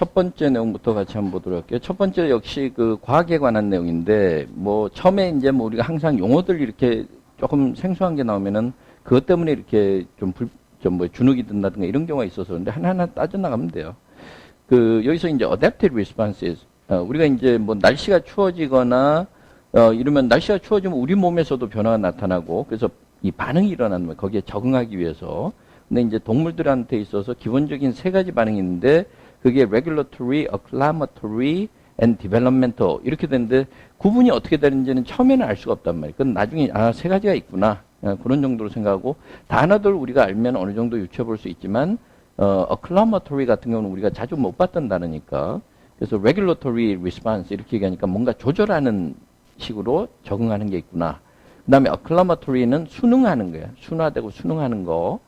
첫 번째 내용부터 같이 한번 보도록 할게요. 첫 번째 역시 그 과학에 관한 내용인데, 뭐, 처음에 이제 뭐 우리가 항상 용어들 이렇게 조금 생소한 게 나오면은 그것 때문에 이렇게 좀 주눅이 든다든가 이런 경우가 있어서 그런데 하나하나 따져나가면 돼요. 여기서 이제 adaptive responses. 우리가 이제 뭐 날씨가 추워지거나, 이러면 날씨가 추워지면 우리 몸에서도 변화가 나타나고, 그래서 이 반응이 일어나는 거예요. 거기에 적응하기 위해서. 근데 이제 동물들한테 있어서 기본적인 세 가지 반응이 있는데, 그게 regulatory, acclimatory, and developmental 이렇게 되는데 구분이 어떻게 되는지는 처음에는 알 수가 없단 말이에요. 그건 나중에 세 가지가 있구나 그런 정도로 생각하고 단어들 우리가 알면 어느 정도 유추해 볼 수 있지만 acclimatory 같은 경우는 우리가 자주 못 봤던 단어니까 그래서 regulatory response 이렇게 얘기하니까 뭔가 조절하는 식으로 적응하는 게 있구나. 그 다음에 acclimatory는 순응하는 거예요. 순화되고 순응하는 거.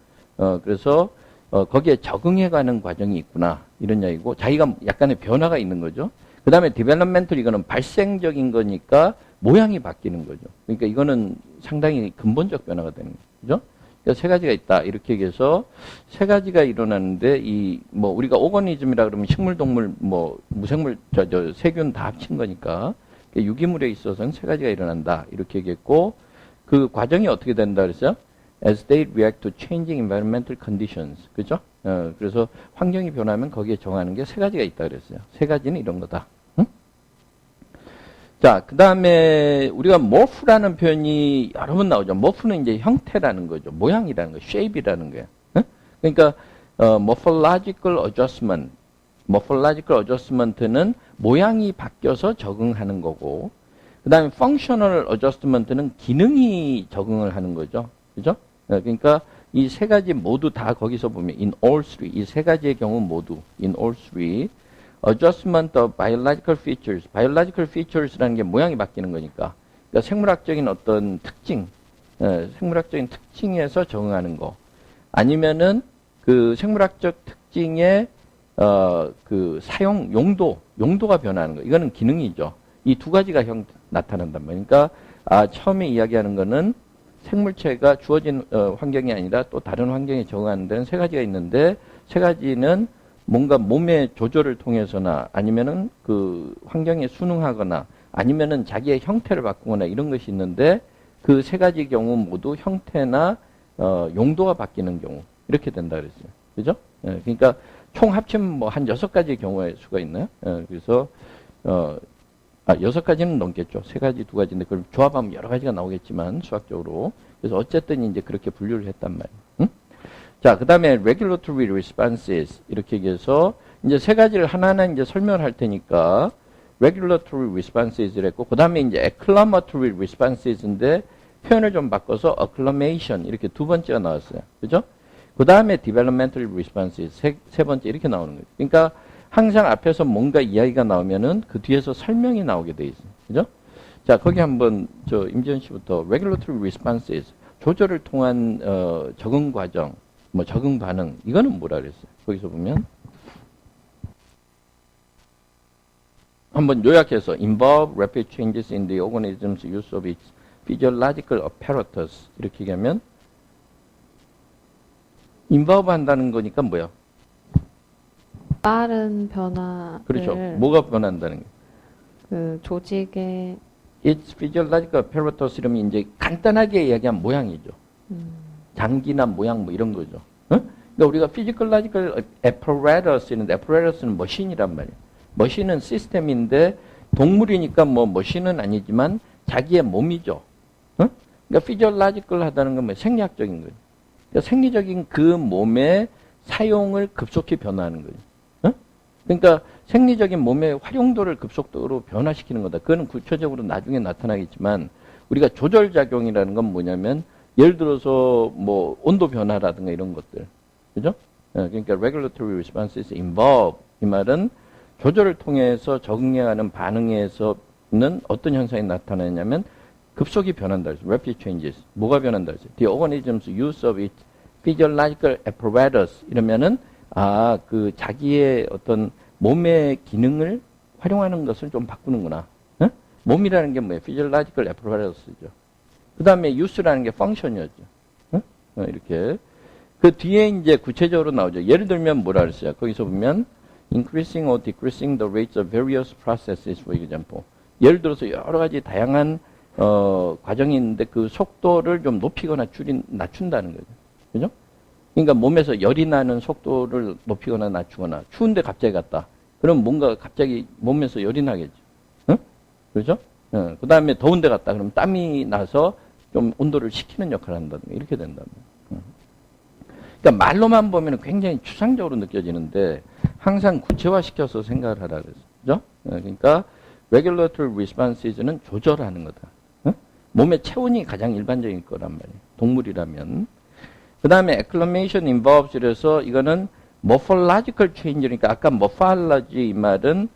그래서 거기에 적응해가는 과정이 있구나 이런 이야기고 자기가 약간의 변화가 있는 거죠. 그 다음에 디벨롭멘털 이거는 발생적인 거니까 모양이 바뀌는 거죠. 그러니까 이거는 상당히 근본적 변화가 되는 거죠. 그래서 세 가지가 있다 이렇게 얘기해서 세 가지가 일어나는데 뭐 우리가 오거니즘이라 그러면 식물, 동물, 뭐 무생물, 세균 다 합친 거니까 유기물에 있어서는 세 가지가 일어난다 이렇게 얘기했고 그 과정이 어떻게 된다 그랬어요? As they react to changing environmental conditions. 그죠? 그래서 환경이 변하면 거기에 정하는 게 세 가지가 있다 그랬어요. 세 가지는 이런 거다. 응? 자, 그 다음에 우리가 morph라는 표현이 여러 번 나오죠. morph는 이제 형태라는 거죠. 모양이라는 거, shape이라는 거예요. 응? 그러니까, morphological adjustment. morphological adjustment는 모양이 바뀌어서 적응하는 거고, 그 다음에 functional adjustment는 기능이 적응을 하는 거죠. 그죠? 그러니까 이 세 가지 모두 다 거기서 보면 in all three 이 세 가지의 경우 모두 in all three adjustment of biological features biological features라는 게 모양이 바뀌는 거니까 그러니까 생물학적인 어떤 특징 생물학적인 특징에서 적응하는 거 아니면은 그 생물학적 특징의 그 사용 용도가 변하는 거 이거는 기능이죠. 이 두 가지가 나타난단 말이에요. 그러니까 처음에 이야기하는 거는 생물체가 주어진 환경이 아니라 또 다른 환경에 적응하는 데는 세 가지가 있는데 세 가지는 뭔가 몸의 조절을 통해서나 아니면은 그 환경에 순응하거나 아니면은 자기의 형태를 바꾸거나 이런 것이 있는데 그 세 가지 경우 모두 형태나 용도가 바뀌는 경우 이렇게 된다 그랬어요. 그죠? 그러니까 총 합치면 뭐 한 6가지 경우의 수가 있나요? 그래서 6가지는 넘겠죠. 3가지, 2가지인데, 그걸 조합하면 여러 가지가 나오겠지만, 수학적으로. 그래서 어쨌든 이제 그렇게 분류를 했단 말이에요. 응? 자, 그 다음에 regulatory responses. 이렇게 얘기해서, 이제 3가지를 하나하나 이제 설명을 할 테니까, regulatory responses를 했고, 그 다음에 이제 acclimatory responses인데, 표현을 좀 바꿔서 acclimation. 이렇게 두 번째가 나왔어요. 그죠? 그 다음에 developmental responses. 세 번째 이렇게 나오는 거예요. 그러니까, 항상 앞에서 뭔가 이야기가 나오면은 그 뒤에서 설명이 나오게 돼 있어요. 그죠? 자, 거기 한번 임지연 씨부터 regulatory responses 조절을 통한 적응 과정, 뭐 적응 반응 이거는 뭐라 그랬어요? 거기서 보면 한번 요약해서 involve rapid changes in the organism's use of its physiological apparatus 이렇게 얘기하면 involve 한다는 거니까 뭐야? 빠른 변화를 그렇죠. 뭐가 변한다는 게? 그 조직의 Its physiological apparatus 이러면 이제 간단하게 이야기한 모양이죠. 장기나 모양 뭐 이런 거죠. 어? 그러니까 우리가 physiological apparatus 있는데 apparatus는 머신이란 말이에요. 머신은 시스템인데 동물이니까 뭐 머신은 아니지만 자기의 몸이죠. 어? 그러니까 physiological 하다는 건 뭐 생리학적인 거예요. 그러니까 생리적인 그 몸의 사용을 급속히 변화하는 거예요. 그러니까 생리적인 몸의 활용도를 급속도로 변화시키는 거다. 그거는 구체적으로 나중에 나타나겠지만 우리가 조절작용이라는 건 뭐냐면 예를 들어서 뭐 온도 변화라든가 이런 것들. 그죠? 그러니까 regulatory responses involve 이 말은 조절을 통해서 적응해가는 반응에서는 어떤 현상이 나타나냐면 급속히 변한다. 그래서 rapid changes. 뭐가 변한다. 그래서 the organism's use of its physiological apparatus 이러면은 그 자기의 어떤 몸의 기능을 활용하는 것을 좀 바꾸는구나. 어? 몸이라는 게 뭐예요? physiological apparatus죠. 그 다음에 use라는 게 function이었죠. 이렇게. 그 뒤에 이제 구체적으로 나오죠. 예를 들면 뭐라 그랬어요? 거기서 보면 increasing or decreasing the rates of various processes, for example. 예를 들어서 여러 가지 다양한 과정이 있는데 그 속도를 좀 높이거나 낮춘다는 거죠. 그죠? 그러니까 몸에서 열이 나는 속도를 높이거나 낮추거나 추운데 갑자기 갔다. 그럼 뭔가 갑자기 몸에서 열이 나겠죠. 응? 그렇죠? 그 다음에 더운데 갔다. 그럼 땀이 나서 좀 온도를 식히는 역할을 한다든가 이렇게 된다면. 그러니까 말로만 보면 굉장히 추상적으로 느껴지는데 항상 구체화시켜서 생각을 하라 그랬어요. 그죠? 그러니까 regulatory responses는 조절하는 거다. 몸의 체온이 가장 일반적인 거란 말이에요. 동물이라면. 그 다음에 acclimation involves 이래서 이거는 morphological change니까 아까 morphology 이 말은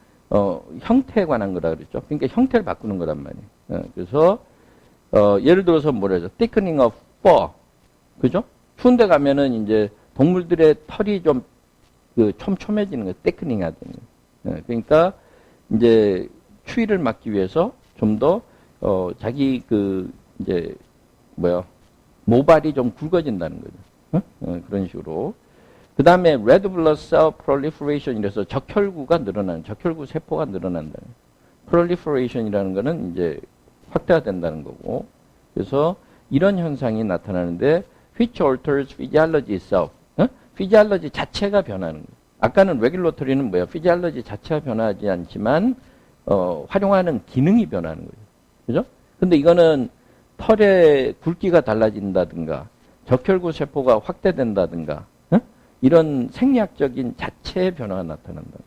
형태에 관한 거라 그랬죠. 그러니까 형태를 바꾸는 거란 말이에요. 그래서 예를 들어서 뭐라 하죠? thickening of fur. 그죠? 추운 데 가면은 이제 동물들의 털이 좀 촘촘해지는 거예요. thickening 하는 거예요. 그러니까 이제 추위를 막기 위해서 좀 더 자기 이제 모발이 좀 굵어진다는 거죠. 그런 식으로. 그 다음에 red blood cell proliferation 이래서 적혈구가 늘어나는, 적혈구 세포가 늘어난다는. proliferation이라는 거는 이제 확대가 된다는 거고. 그래서 이런 현상이 나타나는데 which alters physiology itself. physiology 자체가 변하는 거예요. 아까는 regulatory는 뭐야? physiology 자체가 변하지 않지만 활용하는 기능이 변하는 거예요. 그죠? 근데 이거는 털의 굵기가 달라진다든가 적혈구 세포가 확대된다든가 이런 생리학적인 자체의 변화가 나타난다.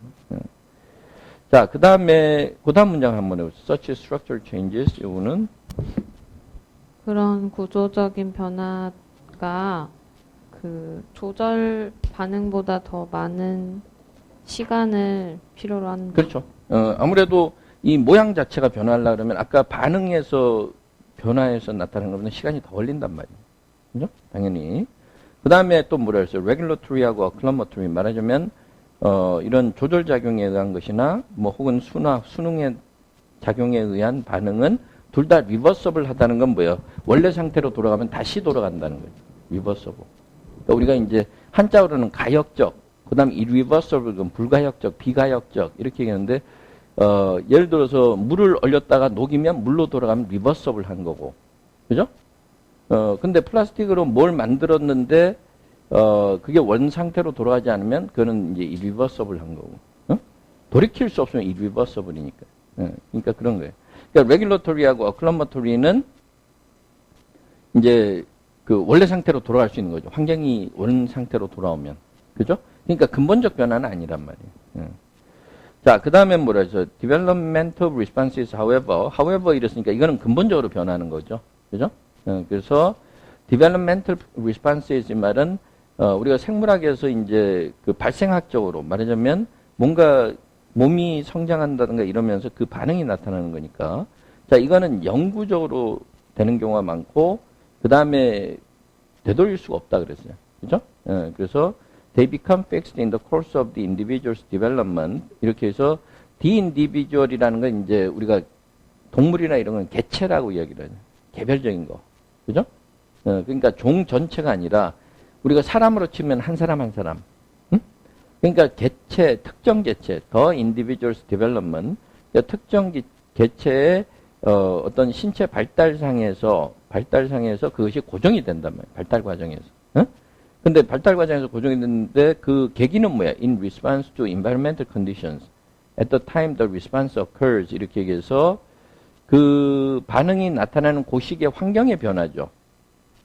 자, 그 다음에 다음 문장 한번 해보세요. Such structural changes. 이거는 그런 구조적인 변화가 그 조절 반응보다 더 많은 시간을 필요로 한다. 그렇죠. 아무래도 이 모양 자체가 변화하려고 그러면 아까 반응에서 변화해서 나타나는 것보다 시간이 더 걸린단 말이에요. 그죠? 당연히. 그 다음에 또 뭐라 했어요? regulatory하고 acclimatory 말하자면 이런 조절작용에 의한 것이나 뭐 혹은 수능의 작용에 의한 반응은 둘 다 reversible 하다는 건 뭐예요? 원래 상태로 돌아가면 다시 돌아간다는 거죠. reversible. 그러니까 우리가 이제 한자어로는 가역적, 그 다음 irreversible, 불가역적, 비가역적 이렇게 얘기하는데 예를 들어서 물을 얼렸다가 녹이면 물로 돌아가면 reversible 한 거고. 그죠? 근데 플라스틱으로 뭘 만들었는데 그게 원 상태로 돌아가지 않으면 그거는 이제 irreversible 한 거고. 돌이킬 수 없으면 irreversible이니까. 그러니까 그런 거예요. 그러니까 regulatory하고 acclimatory는 이제 그 원래 상태로 돌아갈 수 있는 거죠. 환경이 원 상태로 돌아오면. 그죠? 그러니까 근본적 변화는 아니란 말이에요. 자, 그 다음에 뭐라 해서 developmental responses however 이랬으니까 이거는 근본적으로 변하는 거죠. 그죠? 그래서 developmental responses 이 말은 우리가 생물학에서 이제 그 발생학적으로 말하자면 뭔가 몸이 성장한다든가 이러면서 그 반응이 나타나는 거니까. 자, 이거는 영구적으로 되는 경우가 많고 그 다음에 되돌릴 수가 없다 그랬어요. 그죠? 그래서 they become fixed in the course of the individual's development. 이렇게 해서 the individual이라는 건 이제 우리가 동물이나 이런 건 개체라고 이야기를 해요. 개별적인 거. 그죠? 그러니까 종 전체가 아니라 우리가 사람으로 치면 한 사람 한 사람. 응? 그러니까 개체, 특정 개체, the individual's development. 그러니까 특정 개체의 어떤 신체 발달상에서 그것이 고정이 된단 말이에요. 발달 과정에서. 응? 근데 발달 과정에서 고정이 됐는데 그 계기는 뭐야? In response to environmental conditions. At the time the response occurs. 이렇게 얘기해서 그 반응이 나타나는 그 시기의 환경의 변화죠.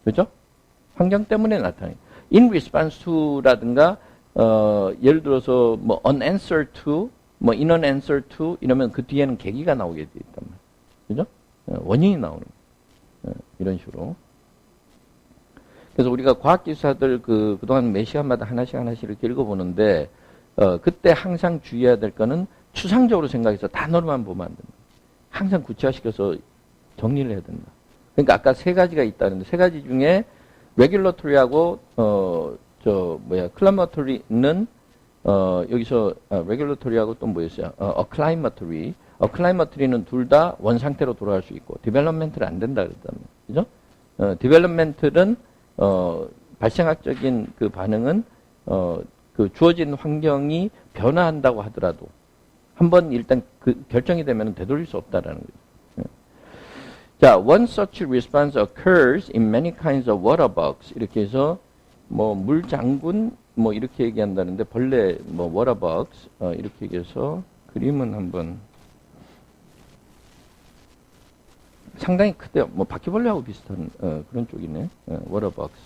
그죠? 환경 때문에 나타나요. In response to라든가 예를 들어서 뭐 unanswered to, 뭐 in an answer to 이러면 그 뒤에는 계기가 나오게 돼 있단 말이에요. 그죠? 원인이 나오는 거예요. 이런 식으로. 그래서 우리가 과학기사들 그동안 매 시간마다 하나씩 이렇게 읽어보는데, 그때 항상 주의해야 될 거는 추상적으로 생각해서 단어로만 보면 안 된다. 항상 구체화시켜서 정리를 해야 된다. 그러니까 아까 세 가지가 있다는데, 세 가지 중에 regulatory하고, acclimatory는, 여기서, regulatory하고 또 뭐였어요? acclimatory. acclimatory는 둘 다 원 상태로 돌아갈 수 있고, development는 안 된다 그랬단 말이에요. 그죠? development는 발생학적인 그 반응은 그 주어진 환경이 변화한다고 하더라도 한번 일단 그 결정이 되면 되돌릴 수 없다라는 거죠. 예. 자, one such response occurs in many kinds of water bugs. 이렇게 해서 뭐 물장군 뭐 이렇게 얘기한다는데 벌레 뭐 water bugs 이렇게 얘기해서 그림은 한번 상당히 크대요. 뭐 바퀴벌레하고 비슷한 그런 쪽이네. water bugs.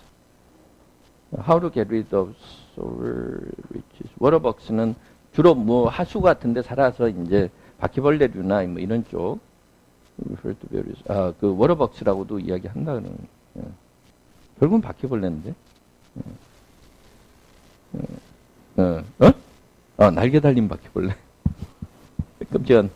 How to get rid of solar riches. water bugs는 주로 뭐 하수 같은데 살아서 이제 바퀴벌레류나 뭐 이런 쪽. 그 water bugs라고도 이야기한다는. 결국은 바퀴벌레인데. 날개 달린 바퀴벌레. 끔찍한.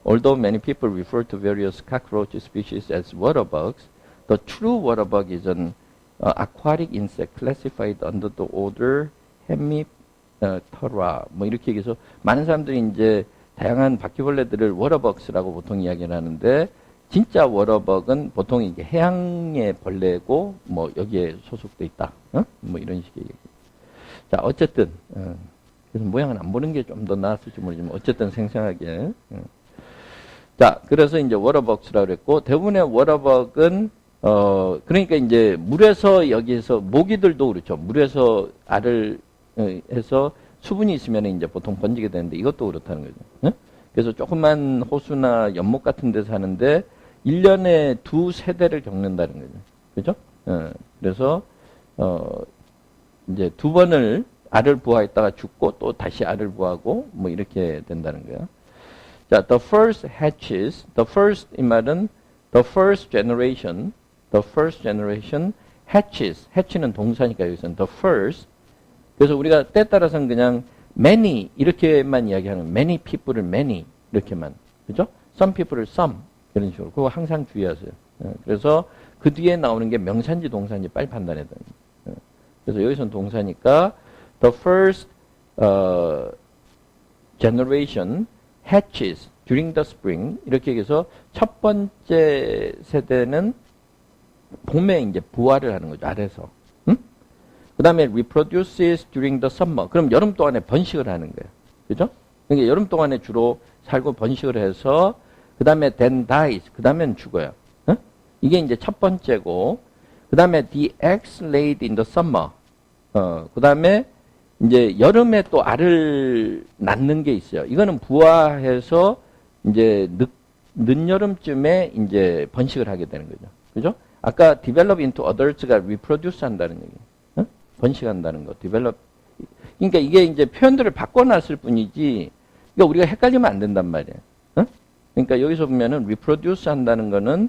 Although many people refer to various cockroach species as water bugs, the true water bug is an aquatic insect classified under the order Hemiptera. 뭐 이렇게 얘기해서 많은 사람들이 이제 다양한 바퀴벌레들을 워터벅스라고 보통 이야기를 하는데 진짜 워터벅은 보통 이게 해양의 벌레고 뭐 여기에 소속돼 있다. 뭐 이런 식의 얘기. 자, 어쨌든 그래서 모양은 안 보는 게 좀 더 나았을지 모르지만 어쨌든 생생하게. 자, 그래서 이제 워터벅스라고 그랬고, 대부분의 워터벅은, 그러니까 이제 물에서 여기에서, 모기들도 그렇죠. 물에서 알을 해서 수분이 있으면 이제 보통 번지게 되는데 이것도 그렇다는 거죠. 네? 그래서 조그만 호수나 연못 같은 데 사는데 1년에 2세대를 겪는다는 거죠. 그죠? 그래서, 이제 2번을 알을 부화했다가 죽고 또 다시 알을 부화하고 뭐 이렇게 된다는 거예요. 자, the first hatches, the first 이 말은 the first generation hatches, hatch는 동사니까 여기서는 the first. 그래서 우리가 때에 따라서는 그냥 many 이렇게만 이야기하는 many people을 many 이렇게만, 그죠? some people을 some 이런 식으로. 그거 항상 주의하세요. 그래서 그 뒤에 나오는 게 명사인지 동사인지 빨리 판단해야 돼요. 그래서 여기서는 동사니까 the first generation hatches during the spring 이렇게 해서 첫 번째 세대는 봄에 이제 부화를 하는 거죠. 알에서. 그 다음에 reproduces during the summer. 그럼 여름 동안에 번식을 하는 거예요. 그죠? 그러니까 여름 동안에 주로 살고 번식을 해서 그 다음에 then dies. 그 다음에는 죽어요. 이게 이제 첫 번째고 그 다음에 the eggs laid in the summer. 그 다음에 이제 여름에 또 알을 낳는 게 있어요. 이거는 부화해서 이제 늦여름쯤에 이제 번식을 하게 되는 거죠. 그죠? 아까 develop into adults가 reproduce 한다는 얘기예요. 번식한다는 거. develop. 그러니까 이게 이제 표현들을 바꿔놨을 뿐이지, 그러니까 우리가 헷갈리면 안 된단 말이에요. 그러니까 여기서 보면은 reproduce 한다는 거는,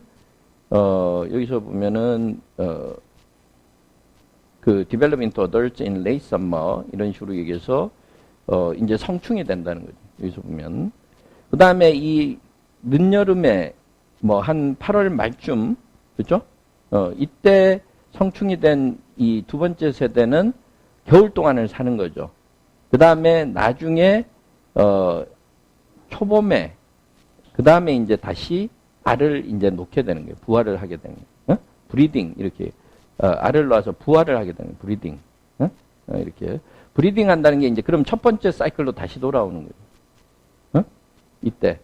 여기서 보면은, 그 develop into adults in late summer 이런 식으로 얘기해서 이제 성충이 된다는 거죠. 여기서 보면. 그 다음에 이 늦여름에 뭐 한 8월 말쯤, 그죠? 이때 성충이 된 이 두 번째 세대는 겨울 동안을 사는 거죠. 그 다음에 나중에 초봄에 그 다음에 이제 다시 알을 이제 놓게 되는 거예요. 부화를 하게 되는 거예요. 브리딩 이렇게. 알을 낳아서 부화를 하게 되는 브리딩. 이렇게. 브리딩 한다는 게 이제 그럼 첫 번째 사이클로 다시 돌아오는 거예요. 이때.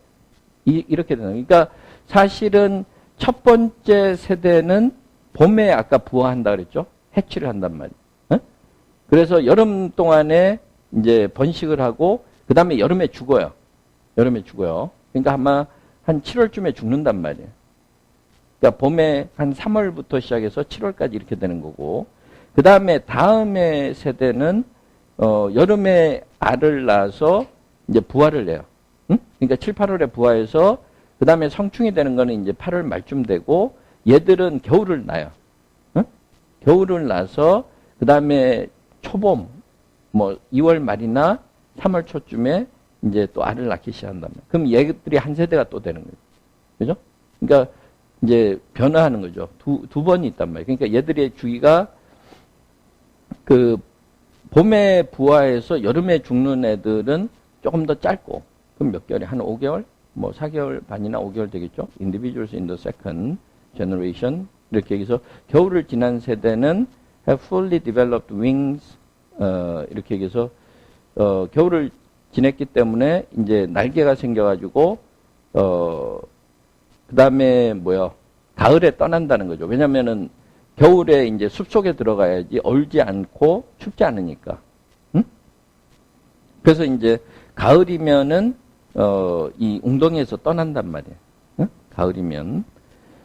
이렇게 되는 거예요. 그러니까 사실은 첫 번째 세대는 봄에 아까 부화한다 그랬죠? 해치를 한단 말이에요. 그래서 여름 동안에 이제 번식을 하고 그 다음에 여름에 죽어요. 여름에 죽어요. 그러니까 아마 한 7월쯤에 죽는단 말이에요. 그러니까 봄에 한 3월부터 시작해서 7월까지 이렇게 되는 거고 그 다음에 세대는 여름에 알을 낳아서 이제 부화를 해요. 그러니까 7, 8월에 부화해서 그 다음에 성충이 되는 거는 이제 8월 말쯤 되고 얘들은 겨울을 낳아요. 겨울을 낳아서 그 다음에 초봄 뭐 2월 말이나 3월 초쯤에 이제 또 알을 낳기 시작한다면 그럼 얘들이 한 세대가 또 되는 거죠. 그죠? 그러니까 이제 변화하는 거죠. 두 번이 있단 말이에요. 그러니까 얘들의 주기가 그 봄에 부화해서 여름에 죽는 애들은 조금 더 짧고 그럼 몇 개월이 한 5개월? 뭐 4개월 반이나 5개월 되겠죠. Individuals in the second generation 이렇게 얘기해서 겨울을 지난 세대는 have fully developed wings 이렇게 얘기해서 겨울을 지냈기 때문에 이제 날개가 생겨가지고 그다음에 가을에 떠난다는 거죠. 왜냐면은 겨울에 이제 숲속에 들어가야지 얼지 않고 춥지 않으니까. 응? 그래서 이제 가을이면은 이 웅덩이에서 떠난단 말이에요. 응? 가을이면.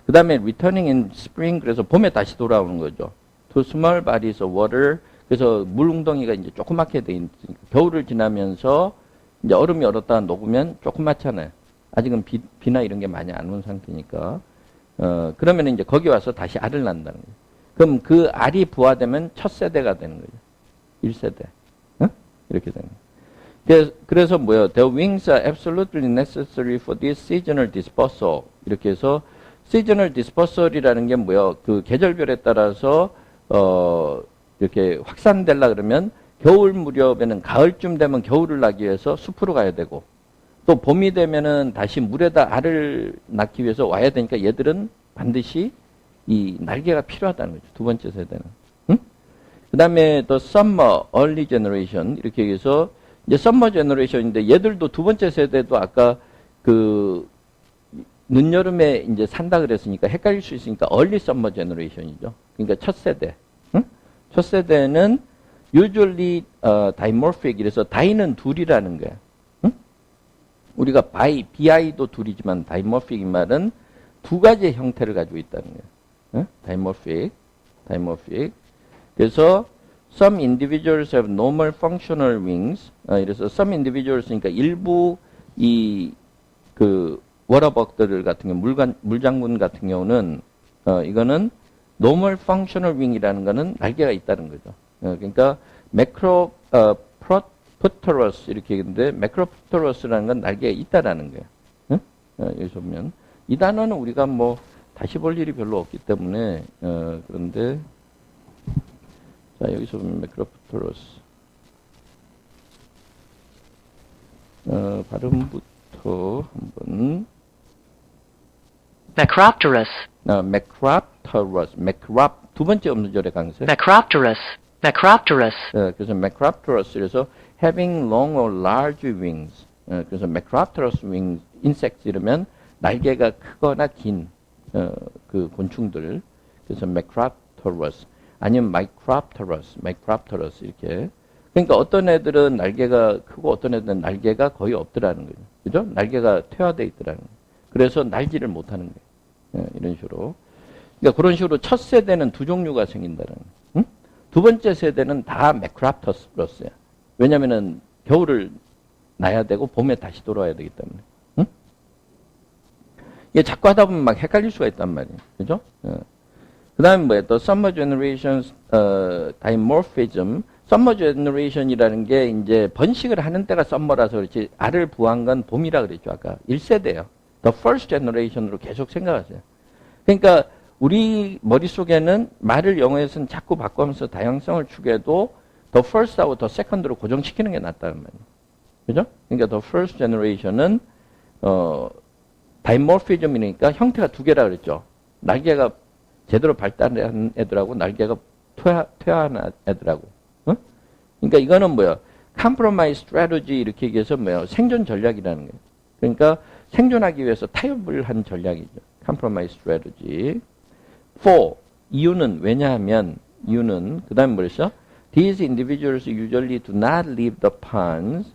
그다음에 returning in spring, 그래서 봄에 다시 돌아오는 거죠. To small bodies of water. 그래서 물 웅덩이가 이제 조그맣게 돼 있으니까 겨울을 지나면서 이제 얼음이 얼었다가 녹으면 조그맣잖아요. 아직은 비나 이런 게 많이 안 온 상태니까. 그러면 이제 거기 와서 다시 알을 낳는다는 거예요. 그럼 그 알이 부화되면 첫 세대가 되는 거죠. 1세대. 어? 이렇게 되는 거예요. 그래서 The wings are absolutely necessary for this seasonal dispersal. 이렇게 해서 seasonal dispersal이라는 게 그 계절별에 따라서 이렇게 확산되려 그러면 겨울 무렵에는 가을쯤 되면 겨울을 나기 위해서 숲으로 가야 되고 또 봄이 되면은 다시 물에다 알을 낳기 위해서 와야 되니까 얘들은 반드시 이 날개가 필요하다는 거죠. 두 번째 세대는. 응? 그 다음에 또 summer, early generation 이렇게 해서 이제 summer generation인데 얘들도 두 번째 세대도 아까 그 늦여름에 이제 산다 그랬으니까 헷갈릴 수 있으니까 early summer generation이죠. 그러니까 첫 세대. 응? 첫 세대는 usually dimorphic, 이래서 다이는 둘이라는 거야. 응? 우리가 bi도 둘이지만 dimorphic인 말은 두 가지의 형태를 가지고 있다는 거야. 응? dimorphic. 그래서 some individuals have normal functional wings. 이래서 some individuals, 그러니까 일부 그 워터벅들 같은 경우, 물장군 같은 경우는 이거는 normal functional wing이라는 거는 날개가 있다는 거죠. 그러니까 macropterus 이렇게 있는데 macropterus라는 건 날개가 있다라는 거예요. 응? 여기서 보면 이 단어는 우리가 다시 볼 일이 별로 없기 때문에 그런데 자 여기서 보면 macropterus 발음부터 한번 Macropterus. macropterus, 두 번째 없는 절의 강세. Macropterus. Macropterus. 그래서 macropterus, 그래서 having long or large wings. 그래서 macropterus wings, insects 이러면 날개가 크거나 긴 그 곤충들. 그래서 macropterus 아니면 micropterus 이렇게. 그러니까 어떤 애들은 날개가 크고 어떤 애들은 날개가 거의 없더라는 거죠. 그죠? 날개가 퇴화되어 있더라는 거예요. 그래서 날지를 못하는 거예요. 이런 식으로. 그러니까 그런 식으로 첫 세대는 두 종류가 생긴다는 거예요. 응? 두 번째 세대는 다 macropterus야. 왜냐면은 겨울을 나야 되고 봄에 다시 돌아와야 되기 때문에. 응? 이게 자꾸 하다 보면 막 헷갈릴 수가 있단 말이에요. 그죠? 그 다음에 또 summer generations, dimorphism. summer generation이라는 게 이제 번식을 하는 때가 summer라서 그렇지 알을 부화한 건 봄이라 그랬죠. 아까 1세대예요. The first generation으로 계속 생각하세요. 그러니까 우리 머릿속에는 말을 영어에서는 자꾸 바꾸면서 다양성을 추구해도 the first하고 the second로 고정시키는 게 낫다는 말이에요. 그죠? 그러니까 the first generation은 dimorphism이니까 형태가 두 개라 그랬죠. 날개가 제대로 발달한 애들하고 날개가 퇴화한 애들하고. 그러니까 이거는 compromise strategy 이렇게 얘기해서 생존 전략이라는 거예요. 그러니까 생존하기 위해서 타협을 한 전략이죠. compromise strategy. For 이유는 왜냐하면 그 다음에 뭐랬죠? These individuals usually do not leave the ponds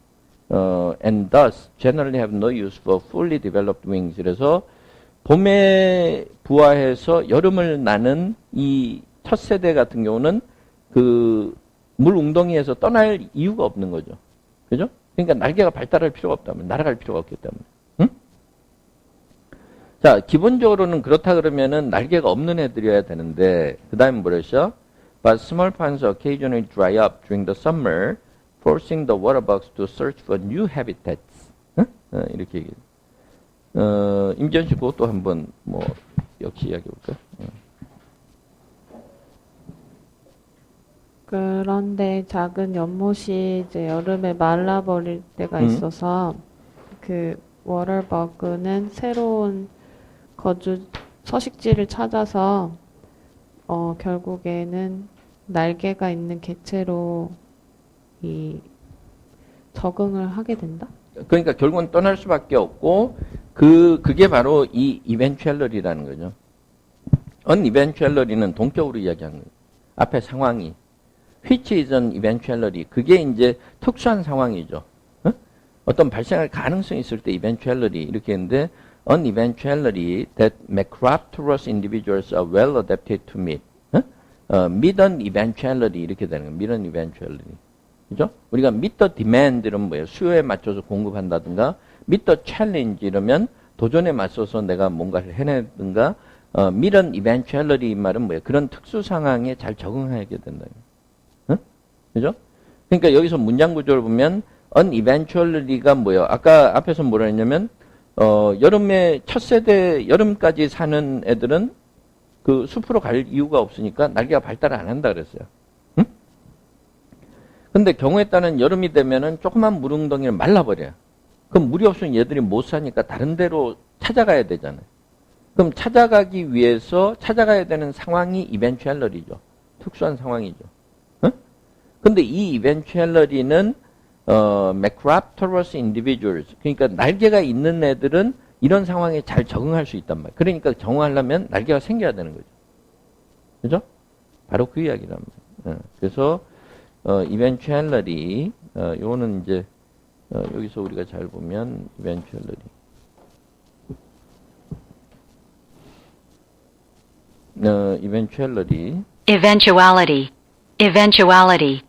and thus generally have no use for fully developed wings. 그래서 봄에 부화해서 여름을 나는 이 첫 세대 같은 경우는 그 물 웅덩이에서 떠날 이유가 없는 거죠. 그죠? 그러니까 날개가 발달할 필요가 없다면, 날아갈 필요가 없기 때문에. 응? 자, 기본적으로는 그렇다 그러면은 날개가 없는 애들이어야 되는데, 그 다음에 뭐랬죠? But small ponds occasionally dry up during the summer, forcing the water bugs to search for new habitats. 응? 이렇게 얘기해요. 임지연 씨 그것도 한번 역시 이야기해 볼까요? 그런데 작은 연못이 이제 여름에 말라버릴 때가 있어서 그 워터버그는 새로운 서식지를 찾아서 결국에는 날개가 있는 개체로 이 적응을 하게 된다? 그러니까 결국은 떠날 수밖에 없고 그게 바로 이 eventuality라는 거죠. uneventuality는 동격으로 이야기하는 거예요. 앞에 상황이 which is an eventuality 그게 이제 특수한 상황이죠. 어? 어떤 발생할 가능성이 있을 때 eventuality 이렇게 했는데 uneventuality that macropterous individuals are well adapted to meet. meet an eventuality 이렇게 되는 거예요. meet an eventuality. 그죠? 우리가 meet the demand는 뭐예요? 수요에 맞춰서 공급한다든가 meet the challenge 이러면 도전에 맞서서 내가 뭔가를 해내든가 meet an eventuality 이 말은 뭐예요? 그런 특수 상황에 잘 적응하게 된다. 그죠? 그러니까 여기서 문장 구조를 보면 uneventuality가 뭐예요? 아까 앞에서 뭐라 했냐면 여름에 첫 세대 여름까지 사는 애들은 그 숲으로 갈 이유가 없으니까 날개가 발달을 안 한다 그랬어요. 응? 근데 경우에 따른 여름이 되면은 조그만 물웅덩이를 말라버려요. 그럼 물이 없으면 얘들이 못 사니까 다른 데로 찾아가야 되잖아요. 그럼 찾아가기 위해서 찾아가야 되는 상황이 eventuality죠. 특수한 상황이죠. 응? 근데 이 eventuality는 macropterous individuals 그러니까 날개가 있는 애들은 이런 상황에 잘 적응할 수 있단 말이에요. 그러니까 적응하려면 날개가 생겨야 되는 거죠. 그죠? 바로 그 이야기란 말이에요. 그래서 eventuality 요거는 이제 여기서 우리가 잘 보면 eventuality eventuality Eventuality. Eventuality.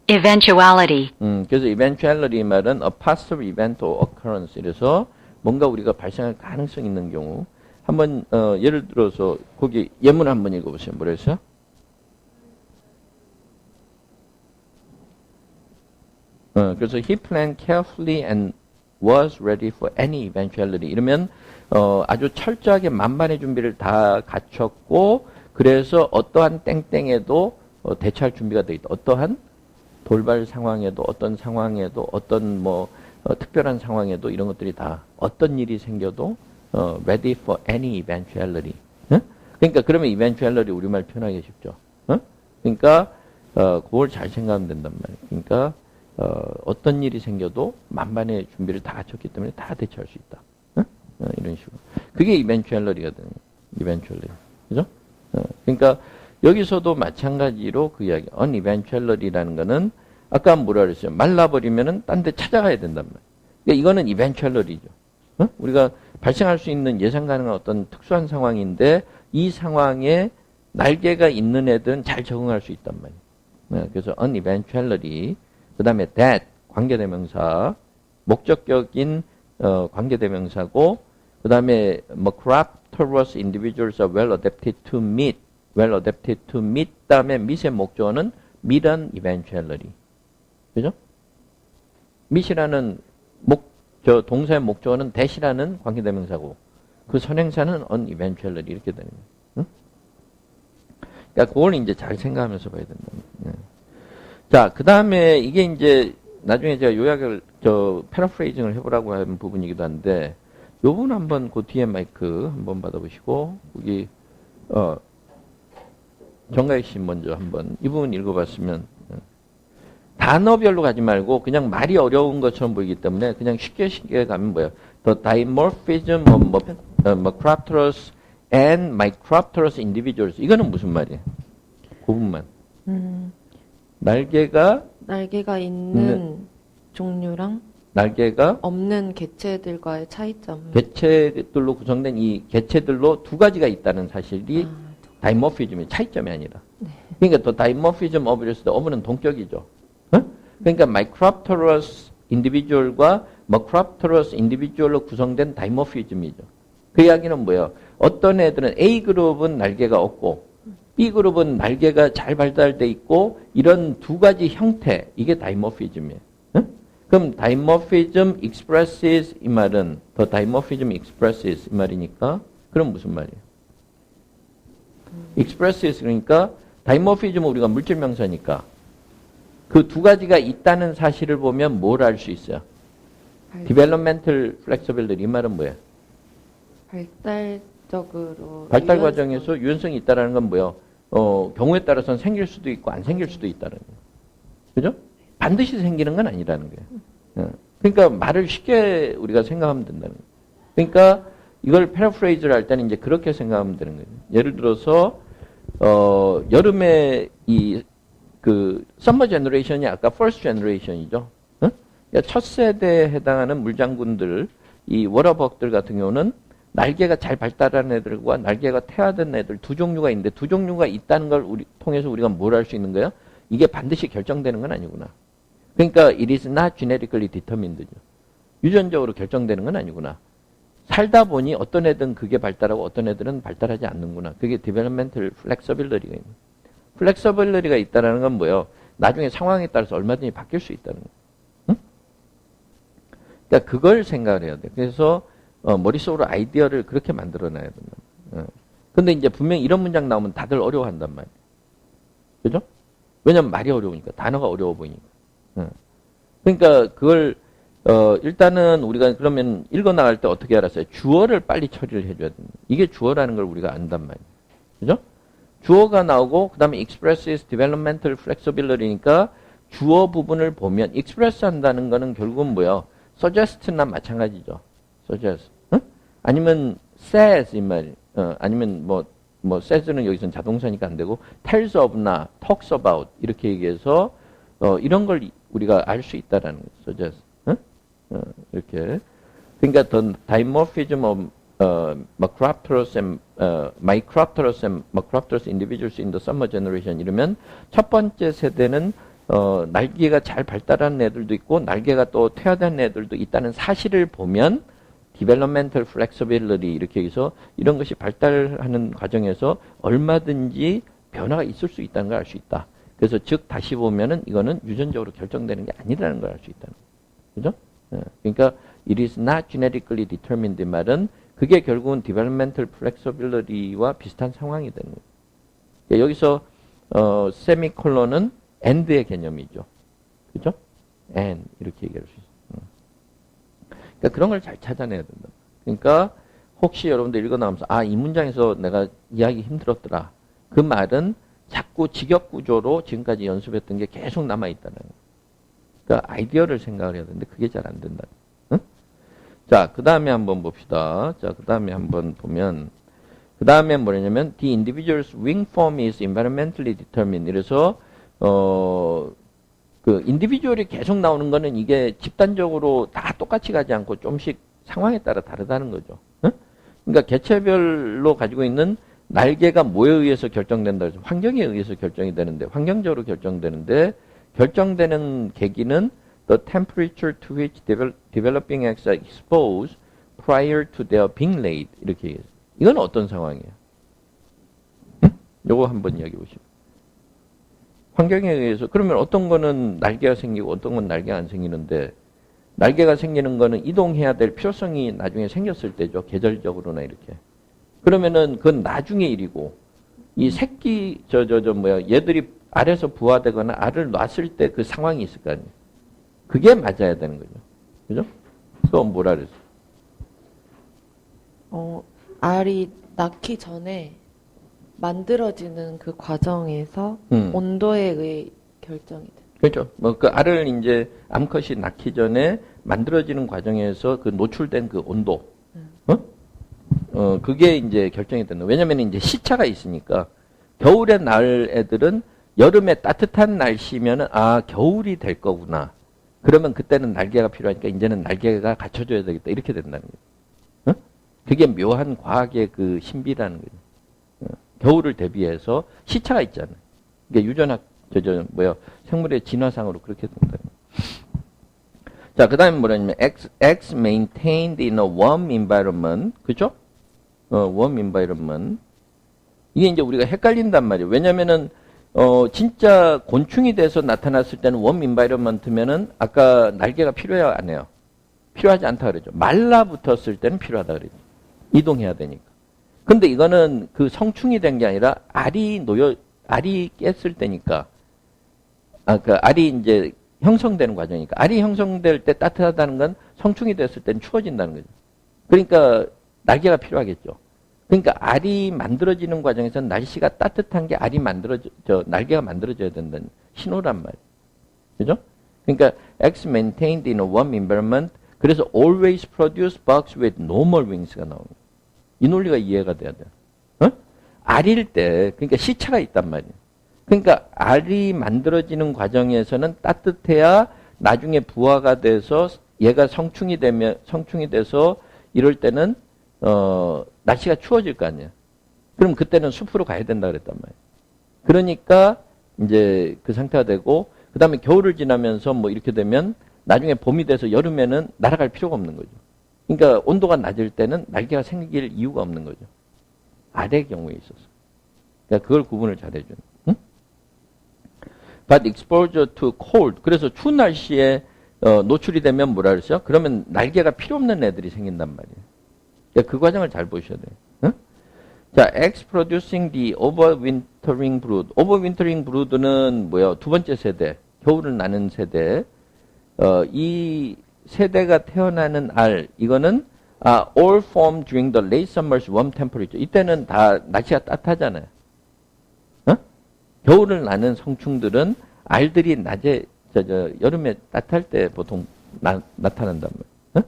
Eventuality. 그래서 eventuality 말은 a possible event or occurrence 이래서 뭔가 우리가 발생할 가능성이 있는 경우 한번 예를 들어서 거기 예문 한번 읽어보세요. 뭐라 했어요? 그래서 he planned carefully and was ready for any eventuality 이러면 아주 철저하게 만반의 준비를 다 갖췄고 그래서 어떠한 땡땡에도 대처할 준비가 되어 있다. 어떠한 돌발 상황에도 어떤 상황에도 어떤 뭐 특별한 상황에도 이런 것들이 다 어떤 일이 생겨도 ready for any eventuality. 그러니까 그러면 eventuality 우리말 표현하기 쉽죠. 그러니까 그걸 잘 생각하면 된단 말이에요. 그러니까 어떤 일이 생겨도 만반의 준비를 다 갖췄기 때문에 다 대처할 수 있다. 이런 식으로. 그게 eventuality가 되는 거예요. eventuality. 그죠? 그러니까 여기서도 마찬가지로 그 이야기. uneventuality라는 거는 아까 뭐라 그랬어요? 말라버리면은 딴 데 찾아가야 된단 말이에요. 그러니까 이거는 eventuality죠. 우리가 발생할 수 있는 예상 가능한 어떤 특수한 상황인데 이 상황에 날개가 있는 애들은 잘 적응할 수 있단 말이에요. 그래서 uneventuality 그 다음에 that 관계대명사 목적격인 관계대명사고 그 다음에 macropterous individuals are well adapted to meet well adapted to meet 다음에 meet의 목적어는 meet an eventuality 그죠? meet이라는 동사의 목적어는 that이라는 관계대명사고 그 선행사는 an eventuality 이렇게 되는 거예요. 응? 그러니까 그걸 이제 잘 생각하면서 봐야 된다. 자, 그 다음에 이게 이제 나중에 제가 요약을 패러프레이징을 해보라고 하는 부분이기도 한데 요 부분 한번 그 뒤에 마이크 한번 받아보시고 여기 정가익 씨 먼저 한번 이 부분 읽어봤으면 단어별로 가지 말고 그냥 말이 어려운 것처럼 보이기 때문에 그냥 쉽게 가면 뭐예요? The dimorphism of macropterous and micropterous individuals 이거는 무슨 말이에요? 그 부분만. 날개가 있는 종류랑 날개가 없는 개체들과의 차이점. 개체들로 구성된 이 개체들로 두 가지가 있다는 사실이 다이모피즘의 차이점이 아니라. 네. 그러니까 또 다이모피즘 어브였을 때 어브는 동격이죠. 그러니까 마이크롭터러스 인디비주얼과 머크롭터러스 인디비주얼로 구성된 다이모피즘이죠. 그 이야기는 뭐예요? 어떤 애들은 A그룹은 날개가 없고 B그룹은 날개가 잘 발달돼 있고 이런 두 가지 형태 이게 다이모피즘이에요. 그럼 dimorphism expresses 이 말은 the dimorphism expresses 이 말이니까 그럼 무슨 말이에요? expresses 그러니까 dimorphism은 우리가 물질 명사니까 그 두 가지가 있다는 사실을 보면 뭘 알 수 있어요? developmental flexibility 이 말은 뭐예요? 발달적으로 발달 과정에서 유연성이 있다라는 건 뭐예요? 경우에 따라서는 생길 수도 있고 안 생길 수도 있다는 거예요. 그죠? 반드시 생기는 건 아니라는 거예요. 그러니까 말을 쉽게 우리가 생각하면 된다는 거예요. 그러니까 이걸 패러프레이즈를 할 때는 이제 그렇게 생각하면 되는 거예요. 예를 들어서 여름에 그 서머 제너레이션이 아까 퍼스트 제너레이션이죠. 그러니까 첫 세대에 해당하는 물장군들, 이 워러벅들 같은 경우는 날개가 잘 발달한 애들과 날개가 퇴화된 애들 두 종류가 있는데 두 종류가 있다는 걸 통해서 우리가 뭘 할 수 있는 거예요? 이게 반드시 결정되는 건 아니구나. 그러니까 it is not genetically determined죠. 유전적으로 결정되는 건 아니구나. 살다 보니 어떤 애들은 그게 발달하고 어떤 애들은 발달하지 않는구나. 그게 developmental flexibility가 있는. flexibility가 있다는 건 뭐예요? 나중에 상황에 따라서 얼마든지 바뀔 수 있다는 거예요. 응? 그러니까 그걸 생각을 해야 돼. 그래서 머릿속으로 아이디어를 그렇게 만들어놔야 된다. 근데 이제 분명히 이런 문장 나오면 다들 어려워한단 말이에요. 그죠? 왜냐면 말이 어려우니까. 단어가 어려워 보이니까. 그러니까 그걸 일단은 우리가 그러면 읽어나갈 때 어떻게 알았어요? 주어를 빨리 처리를 해줘야 됩니다. 이게 주어라는 걸 우리가 안단 말이에요. 그죠? 주어가 나오고 그 다음에 expresses developmental flexibility니까 주어 부분을 보면 express 한다는 거는 결국은 뭐예요? suggest나 마찬가지죠. suggest. 아니면 says 이 말. 아니면 뭐 says는 여기서는 자동사니까 안 되고 tells of나 talks about 이렇게 얘기해서 이런 걸 우리가 알 수 있다라는 거죠. suggest. 이렇게. 그러니까 the dimorphism of Macropterus and Micropterus and Macropterus individuals in the summer generation 이러면 첫 번째 세대는 날개가 잘 발달한 애들도 있고 날개가 또 퇴화된 애들도 있다는 사실을 보면 developmental flexibility 이렇게 해서 이런 것이 발달하는 과정에서 얼마든지 변화가 있을 수 있다는 걸 알 수 있다. 그래서 즉 다시 보면은 이거는 유전적으로 결정되는 게 아니라는 걸 알 수 있다는 거죠. 그죠? 그러니까 it is not genetically determined 이 말은 그게 결국은 developmental flexibility와 비슷한 상황이 되는 거예요. 그러니까 여기서 세미콜론은 and의 개념이죠. 그죠? and 이렇게 얘기할 수 있어요. 그러니까 그런 걸 잘 찾아내야 된다. 그러니까 혹시 여러분들 읽어나오면서 이 문장에서 내가 이해하기 힘들었더라. 그 말은 자꾸 직역 구조로 지금까지 연습했던 게 계속 남아있다는 거예요. 그러니까 아이디어를 생각을 해야 되는데 그게 잘 안 된다. 응? 자, 그 다음에 한번 봅시다. 자, 그 다음에 한번 보면 그 다음에 뭐냐면 the individual's wing form is environmentally determined. 이래서 그 인디비주얼이 계속 나오는 거는 이게 집단적으로 다 똑같이 가지 않고 좀씩 상황에 따라 다르다는 거죠. 응? 그러니까 개체별로 가지고 있는 날개가 뭐에 의해서 결정된다 해서 환경에 의해서 결정이 되는데 환경적으로 결정되는데 결정되는 계기는 the temperature to which developing eggs are exposed prior to their being laid 이렇게 얘기해요. 이건 어떤 상황이에요? 응? 요거 한번 이야기해 보시죠. 환경에 의해서 그러면 어떤 거는 날개가 생기고 어떤 건 날개가 안 생기는데 날개가 생기는 거는 이동해야 될 필요성이 나중에 생겼을 때죠. 계절적으로나 이렇게. 그러면은 그건 나중의 일이고 이 새끼 얘들이 알에서 부화되거나 알을 놨을 때 그 상황이 있을 거 아니에요. 그게 맞아야 되는 거죠. 그죠? 그건 뭐라 그랬어? 알이 낳기 전에 만들어지는 그 과정에서 온도에 의해 결정이 돼. 그렇죠. 뭐 그 알을 이제 암컷이 낳기 전에 만들어지는 과정에서 그 노출된 그 온도, 그게 이제 결정이 된다. 왜냐면 이제 시차가 있으니까 겨울에 낳을 애들은 여름에 따뜻한 날씨면은 겨울이 될 거구나. 그러면 그때는 날개가 필요하니까 이제는 날개가 갖춰줘야 되겠다. 이렇게 된다는 거예요. 그게 묘한 과학의 그 신비라는 거예요. 겨울을 대비해서 시차가 있잖아요. 이게 유전학, 생물의 진화상으로 그렇게 된다. 자, 그 다음에 뭐냐면, X maintained in a warm environment. 그죠? warm environment. 이게 이제 우리가 헷갈린단 말이에요. 왜냐면은, 진짜 곤충이 돼서 나타났을 때는 warm environment면은 아까 날개가 필요해요, 안 해요? 필요하지 않다 그러죠. 말라붙었을 때는 필요하다 그러죠. 이동해야 되니까. 근데 이거는 그 성충이 된 게 아니라 알이 깼을 때니까, 그 알이 이제 형성되는 과정이니까, 알이 형성될 때 따뜻하다는 건 성충이 됐을 때는 추워진다는 거죠. 그러니까 날개가 필요하겠죠. 그러니까 알이 만들어지는 과정에서 날씨가 따뜻한 게 날개가 만들어져야 된다는 신호란 말이에요. 그죠? 그러니까 X maintained in a warm environment. 그래서 always produce bugs with normal wings가 나오는 거예요. 이 논리가 이해가 돼야 돼요. 어? 알일 때, 그러니까 시차가 있단 말이에요. 그러니까 알이 만들어지는 과정에서는 따뜻해야 나중에 부화가 돼서 얘가 성충이 돼서 이럴 때는 날씨가 추워질 거 아니에요. 그럼 그때는 숲으로 가야 된다 그랬단 말이에요. 그러니까 이제 그 상태가 되고 그다음에 겨울을 지나면서 뭐 이렇게 되면 나중에 봄이 돼서 여름에는 날아갈 필요가 없는 거죠. 그러니까 온도가 낮을 때는 날개가 생길 이유가 없는 거죠. 알의 경우에 있어서. 그러니까 그걸 구분을 잘 해주는. 응? But exposure to cold. 그래서 추운 날씨에 노출이 되면 뭐라 그랬어요? 그러면 날개가 필요 없는 애들이 생긴단 말이에요. 그러니까 그 과정을 잘 보셔야 돼요. 응? 자, eggs producing the overwintering brood. overwintering brood는 뭐야? 두 번째 세대. 겨울을 나는 세대. 이 세대가 태어나는 알, 이거는 all formed during the late summer's warm temperature. 이때는 다 날씨가 따뜻하잖아요. 어? 겨울을 나는 성충들은 알들이 낮에 여름에 따뜻할 때 보통 나타난단 말이에요. 어?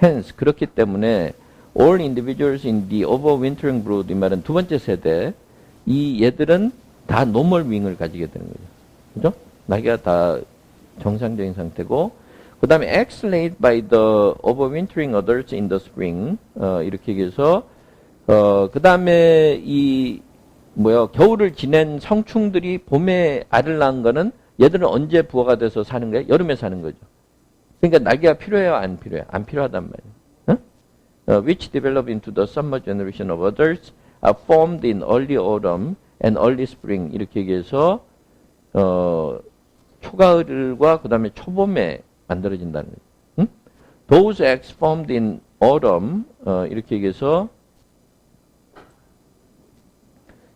Hence 그렇기 때문에 all individuals in the overwintering brood 이 말은 두 번째 세대 이 얘들은 다 normal wing을 가지게 되는 거죠. 그죠? 날개가 다 정상적인 상태고 그 다음에 eggs laid by the overwintering adults in the spring 이렇게 해서 그 다음에 이 겨울을 지낸 성충들이 봄에 알을 낳은 거는 얘들은 언제 부화가 돼서 사는 거예요? 여름에 사는 거죠. 그러니까 날개가 필요해요? 안 필요해요? 안 필요하단 말이에요. Which develop into the summer generation of adults are formed in early autumn and early spring 이렇게 얘기해서 초가을과 그 다음에 초봄에 만들어진다는 거죠. 응? Those eggs formed in autumn 이렇게 얘기해서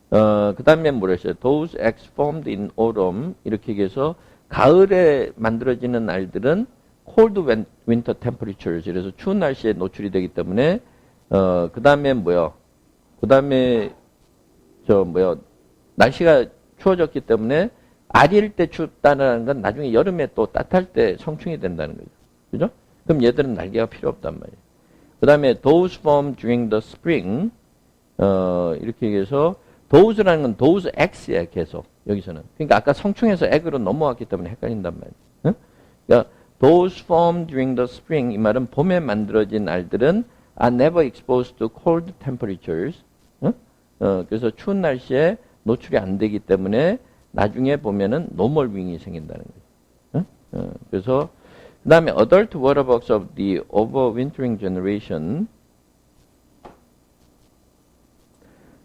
그 다음에 뭐라 했어요? Those eggs formed in autumn 이렇게 얘기해서 가을에 만들어지는 알들은 cold winter temperatures 그래서 추운 날씨에 노출이 되기 때문에 그 다음에 그 다음에 날씨가 추워졌기 때문에 알일 때 춥다는 건 나중에 여름에 또 따뜻할 때 성충이 된다는 거죠. 그죠? 그럼 얘들은 날개가 필요 없단 말이에요. 그 다음에 those formed during the spring 이렇게 얘기해서 those라는 건 those eggs야 계속 여기서는. 그러니까 아까 성충에서 egg으로 넘어왔기 때문에 헷갈린단 말이에요. 응? 그러니까 those formed during the spring 이 말은 봄에 만들어진 알들은 are never exposed to cold temperatures. 응? 그래서 추운 날씨에 노출이 안 되기 때문에 나중에 보면은 normal wing이 생긴다는 거죠. 그래서 그 다음에 adult waterbugs of the overwintering generation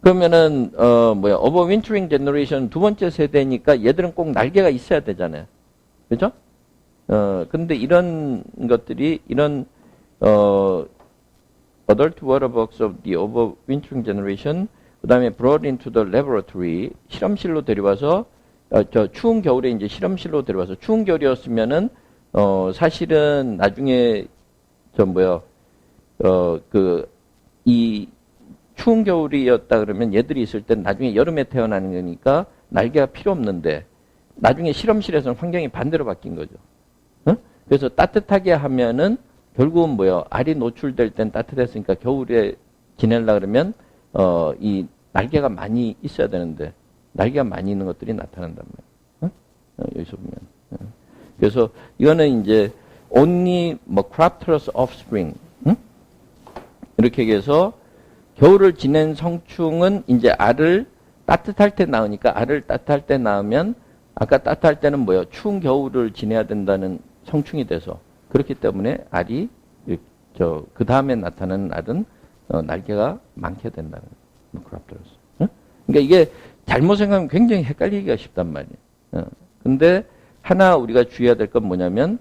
그러면은 overwintering generation 두 번째 세대니까 얘들은 꼭 날개가 있어야 되잖아요. 그죠? 근데 이런 것들이 이런 adult waterbugs of the overwintering generation 그 다음에 brought into the laboratory 실험실로 데려와서 추운 겨울에 이제 실험실로 데려와서 추운 겨울이었으면은 사실은 나중에 이 추운 겨울이었다 그러면 얘들이 있을 땐 나중에 여름에 태어나는 거니까 날개가 필요 없는데 나중에 실험실에서는 환경이 반대로 바뀐 거죠. 응? 그래서 따뜻하게 하면은 결국은 알이 노출될 땐 따뜻했으니까 겨울에 지내려 그러면 이 날개가 많이 있어야 되는데 날개가 많이 있는 것들이 나타난단 말이에요. 여기서 보면. 그래서 이거는 이제 only crapulous offspring 이렇게 얘기해서 겨울을 지낸 성충은 이제 알을 따뜻할 때 낳으니까 알을 따뜻할 때 낳으면 아까 따뜻할 때는 추운 겨울을 지내야 된다는 성충이 돼서 그렇기 때문에 알이 그 다음에 나타나는 알은 날개가 많게 된다는 거예요. crapulous. 그러니까 이게 잘못 생각하면 굉장히 헷갈리기가 쉽단 말이에요. 근데 하나 우리가 주의해야 될 건 뭐냐면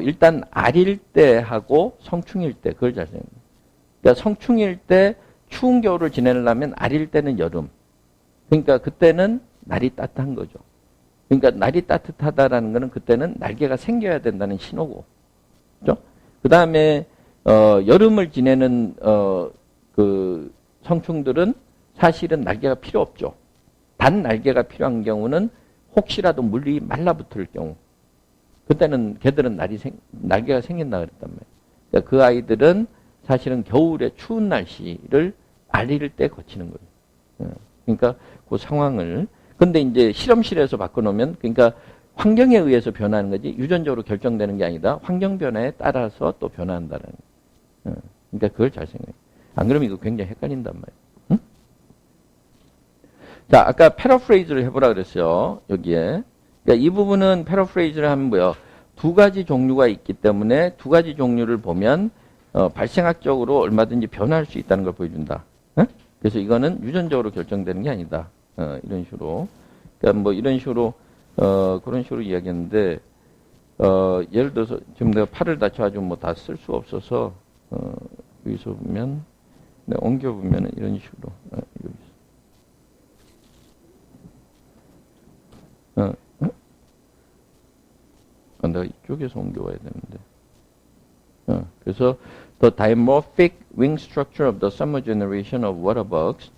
일단 알일 때 하고 성충일 때 그걸 잘 생각해요. 그러니까 성충일 때 추운 겨울을 지내려면 알일 때는 여름. 그러니까 그때는 날이 따뜻한 거죠. 그러니까 날이 따뜻하다라는 거는 그때는 날개가 생겨야 된다는 신호고. 그죠? 그 다음에 여름을 지내는 그 성충들은 사실은 날개가 필요 없죠. 단 날개가 필요한 경우는 혹시라도 물이 말라붙을 경우. 그때는 걔들은 날개가 생긴다 그랬단 말이에요. 그러니까 그 아이들은 사실은 겨울에 추운 날씨를 알릴 때 거치는 거예요. 그러니까 그 상황을. 근데 이제 실험실에서 바꿔놓으면, 그러니까 환경에 의해서 변하는 거지 유전적으로 결정되는 게 아니다. 환경 변화에 따라서 또 변화한다는 거예요. 그러니까 그걸 잘 생각해요. 안 그러면 이거 굉장히 헷갈린단 말이에요. 응? 자, 아까 패러프레이즈를 해보라 그랬어요. 여기에. 그러니까 이 부분은 패러프레이즈를 하면 뭐요? 두 가지 종류가 있기 때문에 두 가지 종류를 보면 발생학적으로 얼마든지 변화할 수 있다는 걸 보여준다. 응? 그래서 이거는 유전적으로 결정되는 게 아니다. 이런 식으로. 그러니까 뭐 이런 식으로 그런 식으로 이야기했는데 예를 들어서 지금 내가 팔을 다쳐가지고 뭐 다 쓸 수 없어서 여기서 보면 내가 옮겨 보면 이런 식으로 내가 이쪽에서 옮겨와야 되는데. 그래서 the dimorphic wing structure of the summer generation of water bugs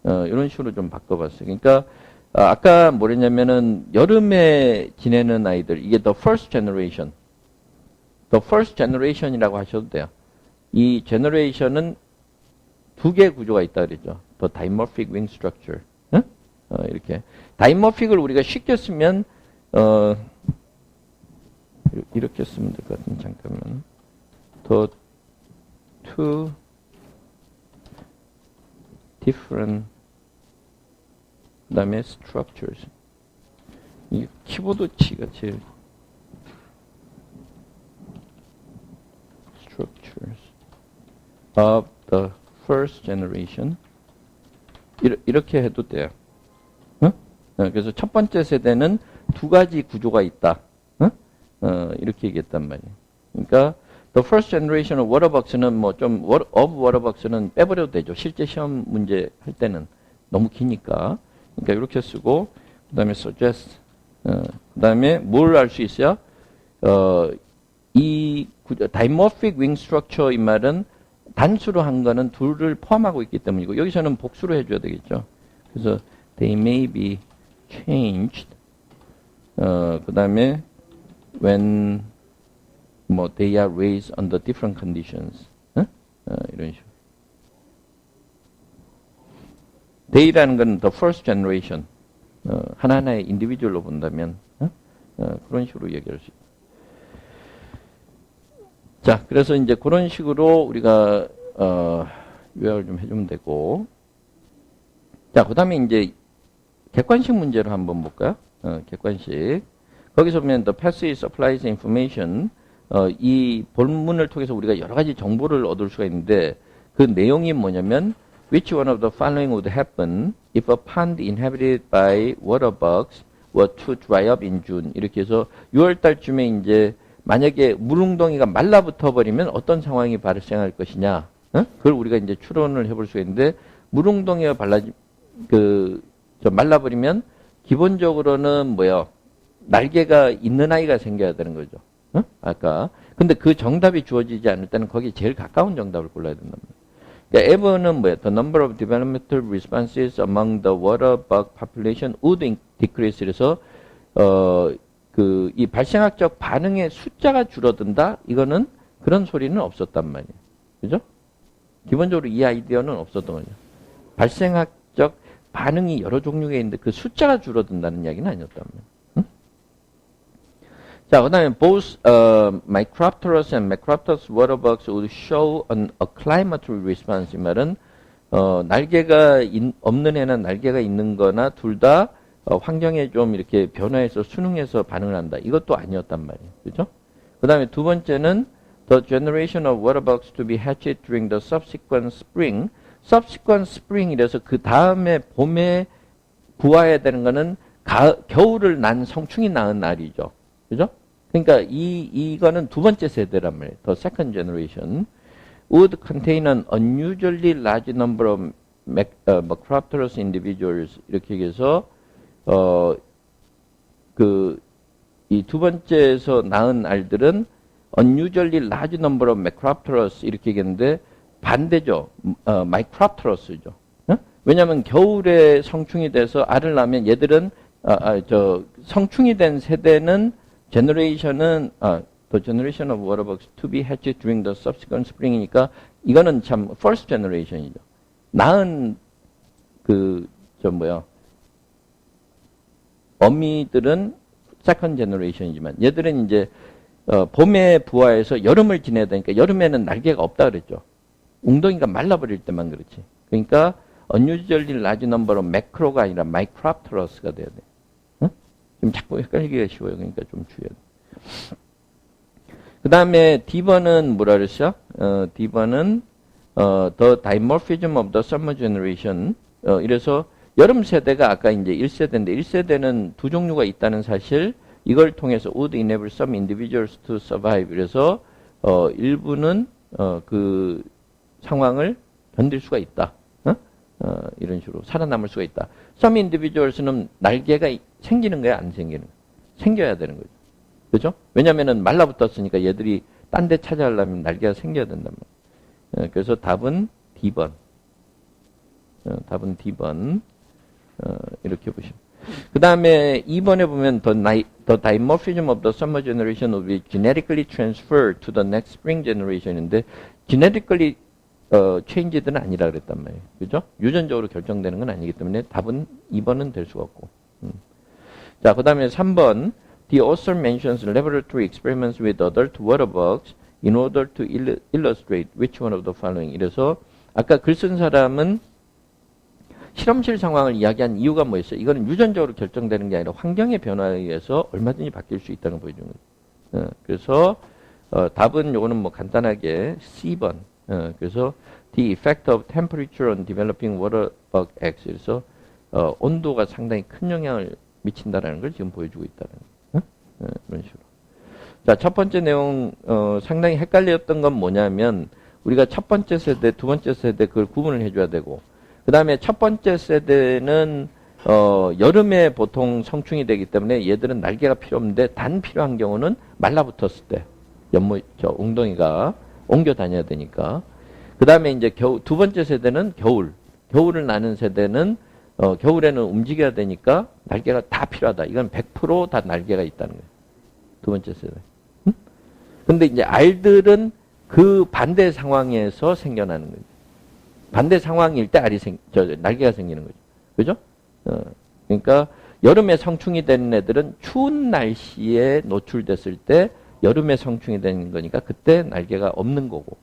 이런 식으로 좀 바꿔봤어요. 그러니까 아까 뭐랬냐면은 여름에 지내는 아이들 이게 the first generation이라고 하셔도 돼요. 이 generation은 두 개의 구조가 있다 그랬죠. the dimorphic wing structure. 이렇게 dimorphic을 우리가 쉽게 쓰면 이렇게 쓰면 될 것 같은데 잠깐만. the two different 그다음에 structures. 이 키보드 치가 제일 structures of the first generation 이렇게 해도 돼요. 그래서 첫 번째 세대는 두 가지 구조가 있다. 이렇게 얘기했단 말이에요. 그러니까 the first generation of waterbugs는 뭐 좀 of waterbugs는 빼버려도 되죠. 실제 시험 문제 할 때는 너무 기니까. 그러니까 이렇게 쓰고 그다음에 suggest 그다음에 뭘 알 수 있어요? 이 dimorphic wing structure 이 말은 단수로 한 거는 둘을 포함하고 있기 때문이고 여기서는 복수로 해줘야 되겠죠. 그래서 they may be changed 그다음에 when 뭐 they are raised under different conditions 이런 식으로. they라는 건 the first generation 하나하나의 인디비주얼로 본다면 그런 식으로 얘기할 수 있다. 자, 그래서 이제 그런 식으로 우리가 요약을 좀 해주면 되고, 자, 그다음에 이제 객관식 문제로 한번 볼까요? 객관식. 거기서 보면 the passage supplies information. 이 본문을 통해서 우리가 여러 가지 정보를 얻을 수가 있는데 그 내용이 뭐냐면 which one of the following would happen if a pond inhabited by water bugs were to dry up in June. 이렇게 해서 6월 달쯤에 이제 만약에 물웅덩이가 말라붙어 버리면 어떤 상황이 발생할 것이냐. 그걸 우리가 이제 추론을 해볼 수가 있는데 물웅덩이가 말라버리면 기본적으로는 뭐요? 날개가 있는 아이가 생겨야 되는 거죠. 아까. 근데 그 정답이 주어지지 않을 때는 거기에 제일 가까운 정답을 골라야 된단 말이에요. 그러니까 F는 뭐야? The number of developmental responses among the water bug population would decrease. 그래서 이 발생학적 반응의 숫자가 줄어든다. 이거는 그런 소리는 없었단 말이에요. 그죠? 기본적으로 이 아이디어는 없었던 거죠. 발생학적 반응이 여러 종류가 있는데 그 숫자가 줄어든다는 이야기는 아니었단 말이에요. 자, 그 다음에 both Micropterus and Macropterus water bugs would show an acclimatory response. 이 말은 날개가 없는 애나 날개가 있는 거나 둘 다 환경에 좀 이렇게 변화해서 순응해서 반응을 한다. 이것도 아니었단 말이에요. 그죠? 그 다음에 두 번째는 the generation of water bugs to be hatched during the subsequent spring. subsequent spring 이래서 그 다음에 봄에 부화해야 되는 거는 겨울을 난 성충이 낳은 날이죠. 그죠? 그러니까 이거는 두 번째 세대란 말이에요. The second generation would contain an unusually large number of Macropterus individuals. 이렇게 해서 이 두 번째에서 낳은 알들은 unusually large number of Macropterus 이렇게 얘기했는데 반대죠. Micropterus죠. 왜냐하면 겨울에 성충이 돼서 알을 낳으면 얘들은 성충이 된 세대는 generation은 the generation of waterbugs to be hatched during the subsequent spring이니까 이거는 참 first generation이죠. 낳은 어미들은 second generation이지만 얘들은 이제 봄에 부화해서 여름을 지내야 되니까 여름에는 날개가 없다 그랬죠. 웅덩이가 말라버릴 때만 그렇지. 그러니까 unusually large number of macro가 아니라 micropterus가 돼야 돼. 응? 좀 자꾸 헷갈리기가 쉬워요. 그러니까 좀 주의해야 돼. 그 다음에 D번은 뭐라 그랬어? D번은 the dimorphism of the summer generation. 이래서 여름 세대가 아까 이제 1세대인데 1세대는 두 종류가 있다는 사실 이걸 통해서 would enable some individuals to survive. 그래서 일부는 그 상황을 견딜 수가 있다. 이런 식으로 살아남을 수가 있다. Some individuals는 날개가 생기는 거야, 안 생기는 거야? 생겨야 되는 거죠. 그죠? 왜냐면은 말라붙었으니까 얘들이 딴 데 찾아가려면 날개가 생겨야 된단 말이에요. 그래서 답은 D번. 답은 D번. 이렇게 보시면. 그 다음에 2번에 보면 the dimorphism of the summer generation will be genetically transferred to the next spring generation인데 genetically changed는 아니라 그랬단 말이에요. 그죠? 유전적으로 결정되는 건 아니기 때문에 답은 2번은 될 수가 없고. 자, 그 다음에 3번. The author mentions laboratory experiments with adult waterbugs in order to illustrate which one of the following. 이래서 아까 글 쓴 사람은 실험실 상황을 이야기한 이유가 뭐였어요? 이거는 유전적으로 결정되는 게 아니라 환경의 변화에 의해서 얼마든지 바뀔 수 있다는 걸 보여주는 거예요. 그래서 답은 요거는 뭐 간단하게 C번. 그래서 the effect of temperature on developing waterbug eggs. 그래서 온도가 상당히 큰 영향을 미친다라는 걸 지금 보여주고 있다는 거예요. 이런 식으로. 자, 첫 번째 내용 상당히 헷갈렸던 건 뭐냐면 우리가 첫 번째 세대, 두 번째 세대 그걸 구분을 해줘야 되고 그 다음에 첫 번째 세대는 여름에 보통 성충이 되기 때문에 얘들은 날개가 필요 없는데 단 필요한 경우는 말라붙었을 때 웅덩이가 옮겨 다녀야 되니까. 그 다음에 이제 두 번째 세대는 겨울을 나는 세대는 겨울에는 움직여야 되니까 날개가 다 필요하다. 이건 100% 다 날개가 있다는 거예요. 두 번째 세대. 응? 근데 이제 알들은 그 반대 상황에서 생겨나는 거죠. 반대 상황일 때 날개가 생기는 거죠. 그죠? 그러니까 여름에 성충이 되는 애들은 추운 날씨에 노출됐을 때 여름에 성충이 되는 거니까 그때 날개가 없는 거고.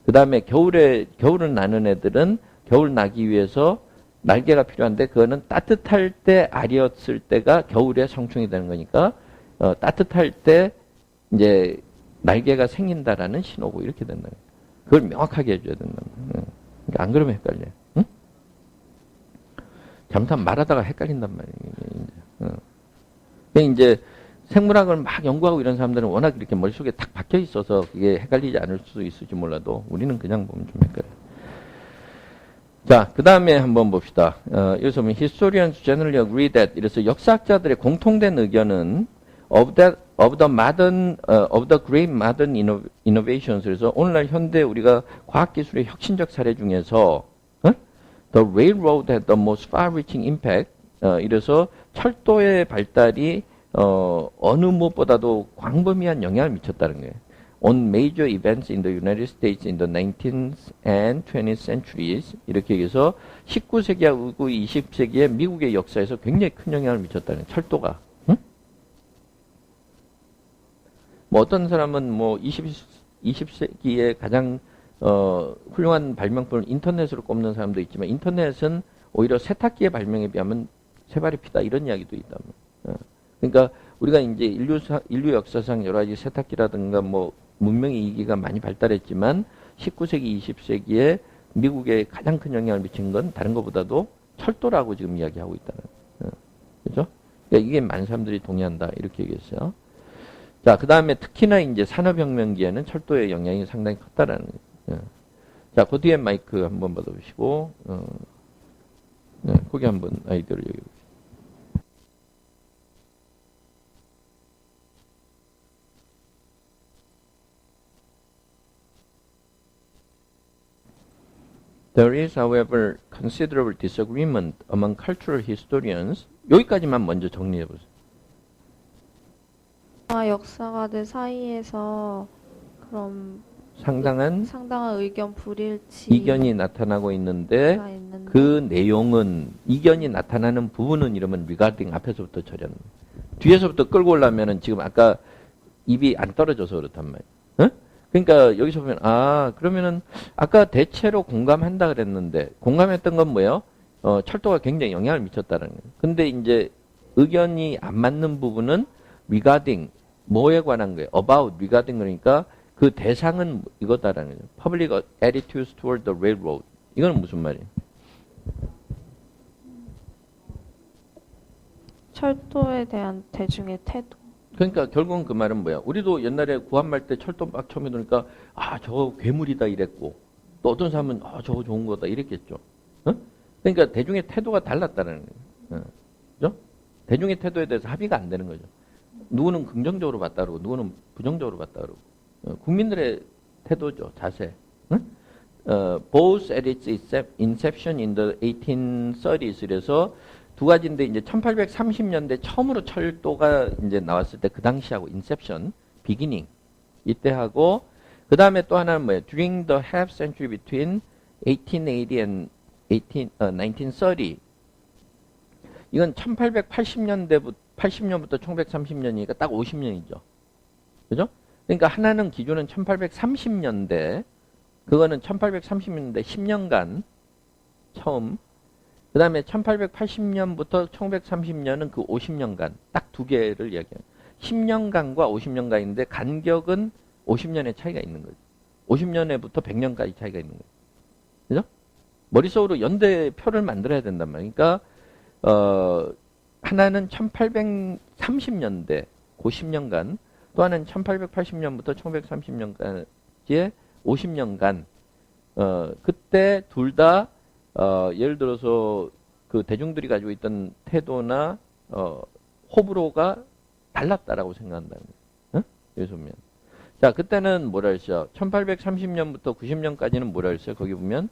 그 다음에 겨울을 나는 애들은 겨울 나기 위해서 날개가 필요한데 그거는 따뜻할 때 알이었을 때가 겨울에 성충이 되는 거니까 따뜻할 때 이제 날개가 생긴다라는 신호고 이렇게 된다. 그걸 명확하게 해줘야 된다. 그러니까 안 그러면 헷갈려. 응? 잘못하면 말하다가 헷갈린단 말이에요. 이제. 이제 생물학을 막 연구하고 이런 사람들은 워낙 이렇게 머릿속에 탁 박혀 있어서 그게 헷갈리지 않을 수도 있을지 몰라도 우리는 그냥 보면 좀 헷갈려요. 자, 그 다음에 한번 봅시다. 여기서 보면 historians generally agree that 이래서 역사학자들의 공통된 의견은 of the great modern innovations. 그래서 오늘날 현대 우리가 과학기술의 혁신적 사례 중에서 the railroad had the most far-reaching impact. 이래서 철도의 발달이 어느 무엇보다도 광범위한 영향을 미쳤다는 거예요. On major events in the United States in the 19th and 20th centuries. 이렇게 해서 19세기하고 20세기의 미국의 역사에서 굉장히 큰 영향을 미쳤다는 거예요. 철도가. 응? 뭐 어떤 사람은 뭐 20세기에 가장 훌륭한 발명품을 인터넷으로 꼽는 사람도 있지만 인터넷은 오히려 세탁기의 발명에 비하면 세 발이 피다 이런 이야기도 있다. 그러니까 우리가 이제 인류 역사상 여러 가지 세탁기라든가 뭐 문명의 이기가 많이 발달했지만 19세기, 20세기에 미국에 가장 큰 영향을 미친 건 다른 것보다도 철도라고 지금 이야기하고 있다는 거예요. 그죠? 그러니까 이게 많은 사람들이 동의한다 이렇게 얘기했어요. 자, 그 다음에 특히나 이제 산업혁명기에는 철도의 영향이 상당히 컸다라는 거예요. 자, 그 뒤에 마이크 한번 받아보시고 거기 한번 아이디어를 얘기해보세요. There is, however, considerable disagreement among cultural historians. 여기까지만 먼저 정리해 보세요. 역사가들 사이에서 그럼 상당한 상당한 의견 불일치가 이견이 나타나고 있는데 있는데 그 내용은 이견이 나타나는 부분은 이러면 regarding 앞에서부터 처리하는 거예요. 뒤에서부터 끌고 올라면은 지금 아까 입이 안 떨어져서 그렇단 말이에요. 어? 그러니까 여기서 보면 그러면은 아까 대체로 공감한다 그랬는데 공감했던 건 뭐예요? 철도가 굉장히 영향을 미쳤다는 거예요. 근데 이제 의견이 안 맞는 부분은 regarding 뭐에 관한 거예요? about regarding 그러니까 그 대상은 이거다라는 거죠. Public attitudes toward the railroad. 이거는 무슨 말이에요? 철도에 대한 대중의 태도. 그러니까 결국은 그 말은 뭐야? 우리도 옛날에 구한말 때 철도 막 처음에 들으니까 저거 괴물이다 이랬고 또 어떤 사람은 저거 좋은 거다 이랬겠죠. 어? 그러니까 대중의 태도가 달랐다는 거예요. 그죠? 대중의 태도에 대해서 합의가 안 되는 거죠. 누구는 긍정적으로 봤다 그러고 누구는 부정적으로 봤다 그러고 국민들의 태도죠. 자세. 응? Both at its inception in the 1830s 그래서 두 가지인데 이제 1830년대 처음으로 철도가 이제 나왔을 때 그 당시하고 inception, beginning 이때 하고 그 다음에 또 하나는 뭐예요? During the half century between 1880 and 1930 이건 1880년대부터 80년부터 1930년이니까 딱 50년이죠. 그죠? 그러니까 하나는 기준은 1830년대 그거는 1830년대 10년간 처음 그 다음에 1880년부터 1930년은 그 50년간 딱 두 개를 이야기해요. 10년간과 50년간인데 간격은 50년의 차이가 있는 거죠. 50년에부터 100년까지 차이가 있는 거죠. 그죠? 머릿속으로 연대표를 만들어야 된단 말이에요. 그러니까 하나는 1830년대 그 10년간 또 하나는 1880년부터 1930년까지의 50년간 그때 둘 다 예를 들어서 그 대중들이 가지고 있던 태도나 호불호가 달랐다라고 생각한다는 거예요. 어? 여기서 보면 자 그때는 뭐라 했죠? 1830년부터 90년까지는 뭐라 했어요? 거기 보면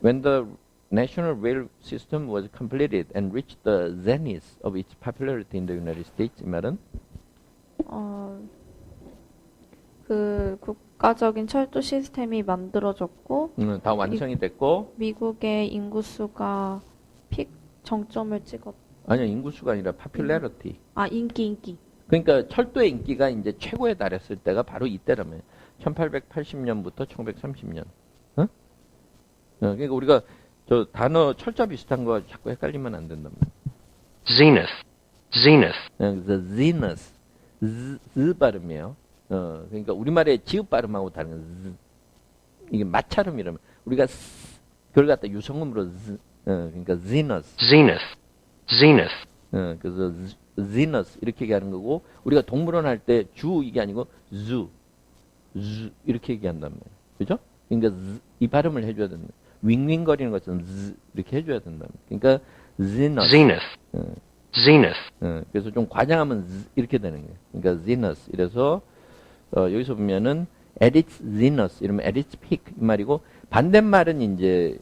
When the national rail system was completed and reached the zenith of its popularity in the United States 이 말은 그 국가적인 철도 시스템이 만들어졌고 다 완성이 됐고 미국의 인구수가 픽 정점을 찍었. 아니요 인구수가 아니라 popularity. 인기. 그러니까 철도의 인기가 이제 최고에 달했을 때가 바로 이때라면 1880년부터 1930년. 어? 그러니까 우리가 저 단어 철자 비슷한 거 자꾸 헷갈리면 안 된단 말이에요. Zenith. The zenith. z 발음이에요. 그러니까 우리말의 지읒 발음하고 다른 건 이게 마찰음이라면 우리가 그걸 갖다 유성음으로 그러니까 Zenith. 그래서 zenith 이렇게 얘기하는 거고 우리가 동물원 할 때 주 이게 아니고 zu 이렇게 얘기한단 말이에요. 그죠? 그러니까 이 발음을 해줘야 된다. 윙윙거리는 것처럼 이렇게 해줘야 된다. 그러니까 zenith. 그래서 좀 과장하면 이렇게 되는 거예요. 그러니까 zenith. 이래서 여기서 보면은 at its zenith 이러면 at its peak 이 말이고 반대말은 이제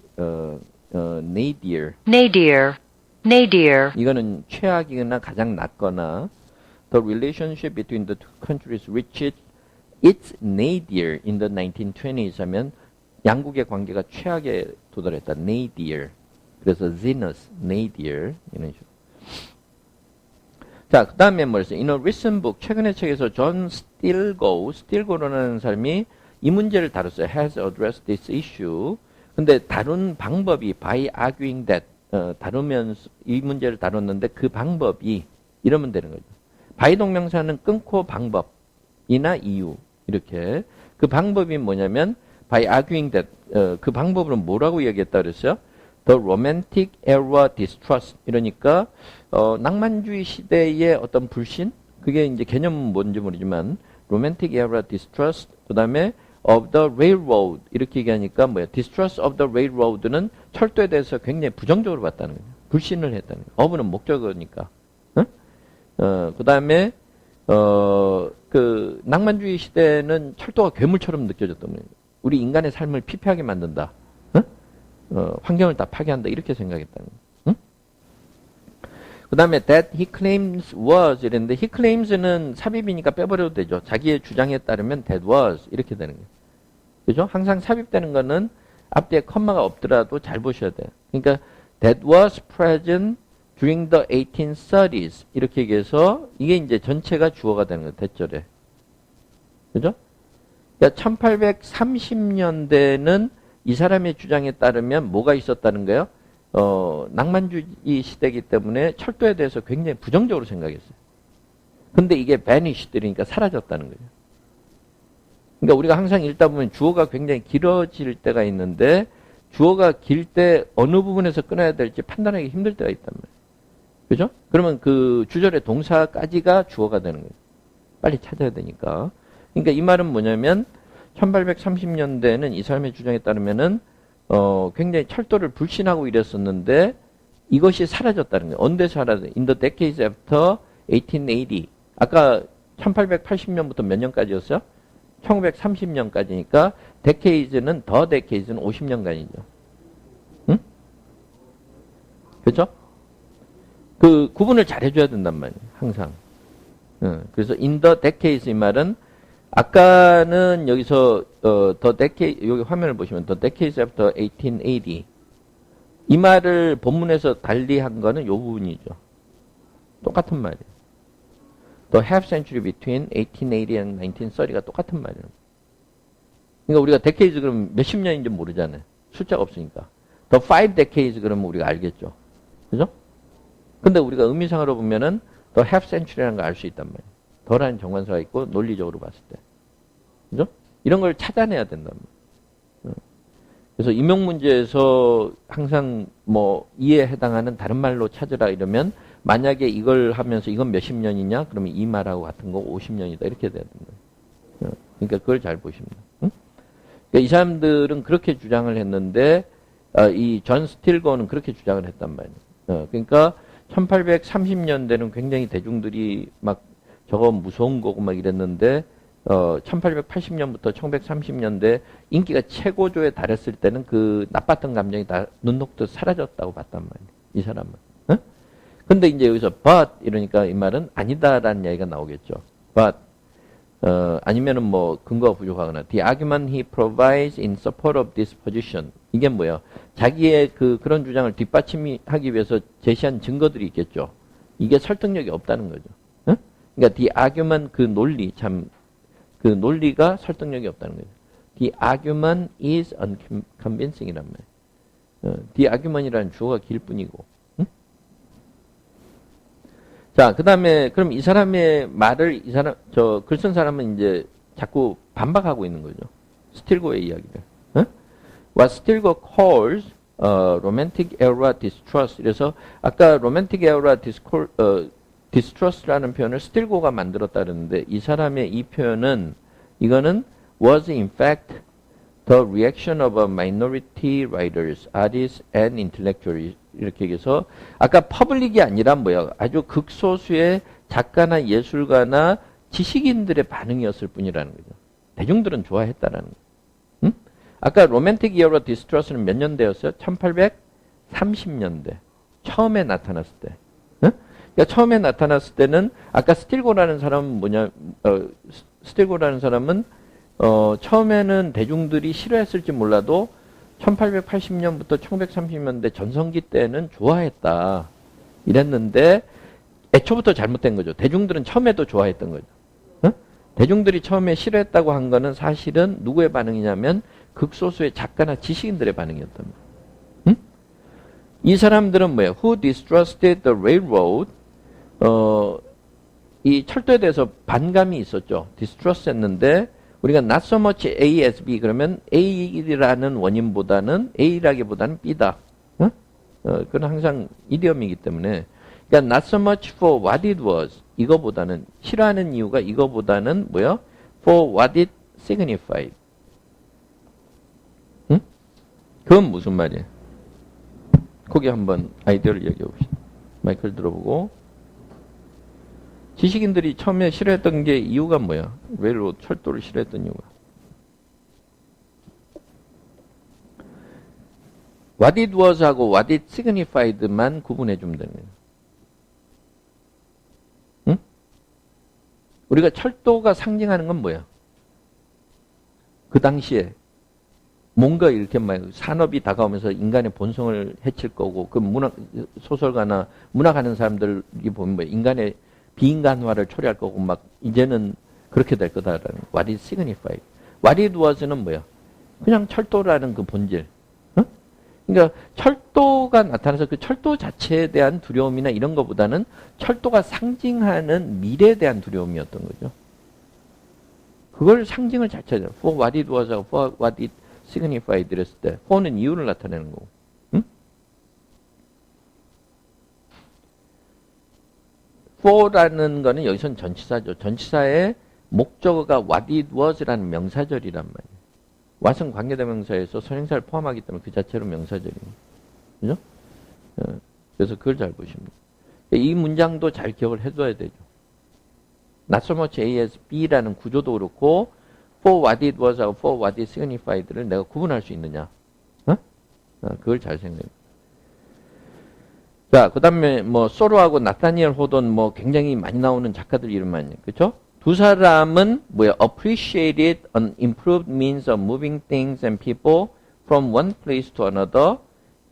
Nadir. 이거는 최악이거나 가장 낮거나 the relationship between the two countries reached its nadir in the 1920s 하면 양국의 관계가 최악에 도달했다. nadir. 그래서 zenith, nadir 이런 식으로. 자, 그 다음에 뭐였어요? In a recent book, 최근의 책에서 존 스틸고라는 사람이 이 문제를 다뤘어요. Has addressed this issue. 근데 다룬 방법이 by arguing that 다루면서 이 문제를 다뤘는데 그 방법이 이러면 되는 거죠. by 동명사는 끊고 방법이나 이유 이렇게 그 방법이 뭐냐면 by arguing that 그 방법으로 뭐라고 얘기했다 그랬어요? The romantic era distrust 이러니까 낭만주의 시대의 어떤 불신 그게 이제 개념은 뭔지 모르지만 romantic era distrust 그다음에 of the railroad 이렇게 얘기하니까 뭐야? distrust of the railroad는 철도에 대해서 굉장히 부정적으로 봤다는 거예요. 불신을 했다는 거예요. of는 목적어니까. 그다음에 그 낭만주의 시대는 철도가 괴물처럼 느껴졌던 거예요. 우리 인간의 삶을 피폐하게 만든다. 환경을 다 파괴한다. 이렇게 생각했다는 거예요. 그 다음에 that he claims was 이랬는데 he claims는 삽입이니까 빼버려도 되죠. 자기의 주장에 따르면 that was 이렇게 되는 거예요. 그죠? 항상 삽입되는 거는 앞뒤에 컴마가 없더라도 잘 보셔야 돼요. 그러니까 that was present during the 1830s 이렇게 얘기해서 이게 이제 전체가 주어가 되는 거예요. 대절에. 그죠? 그러니까 1830년대는 이 사람의 주장에 따르면 뭐가 있었다는 거예요? 낭만주의 시대이기 때문에 철도에 대해서 굉장히 부정적으로 생각했어요. 근데 이게 vanished니까 사라졌다는 거예요. 그러니까 우리가 항상 읽다 보면 주어가 굉장히 길어질 때가 있는데 주어가 길 때 어느 부분에서 끊어야 될지 판단하기 힘들 때가 있단 말이에요. 그죠? 그러면 그 주절의 동사까지가 주어가 되는 거예요. 빨리 찾아야 되니까. 그러니까 이 말은 뭐냐면 1830년대에는 이 사람의 주장에 따르면은 굉장히 철도를 불신하고 이랬었는데 이것이 사라졌다는 거예요. 언제 사라졌어요? In the decades after 1880. 아까 1880년부터 몇 년까지였어요? 1930년까지니까 decades는 더 decades는 50년간이죠. 응? 그렇죠? 그 구분을 잘 해줘야 된단 말이에요. 항상. 그래서 in the decades 이 말은 아까는 여기서 the decade 여기 화면을 보시면 the decades after 1880 이 말을 본문에서 달리한 거는 이 부분이죠. 똑같은 말이에요. The half century between 1880 and 1930가 똑같은 말이에요. 그러니까 우리가 decades 그러면 몇십 년인지 모르잖아요. 숫자가 없으니까. The five decades 그러면 우리가 알겠죠. 그죠? 근데 우리가 의미상으로 보면은 the half century라는 걸 알 수 있단 말이에요. 더라는 정관사가 있고 논리적으로 봤을 때. 그죠? 이런 걸 찾아내야 된단 말이에요. 그래서 임용 문제에서 항상 뭐 이에 해당하는 다른 말로 찾으라 이러면 만약에 이걸 하면서 이건 몇십 년이냐? 그러면 이 말하고 같은 거 50년이다. 이렇게 돼야 된다. 그러니까 그걸 잘 보십니다. 응? 그러니까 이 사람들은 그렇게 주장을 했는데 이 존 스틸거는 그렇게 주장을 했단 말이에요. 그러니까 1830년대는 굉장히 대중들이 막 저거 무서운 거고 막 이랬는데 1880년부터 1930년대 인기가 최고조에 달했을 때는 그 나빴던 감정이 다 눈 녹듯 사라졌다고 봤단 말이에요. 이 사람은. 어? 근데 이제 여기서 but 이러니까 이 말은 아니다라는 이야기가 나오겠죠. but 아니면은 뭐 근거가 부족하거나 the argument he provides in support of this position 이게 뭐예요? 자기의 그런 주장을 뒷받침하기 위해서 제시한 증거들이 있겠죠. 이게 설득력이 없다는 거죠. 어? 그러니까 the argument 그 논리 그 논리가 설득력이 없다는 거죠. The argument is unconvincing이란 말이에요. The argument이라는 주어가 길 뿐이고. 응? 자, 그 다음에 그럼 이 사람의 말을 글 쓴 사람은 이제 자꾸 반박하고 있는 거죠. 스틸고의 이야기를. 어? What Stilgo calls romantic era distrust. 그래서 아까 romantic era distrust라는 표현을 스틸고가 만들었다 그랬는데 이 사람의 이 표현은 이거는 was in fact the reaction of a minority writers, artists and intellectuals 이렇게 얘기해서 아까 퍼블릭이 아니라 뭐야 아주 극소수의 작가나 예술가나 지식인들의 반응이었을 뿐이라는 거죠. 대중들은 좋아했다라는 거죠. 응? 아까 로맨틱 이어로 디스트러스는 몇 년대였어요? 1830년대 처음에 나타났을 때. 응? 그러니까 처음에 나타났을 때는 아까 스틸고라는 사람은 뭐냐? 스틸고라는 사람은 처음에는 대중들이 싫어했을지 몰라도 1880년부터 1930년대 전성기 때는 좋아했다. 이랬는데 애초부터 잘못된 거죠. 대중들은 처음에도 좋아했던 거죠. 어? 대중들이 처음에 싫어했다고 한 거는 사실은 누구의 반응이냐면 극소수의 작가나 지식인들의 반응이었단 말이에요. 응? 이 사람들은 뭐예요? Who distrusted the railroad? 이 철도에 대해서 반감이 있었죠. distrust 했는데 우리가 not so much A as B 그러면 A라는 원인보다는 A라기보다는 B다. 어? 그건 항상 이디엄이기 때문에 그러니까 not so much for what it was 이거보다는 싫어하는 이유가 이거보다는 뭐요? for what it signified. 응? 그건 무슨 말이에요? 거기 한번 아이디어를 얘기해 봅시다. 마이크를 들어보고 지식인들이 처음에 싫어했던 게 이유가 뭐야? 왜로 철도를 싫어했던 이유가? What it was하고 what it signified만 구분해 주면 되는 거예요. 우리가 철도가 상징하는 건 뭐야? 그 당시에 뭔가 이렇게 막 산업이 다가오면서 인간의 본성을 해칠 거고, 그 문학 소설가나 문학하는 사람들이 보면 뭐 인간의 비인간화를 초래할 거고, 막 이제는 그렇게 될 거다라는. What it signified? What it was는 뭐야? 그냥 철도라는 그 본질. 어? 그러니까 철도가 나타나서 그 철도 자체에 대한 두려움이나 이런 것보다는 철도가 상징하는 미래에 대한 두려움이었던 거죠. 그걸 상징을 자체죠. For what it was하고 for what it signified 이랬을 때 for는 이유를 나타내는 거고. 응? for라는 거는 여기서는 전치사죠. 전치사의 목적어가 what it was라는 명사절이란 말이에요. what은 관계대명사에서 선행사를 포함하기 때문에 그 자체로 명사절입니다. 그죠? 그래서 그걸 잘 보십니다. 이 문장도 잘 기억을 해둬야 되죠. Not so much A as B라는 구조도 그렇고 for what it was하고 for what it signified를 내가 구분할 수 있느냐. 그걸 잘 생각해요. 자, 그 다음에 뭐 소로하고 나타니엘 호돈 뭐 굉장히 많이 나오는 작가들 이름 아니에요. 그렇죠? 두 사람은 뭐야? appreciated an improved means of moving things and people from one place to another.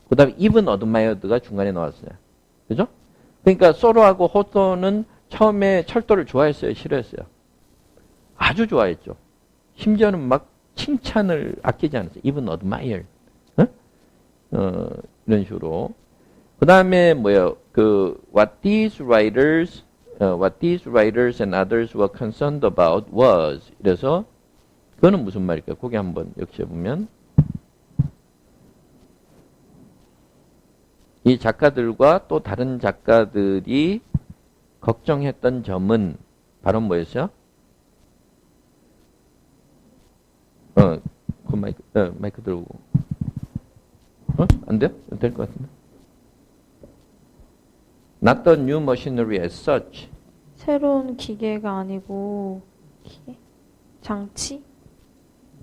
그 다음에 even admired가 중간에 나왔어요. 그죠? 그러니까 소로하고 호돈은 처음에 철도를 좋아했어요? 싫어했어요? 아주 좋아했죠. 심지어는 막 칭찬을 아끼지 않았어요. even admire. 이런 식으로. 그 다음에 뭐예요? what these writers and others were concerned about was. 이래서 그거는 무슨 말일까요? 거기 한번 역시 해보면 이 작가들과 또 다른 작가들이 걱정했던 점은 바로 뭐였어요? 그 마이크 들고. 안 돼요? 될 것 같은데. Not the new machinery as such. 새로운 기계가 아니고 장치가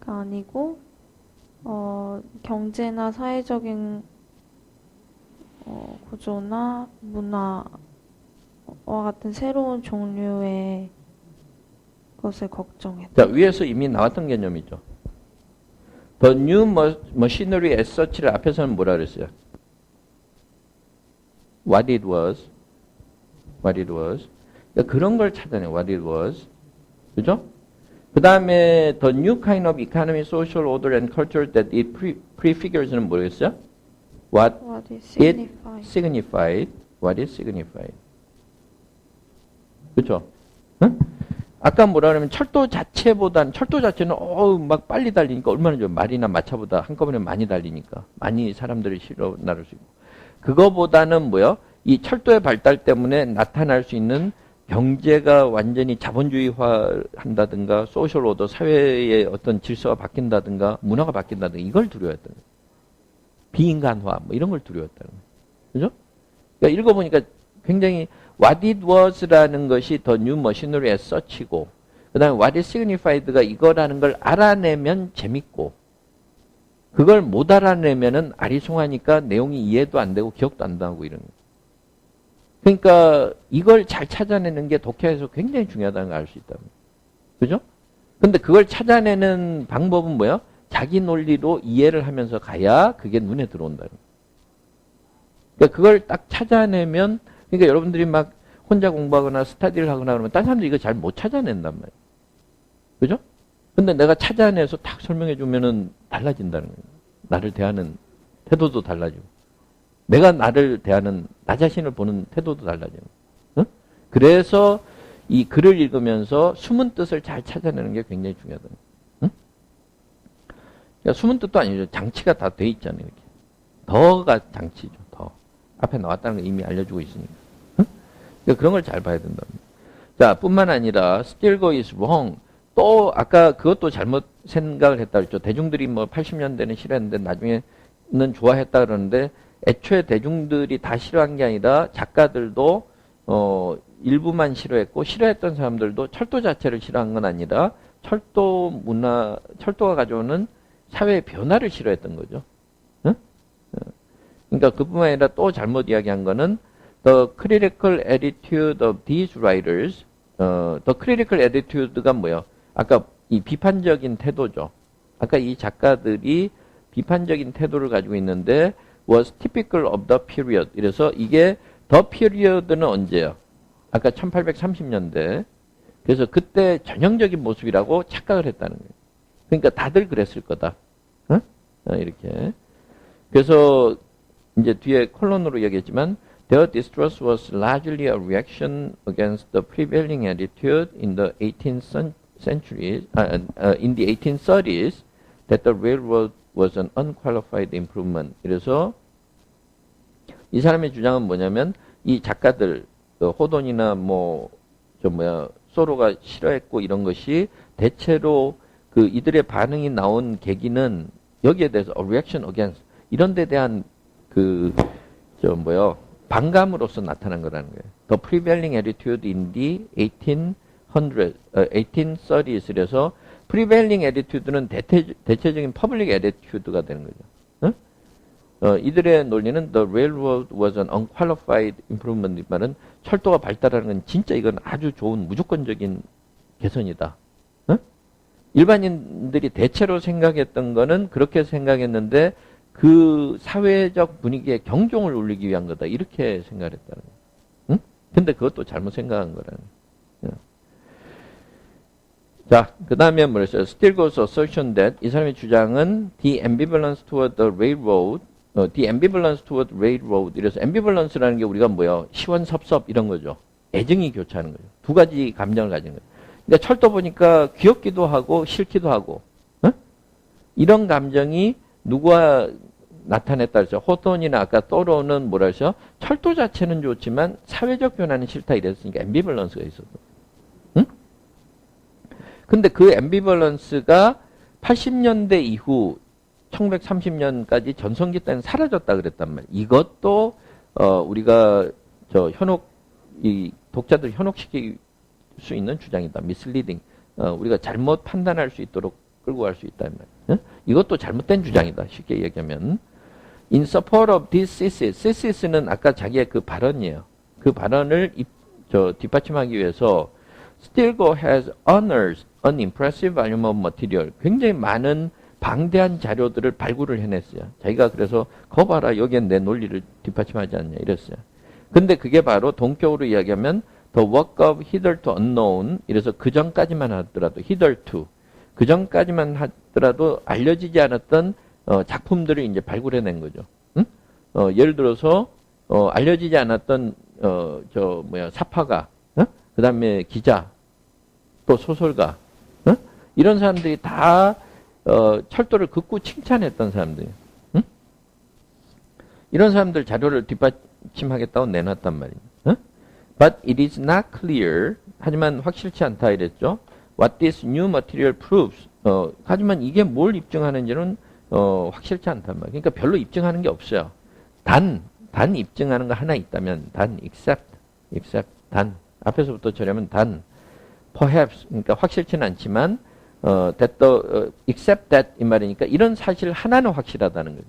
아니고 경제나 사회적인 구조나 문화와 같은 새로운 종류의 것을 걱정했다. 자, 위에서 이미 나왔던 개념이죠. The new machinery as such를 앞에서는 뭐라 그랬어요? What it was. 그러니까 그런 걸 찾아내. What it was. 그죠? 그 다음에 the new kind of economy, social order and culture that it prefigures는 뭐였어요? What it it signified. What it signified. 그렇죠? 응? 아까 뭐라 그러면 철도 자체는 막 빨리 달리니까 얼마나 좋아요. 말이나 마차보다 한꺼번에 많이 달리니까 많이 사람들이 실어 나를 수 있고. 그거보다는 뭐요? 이 철도의 발달 때문에 나타날 수 있는 경제가 완전히 자본주의화 한다든가 소셜 오더 사회의 어떤 질서가 바뀐다든가 문화가 바뀐다든가 이걸 두려워했던 거예요. 비인간화 뭐 이런 걸 두려워했다는 거예요. 그죠? 그러니까 읽어보니까 굉장히 what it was라는 것이 the new machinery as such이고 그 다음에 what it signified가 이거라는 걸 알아내면 재밌고 그걸 못 알아내면은 아리송하니까 내용이 이해도 안 되고 기억도 안 나고 이런 거예요. 그러니까 이걸 잘 찾아내는 게 독해에서 굉장히 중요하다는 걸 알 수 있다는 거예요. 그죠? 근데 그걸 찾아내는 방법은 뭐예요? 자기 논리로 이해를 하면서 가야 그게 눈에 들어온다는 거예요. 그러니까 그걸 딱 찾아내면 그러니까 여러분들이 막 혼자 공부하거나 스터디를 하거나 그러면 다른 사람들이 이거 잘 못 찾아낸단 말이에요. 그죠? 근데 내가 찾아내서 딱 설명해 주면은 달라진다는 거예요. 나를 대하는 태도도 달라지고. 내가 나를 대하는, 나 자신을 보는 태도도 달라지는 거예요. 그래서 이 글을 읽으면서 숨은 뜻을 잘 찾아내는 게 굉장히 중요하다. 그러니까 숨은 뜻도 아니죠. 장치가 다 돼 있잖아요. 이렇게. 더가 장치죠. 더. 앞에 나왔다는 걸 이미 알려주고 있으니까. 그러니까 그런 걸 잘 봐야 된답니다. 자, 뿐만 아니라 still go is wrong. 또 아까 그것도 잘못 생각을 했다 그랬죠. 대중들이 뭐 80년대는 싫어했는데 나중에는 좋아했다 그러는데 애초에 대중들이 다 싫어한 게 아니라 작가들도 일부만 싫어했고 싫어했던 사람들도 철도 자체를 싫어한 건 아니라 철도가 가져오는 사회의 변화를 싫어했던 거죠. 응? 그러니까 그뿐만 아니라 또 잘못 이야기한 거는 The critical attitude of these writers the critical attitude가 뭐예요? 아까 이 비판적인 태도죠. 아까 이 작가들이 비판적인 태도를 가지고 있는데 was typical of the period. 이래서 이게 the period는 언제요? 아까 1830년대. 그래서 그때 전형적인 모습이라고 착각을 했다는 거예요. 그러니까 다들 그랬을 거다. 어? 이렇게. 그래서 이제 뒤에 콜론으로 얘기했지만 their distrust was largely a reaction against the prevailing attitude in the 18th century, in the 1830s, that the railroad was an unqualified improvement. 그래서 이 사람의 주장은 뭐냐면 이 작가들 호돈이나 소로가 싫어했고 이런 것이 대체로 그 이들의 반응이 나온 계기는 여기에 대해서 reaction against 이런 데 대한 반감으로서 나타난 거라는 거예요. The prevailing attitude in the 1830s. 그래서 prevailing attitude는 대체적인 public attitude가 되는 거죠. 이들의 논리는 the railroad was an unqualified improvement. 이 말은 철도가 발달하는 건 진짜 이건 아주 좋은 무조건적인 개선이다. 일반인들이 대체로 생각했던 거는 그렇게 생각했는데 그 사회적 분위기에 경종을 울리기 위한 거다. 이렇게 생각했다는 거예요. 근데 그것도 잘못 생각한 거라는 거예요. 자, 그 다음에 뭐랬어요? Still goes assertion that 이 사람의 주장은 the ambivalence toward the railroad, the ambivalence toward railroad. 이래서 ambivalence라는 게 우리가 뭐예요? 시원섭섭 이런 거죠. 애증이 교차하는 거죠. 두 가지 감정을 가지는 거예요. 그러니까 철도 보니까 귀엽기도 하고 싫기도 하고, 이런 감정이 누구와 나타냈다 그랬죠? 호돈이나 아까 또로는 뭐라 그랬죠? 철도 자체는 좋지만 사회적 변화는 싫다 이랬으니까 ambivalence가 있었어. 근데 그 ambivalence가 80년대 이후 1930년까지 전성기 때는 사라졌다 그랬단 말이에요. 이것도 우리가 이 독자들 현혹시킬 수 있는 주장이다. misleading. 우리가 잘못 판단할 수 있도록 끌고 갈 수 있다는 말이에요. 이것도 잘못된 주장이다. 쉽게 얘기하면. In support of this thesis. thesis는 아까 자기의 그 발언이에요. 그 발언을 뒷받침하기 위해서 Stilgo has unearthed an impressive volume of material. 굉장히 많은 방대한 자료들을 발굴을 해냈어요. 자기가 그래서 거 봐라 여기엔 내 논리를 뒷받침하지 않냐 이랬어요. 근데 그게 바로 동격으로 이야기하면 the work of hitherto unknown. 이래서 그 전까지만 하더라도 hitherto. 그 전까지만 하더라도 알려지지 않았던 작품들을 이제 발굴해낸 거죠. 예를 들어서 알려지지 않았던 사파가, 그 다음에 기자, 또 소설가, 이런 사람들이 다 철도를 극구 칭찬했던 사람들이에요. 이런 사람들 자료를 뒷받침하겠다고 내놨단 말이에요. But it is not clear. 하지만 확실치 않다 이랬죠. What this new material proves. 하지만 이게 뭘 입증하는지는 확실치 않단 말이에요. 그러니까 별로 입증하는 게 없어요. 단 입증하는 거 하나 있다면 except 앞에서부터 처리하면 perhaps 그러니까 확실치는 않지만 except that 이 말이니까 이런 사실 하나는 확실하다는 거죠.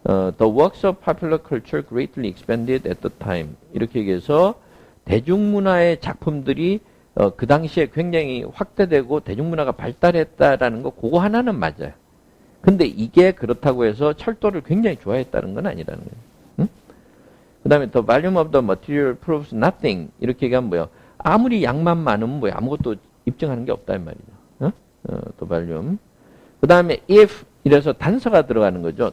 The works of popular culture greatly expanded at the time. 이렇게 얘기해서 대중문화의 작품들이 그 당시에 굉장히 확대되고 대중문화가 발달했다라는 거 그거 하나는 맞아요. 근데 이게 그렇다고 해서 철도를 굉장히 좋아했다는 건 아니라는 거예요. 그 다음에 the volume of the material proves nothing. 이렇게 얘기하면 뭐예요? 아무리 양만 많으면 뭐예요? 아무것도 입증하는 게 없다 이 말이죠. the volume. 그 다음에 if 이래서 단서가 들어가는 거죠.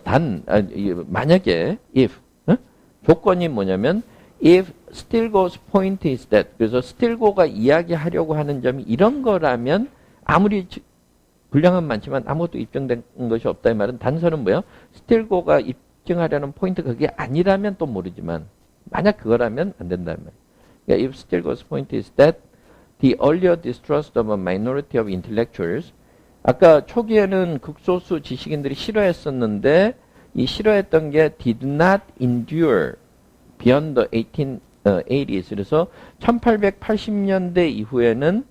만약에 if 조건이 뭐냐면 if Stilgo's point is that. 그래서 Stilgo가 이야기하려고 하는 점이 이런 거라면 아무리 분량은 많지만 아무것도 입증된 것이 없다 이 말은 단서는 뭐예요? Stilgo가 입증하려는 포인트가 그게 아니라면 또 모르지만 만약 그거라면 안 된다 이 말이에요. 그러니까 if Stilgo's point is that the earlier distrust of a minority of intellectuals. 아까 초기에는 극소수 지식인들이 싫어했었는데 이 싫어했던 게 did not endure beyond the 1880s. 그래서 1880년대 이후에는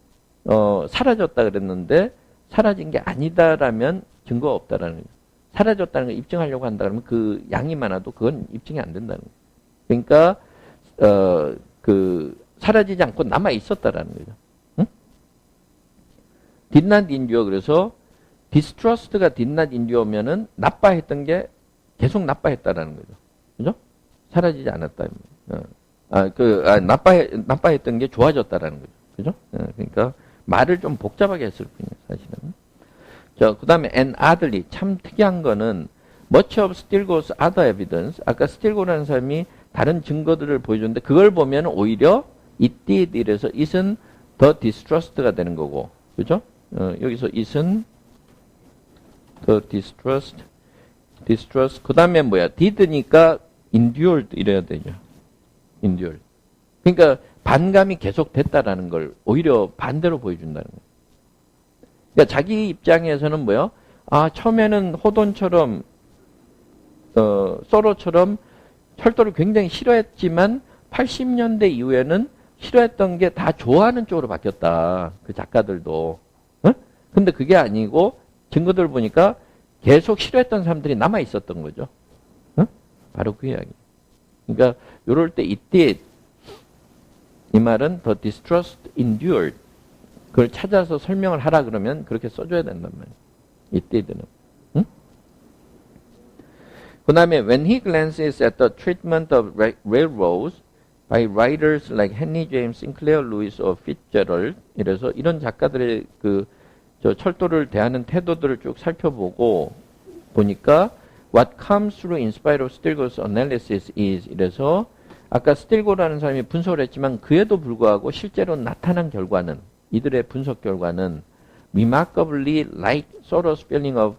사라졌다 그랬는데 사라진 게 아니다라면 증거가 없다라는 거죠. 사라졌다는 걸 입증하려고 한다 그러면 그 양이 많아도 그건 입증이 안 된다는 거예요. 그러니까 사라지지 않고 남아 있었다라는 거죠. 응? did not endure 그래서 distrust가 did not endure면은 나빠했던 게 계속 나빠했다라는 거죠. 그죠? 사라지지 않았다. 나빠했던 게 좋아졌다라는 거죠. 그죠? 그러니까 말을 좀 복잡하게 했을 뿐이에요, 사실은. 자, 그 다음에 and oddly 참 특이한 거는 much of Stilgo's other evidence 아까 스틸고라는 사람이 다른 증거들을 보여줬는데 그걸 보면 오히려 it did 이래서 it은 the distrust가 되는 거고 그죠? 여기서 it은 the distrust 그 다음에 뭐야? did니까 endured 이래야 되죠. endured. 그러니까 반감이 계속 됐다라는 걸 오히려 반대로 보여준다는 거예요. 그러니까 자기 입장에서는 뭐요? 아, 처음에는 호돈처럼, 소로처럼 철도를 굉장히 싫어했지만 80년대 이후에는 싫어했던 게 다 좋아하는 쪽으로 바뀌었다. 그 작가들도. 근데 그게 아니고 증거들 보니까 계속 싫어했던 사람들이 남아 있었던 거죠. 바로 그 이야기. 그러니까 요럴 때 이때 이 말은 the distrust endured 그걸 찾아서 설명을 하라 그러면 그렇게 써줘야 된단 말이에요. 이때들은. 응? 그 다음에 when he glances at the treatment of railroads by writers like Henry James, Sinclair Lewis or Fitzgerald 이래서 이런 작가들의 저 철도를 대하는 태도들을 쭉 살펴보고 보니까 what comes through in spite of Stilgo's analysis is 이래서 아까 스틸고라는 사람이 분석을 했지만 그에도 불구하고 실제로 나타난 결과는 이들의 분석 결과는 remarkably like Soros' feeling of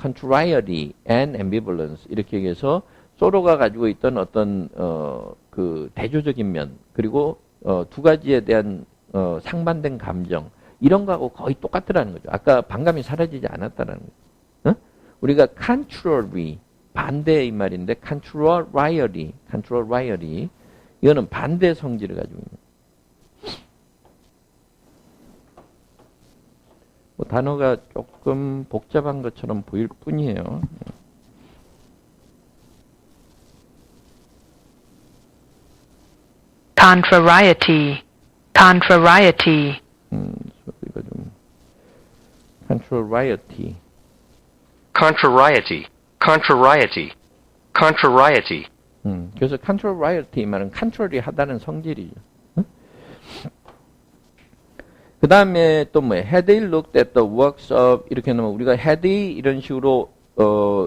contrariety and ambivalence 이렇게 얘기해서 소로가 가지고 있던 어떤 그 대조적인 면 그리고 두 가지에 대한 상반된 감정 이런 거하고 거의 똑같더라는 거죠. 아까 반감이 사라지지 않았다는 거죠. 우리가 contrary 반대의 말인데 contrariety 이거는 반대 성질을 가지고 있는 뭐 단어가 조금 복잡한 것처럼 보일 뿐이에요. Contrariety. 소리가 좀 contrariety Contrariety. 그래서 contrariety 말은 컨트롤이 하다는 성질이죠. 그 다음에 또 뭐예요? Had he looked at the works of 이렇게 나오면 우리가 had he 이런 식으로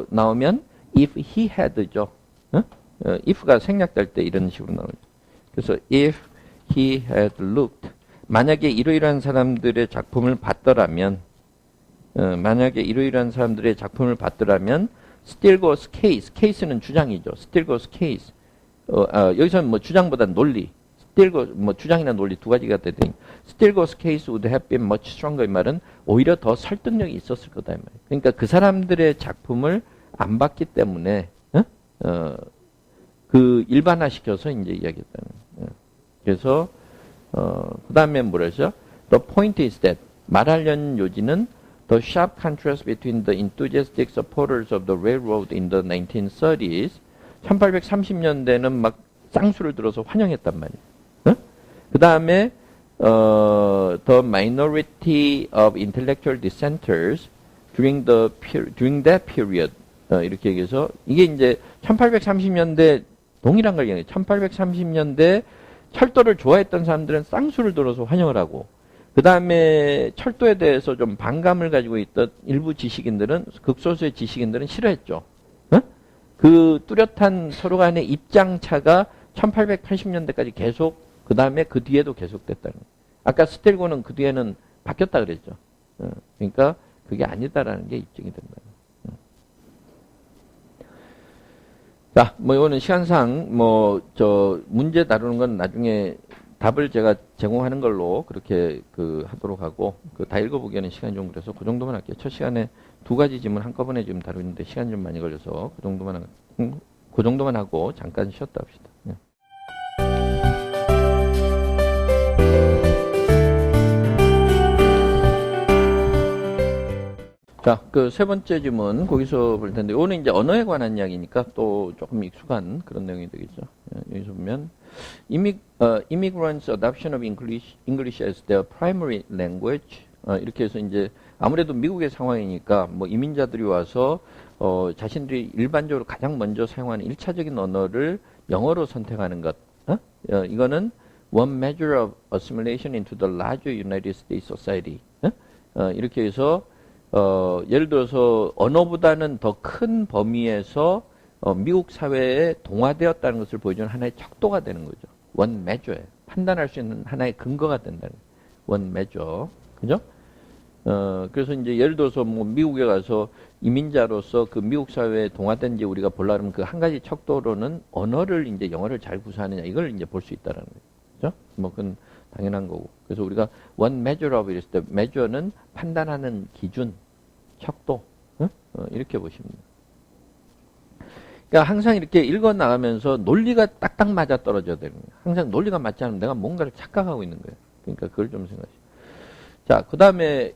나오면 if he had죠. if가 생략될 때 이런 식으로 나오죠. 그래서 if he had looked 만약에 이러이러한 사람들의 작품을 봤더라면 Stilgo's case는 주장이죠. Stilgo's case. 여기서는 뭐 주장보다 논리. Stilgo 뭐 주장이나 논리 두 가지가 되더니 Stilgo's case would have been much stronger 이 말은 오히려 더 설득력이 있었을 거다 이 말이에요. 그러니까 그 사람들의 작품을 안 봤기 때문에 그 일반화시켜서 이제 이야기했다는 거예요. 그래서 그 다음에 뭐라죠? The point is that 말하려는 요지는 The sharp contrast between the enthusiastic supporters of the railroad in the 1930s 1830년대는 막 쌍수를 들어서 환영했단 말이에요. 그 다음에 the minority of intellectual dissenters during that period 이렇게 얘기해서 이게 이제 1830년대 동일한 걸 얘기해요. 1830년대 철도를 좋아했던 사람들은 쌍수를 들어서 환영을 하고 그 다음에 철도에 대해서 좀 반감을 가지고 있던 일부 지식인들은 극소수의 지식인들은 싫어했죠. 그 뚜렷한 서로 간의 입장차가 1880년대까지 계속 그 다음에 그 뒤에도 계속됐다는 거예요. 아까 스틸고는 그 뒤에는 바뀌었다 그랬죠. 그러니까 그게 아니다라는 게 입증이 된다. 자, 뭐 이거는 시간상 문제 다루는 건 나중에 답을 제가 제공하는 걸로 그렇게 하도록 하고 다 읽어보기에는 시간이 좀 그래서 그 정도만 할게요. 첫 시간에 두 가지 질문 한꺼번에 지금 다루는데 시간이 좀 많이 걸려서 그 정도만 하고 잠깐 쉬었다 합시다. 네. 자, 세 번째 질문 거기서 볼 텐데 오늘 이제 언어에 관한 이야기니까 또 조금 익숙한 그런 내용이 되겠죠. 여기서 보면 immigrants' adoption of English as their primary language. 이렇게 해서 이제 아무래도 미국의 상황이니까 뭐 이민자들이 와서 자신들이 일반적으로 가장 먼저 사용하는 1차적인 언어를 영어로 선택하는 것. 이거는 one measure of assimilation into the larger United States society. 이렇게 해서 예를 들어서 언어보다는 더 큰 범위에서 미국 사회에 동화되었다는 것을 보여주는 하나의 척도가 되는 거죠. one measure에 판단할 수 있는 하나의 근거가 된다는 거예요. one measure. 그죠? 그래서 이제 예를 들어서 뭐 미국에 가서 이민자로서 그 미국 사회에 동화된지 우리가 보려면 그 한 가지 척도로는 언어를 이제 영어를 잘 구사하느냐 이걸 이제 볼 수 있다라는 거죠. 그죠? 뭐 그건 당연한 거고. 그래서 우리가 one measure of 이랬을 때 measure는 판단하는 기준, 척도. 이렇게 보시면 돼요. 그러니까 항상 이렇게 읽어 나가면서 논리가 딱딱 맞아 떨어져야 되는 거예요. 항상 논리가 맞지 않으면 내가 뭔가를 착각하고 있는 거예요. 그러니까 그걸 좀 생각하시죠. 자, 그 다음에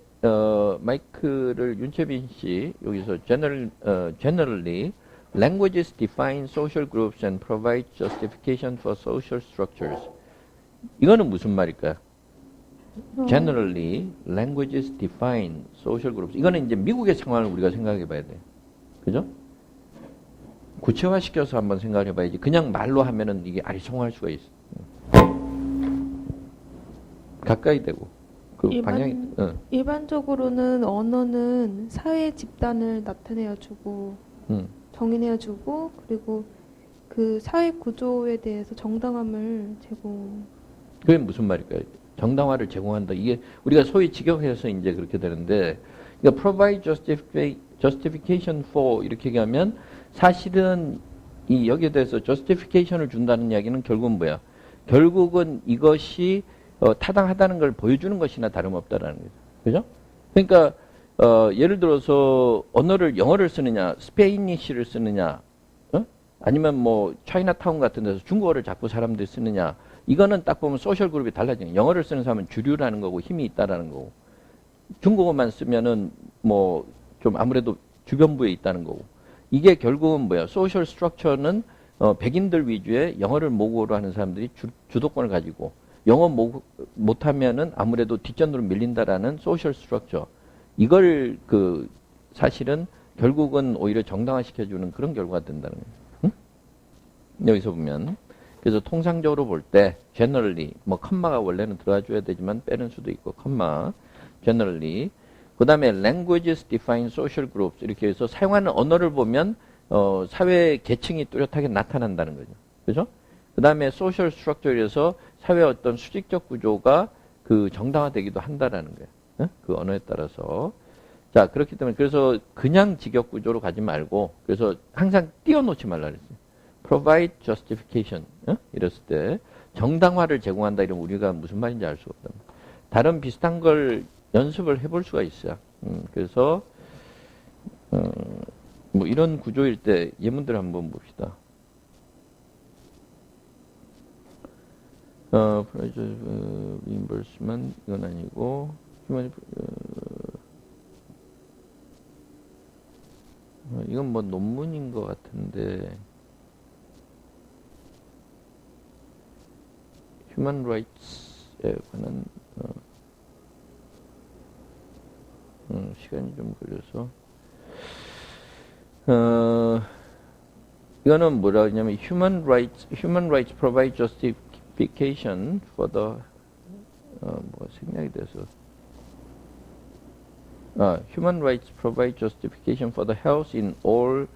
마이크를 윤채빈 씨 여기서 generally languages define social groups and provide justification for social structures. 이거는 무슨 말일까요? Generally languages define social groups. 이거는 이제 미국의 상황을 우리가 생각해 봐야 돼요. 그죠? 구체화시켜서 한번 생각해 봐야지. 그냥 말로 하면은 이게 아리송할 수가 있어. 가까이 대고. 그 방향이. 일반적으로는 언어는 사회 집단을 나타내어주고 정의내어주고 그리고 그 사회 구조에 대해서 정당함을 제공. 그게 무슨 말일까요? 정당화를 제공한다. 이게 우리가 소위 직역해서 이제 그렇게 되는데, 그러니까 provide justification for 이렇게 얘기하면 사실은 이 여기에 대해서 justification을 준다는 이야기는 결국은 뭐야? 결국은 이것이 타당하다는 걸 보여주는 것이나 다름없다라는 거죠. 그죠? 그러니까 예를 들어서 언어를 영어를 쓰느냐, 스페인니시를 쓰느냐, 아니면 뭐 차이나타운 같은 데서 중국어를 자꾸 사람들이 쓰느냐, 이거는 딱 보면 소셜 그룹이 달라지는 거예요. 영어를 쓰는 사람은 주류라는 거고 힘이 있다라는 거고, 중국어만 쓰면은 뭐 좀 아무래도 주변부에 있다는 거고, 이게 결국은 뭐야? 소셜 스트럭처는 백인들 위주의 영어를 모국어로 하는 사람들이 주도권을 가지고 영어 못하면은 아무래도 뒷전으로 밀린다라는 소셜 스트럭처. 이걸 그 사실은 결국은 오히려 정당화시켜주는 그런 결과가 된다는 거예요. 응? 여기서 보면 그래서 통상적으로 볼 때 generally 뭐 컴마가 원래는 들어가줘야 되지만 빼는 수도 있고 컴마 generally 그 다음에 languages define social groups 이렇게 해서 사용하는 언어를 보면 사회 계층이 뚜렷하게 나타난다는 거죠. 그죠? 그 다음에 social structure에서 사회의 어떤 수직적 구조가 그 정당화되기도 한다라는 거예요. 응? 그 언어에 따라서. 자, 그렇기 때문에 그래서 그냥 직역 구조로 가지 말고 그래서 항상 띄워놓지 말라 그랬어요. provide justification. 이랬을 때 정당화를 제공한다 이러면 우리가 무슨 말인지 알 수가 없다. 다른 비슷한 걸 연습을 해볼 수가 있어요. 그래서 뭐 이런 구조일 때 예문들 한번 봅시다. reimbursement 이건 아니고 이건 뭐 논문인 것 같은데 human rights에 관한 시간이 좀 걸려서 이거는 뭐라 하냐면 human rights provide justification for the 뭐 생략이 돼서 human rights provide justification for the health in all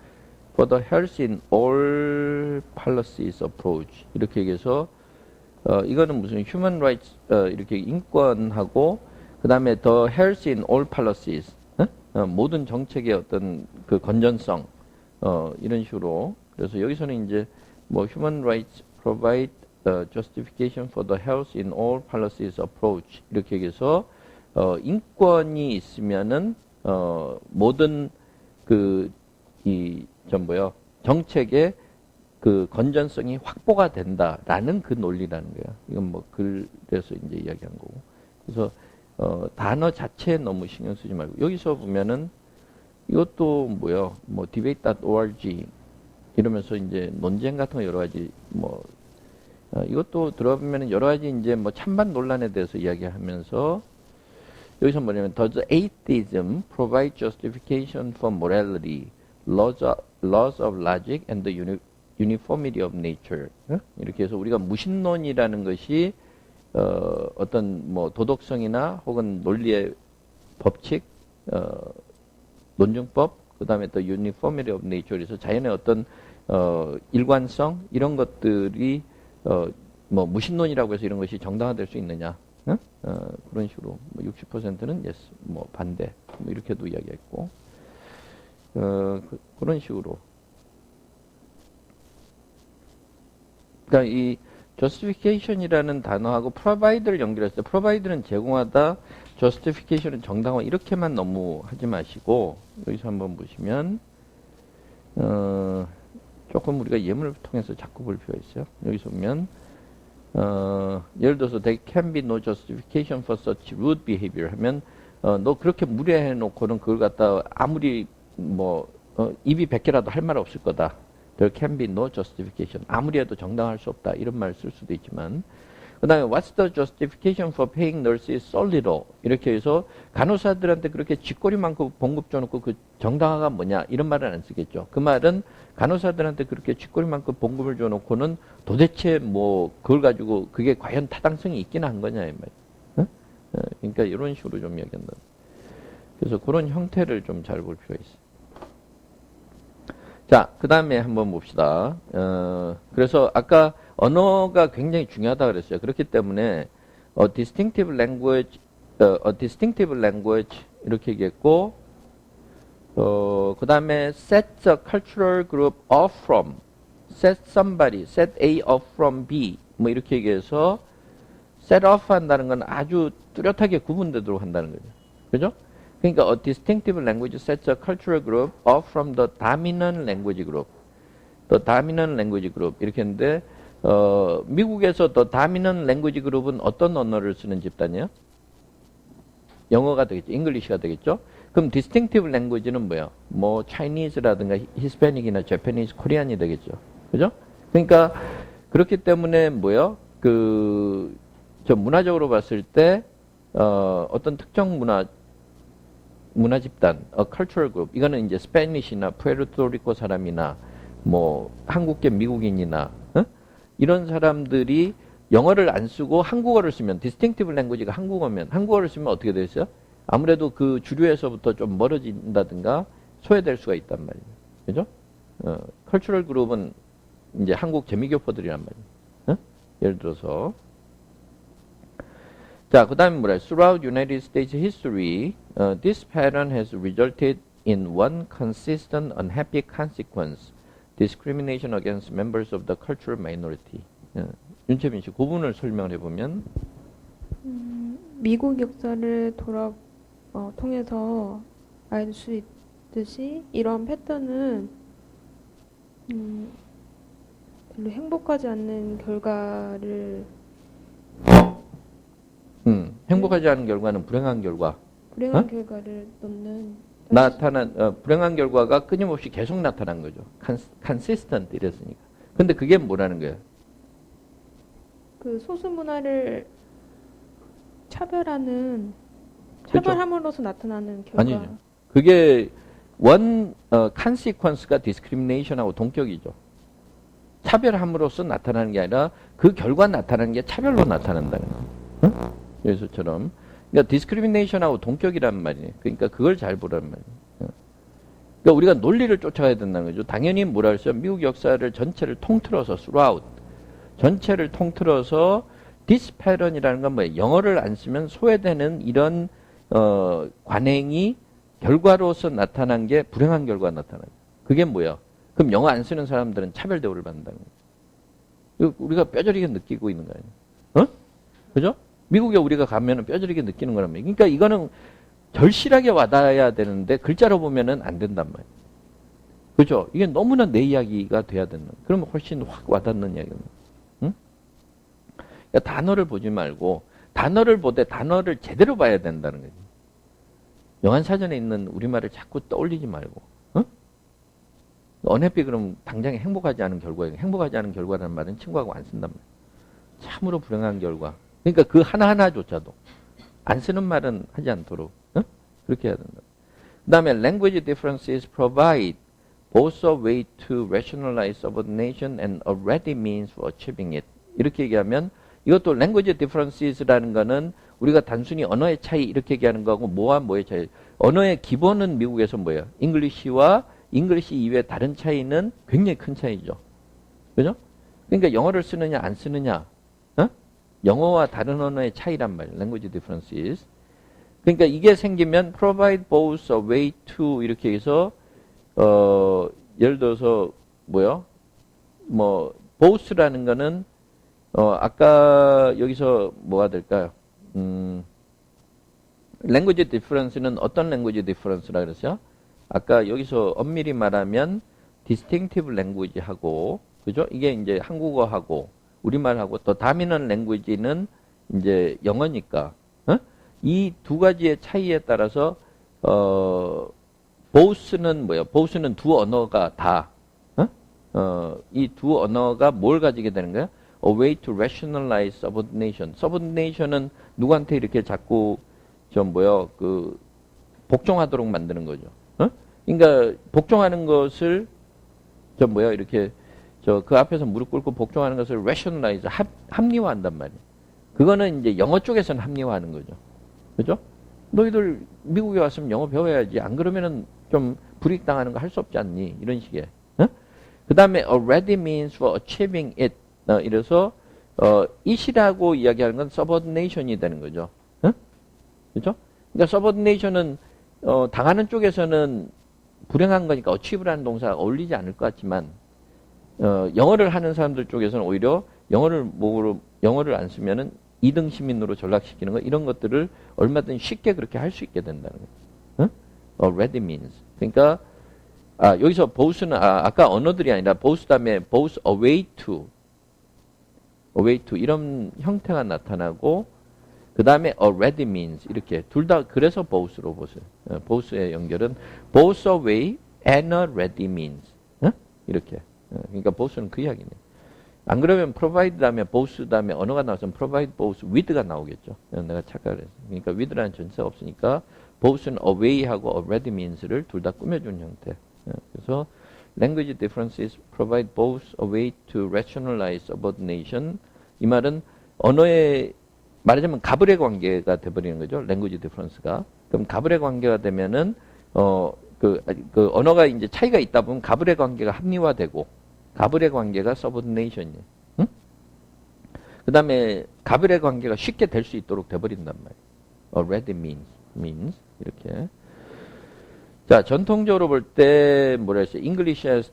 policies approach 이렇게 얘기해서 이거는 무슨 human rights 이렇게 인권하고 그 다음에 the health in all policies 모든 정책의 어떤 그 건전성 이런 식으로 그래서 여기서는 이제 뭐 human rights provide justification for the health in all policies approach 이렇게 얘기해서 인권이 있으면은 모든 정책의 그 건전성이 확보가 된다라는 그 논리라는 거야. 이건 뭐 그래서 이제 이야기한 거고. 그래서 단어 자체에 너무 신경 쓰지 말고 여기서 보면은 이것도 뭐요? 뭐 debate.org 이러면서 이제 논쟁 같은 거 여러 가지 뭐 이것도 들어보면 여러 가지 이제 뭐 찬반 논란에 대해서 이야기하면서 여기서 뭐냐면 does atheism provide justification for morality, laws of logic and the uniformity of nature? 이렇게 해서 우리가 무신론이라는 것이 어떤 뭐 도덕성이나 혹은 논리의 법칙, 논증법, 그 다음에 또 uniformity of nature에서 자연의 어떤 일관성 이런 것들이 뭐 무신론이라고 해서 이런 것이 정당화될 수 있느냐? 그런 식으로 뭐 60%는 yes, 뭐 반대 뭐 이렇게도 이야기했고 그런 식으로. 그러니까 이 justification이라는 단어하고 provide를 연결했을 때 provide는 제공하다, justification은 정당화 이렇게만 너무 하지 마시고 여기서 한번 보시면 조금 우리가 예문을 통해서 자꾸 볼 필요가 있어요. 여기서 보면 예를 들어서 there can be no justification for such rude behavior 하면 너 그렇게 무례해 놓고는 그걸 갖다 아무리 뭐 입이 100개라도 할 말 없을 거다. There can be no justification. 아무리 해도 정당할 수 없다. 이런 말을 쓸 수도 있지만 그 다음에 what's the justification for paying nurses so little? 이렇게 해서 간호사들한테 그렇게 쥐꼬리 많고 봉급 줘놓고 그 정당화가 뭐냐 이런 말은 안 쓰겠죠. 그 말은 간호사들한테 그렇게 쥐꼬리 많고 봉급을 줘놓고는 도대체 뭐 그걸 가지고 그게 과연 타당성이 있긴 한 거냐 이 말이에요. 그러니까 이런 식으로 좀 이야기한다. 그래서 그런 형태를 좀 잘 볼 필요가 있어요. 자, 그 다음에 한번 봅시다. 그래서 아까 언어가 굉장히 중요하다 그랬어요. 그렇기 때문에 distinctive language 이렇게 얘기했고 그 다음에 set a cultural group off from, set somebody, set A off from B 뭐 이렇게 얘기해서 set off 한다는 건 아주 뚜렷하게 구분되도록 한다는 거죠. 그죠? 그러니까 a distinctive language sets a cultural group off from the dominant language group. The dominant language group 이렇게 했는데 미국에서 the dominant language group은 어떤 언어를 쓰는 집단이에요? 영어가 되겠죠. English가 되겠죠. 그럼 distinctive language는 뭐예요? 뭐 Chinese라든가 Hispanic이나 Japanese, Korean이 되겠죠. 그죠? 그러니까 그렇기 때문에 뭐예요? 저 문화적으로 봤을 때 어떤 특정 문화 집단, cultural group, 이거는 이제 스페니시나 푸에르토리코 사람이나 뭐 한국계 미국인이나 이런 사람들이 영어를 안 쓰고 한국어를 쓰면 distinctive language가 한국어를 쓰면 어떻게 되겠어요? 아무래도 그 주류에서부터 좀 멀어진다든가 소외될 수가 있단 말이에요. 그죠? cultural group은 이제 한국 재미교포들이란 말이에요. 예를 들어서 자, 그 다음에 뭐래? Throughout United States history, this pattern has resulted in one consistent unhappy consequence, discrimination against members of the cultural minority. 윤채빈 씨, 구분을 설명을 해보면 미국 역사를 통해서 알 수 있듯이 이러한 패턴은 별로 행복하지 않는 결과를 행복하지 않은 결과는 불행한 결과. 결과를 넣는 불행한 결과가 끊임없이 계속 나타난 거죠. consistent 이랬으니까. 근데 그게 뭐라는 거예요? 그 소수 문화를 그렇죠. 차별함으로써 나타나는 결과. 아니죠. 그게 one consequence가 discrimination하고 동격이죠. 차별함으로써 나타나는 게 아니라 그 결과 나타나는 게 차별로 나타난다는 거예요. 여기서처럼. 그러니까 discrimination하고 동격이란 말이에요. 그러니까 그걸 잘 보란 말이에요. 그러니까 우리가 논리를 쫓아가야 된다는 거죠. 당연히 뭐라 했어요? 미국 역사를 전체를 통틀어서 throughout 전체를 통틀어서 this pattern이라는 건 뭐예요? 영어를 안 쓰면 소외되는 이런 관행이 결과로서 나타난 게 불행한 결과가 나타나요. 그게 뭐예요? 그럼 영어 안 쓰는 사람들은 차별 대우를 받는다는 거예요. 우리가 뼈저리게 느끼고 있는 거 아니에요? 그죠? 미국에 우리가 가면은 뼈저리게 느끼는 거란 말이에요. 그러니까 이거는 절실하게 와닿아야 되는데 글자로 보면은 안 된단 말이에요. 그죠? 이게 너무나 내 이야기가 돼야 되는 거예요. 그러면 훨씬 확 와닿는 이야기입니다. 그러니까 단어를 보지 말고 단어를 보되 단어를 제대로 봐야 된다는 거죠. 영한사전에 있는 우리말을 자꾸 떠올리지 말고. 언해피 그럼 당장에 행복하지 않은 결과예요. 행복하지 않은 결과라는 말은 친구하고 안 쓴단 말이에요. 참으로 불행한 결과. 그러니까 그 하나하나조차도 안 쓰는 말은 하지 않도록 그렇게 해야 된다. 그 다음에 language differences provide both a way to rationalize subordination and a ready means for achieving it. 이렇게 얘기하면 이것도 language differences라는 거는 우리가 단순히 언어의 차이 이렇게 얘기하는 거하고 뭐와 뭐의 차이. 언어의 기본은 미국에서 뭐예요? 잉글리시와 잉글리시 이외의 다른 차이는 굉장히 큰 차이죠. 그죠? 그러니까 영어를 쓰느냐 안 쓰느냐. 영어와 다른 언어의 차이란 말이에요. language differences. 그러니까 이게 생기면 provide both a way to 이렇게 해서 예를 들어서 뭐요? 뭐 both라는 거는 아까 여기서 뭐가 될까요? language difference는 어떤 language difference라 그랬어요? 아까 여기서 엄밀히 말하면 distinctive language하고 그죠? 이게 이제 한국어하고 우리말하고 또 dominant language는 이제 영어니까 이 두 가지의 차이에 따라서 both는 뭐예요? both는 두 언어가 다 이 두 언어가 뭘 가지게 되는 거예요? A way to rationalize subordination. subordination은 누구한테 이렇게 자꾸 그 복종하도록 만드는 거죠. 그러니까 복종하는 것을 이렇게 그 앞에서 무릎 꿇고 복종하는 것을 rationalize 합리화한단 말이에요. 그거는 이제 영어 쪽에서는 합리화하는 거죠. 그죠? 너희들 미국에 왔으면 영어 배워야지. 안 그러면은 좀 불이익당하는 거 할 수 없지 않니? 이런 식의. 그 다음에 a ready means for achieving it. 이래서 it이라고 이야기하는 건 subordination이 되는 거죠. 그죠? 그러니까 subordination은 당하는 쪽에서는 불행한 거니까 achieve라는 동사가 어울리지 않을 것 같지만 영어를 하는 사람들 쪽에서는 오히려 영어를 안 쓰면은 2등 시민으로 전락시키는 거 이런 것들을 얼마든 쉽게 그렇게 할 수 있게 된다는 거예요. ready means. 그러니까 여기서 both는 아까 언어들이 아니라 both 다음에 both a way to 이런 형태가 나타나고 그 다음에 a ready means 이렇게 둘 다 그래서 both로 보세요. both의 연결은 both a way and a ready means 이렇게. 그러니까 both는 그 이야기네요. 안 그러면 provide 다음에 both 다음에 언어가 나와서 provide both with가 나오겠죠. 내가 착각을 했어요. 그러니까 with라는 전치사가 없으니까 both는 a way하고 a ready means를 둘 다 꾸며준 형태. 그래서 language differences provide both a way to rationalize subordination. 이 말은 언어의 말하자면 가불의 관계가 돼버리는 거죠. language difference가. 그럼 가불의 관계가 되면은 그 언어가 이제 차이가 있다 보면 가불의 관계가 합리화되고 가불의 관계가 subordination이에요. 응? 그 다음에 가불의 관계가 쉽게 될 수 있도록 돼버린단 말이에요. already means 이렇게. 자, 전통적으로 볼 때 뭐라 했어요? English has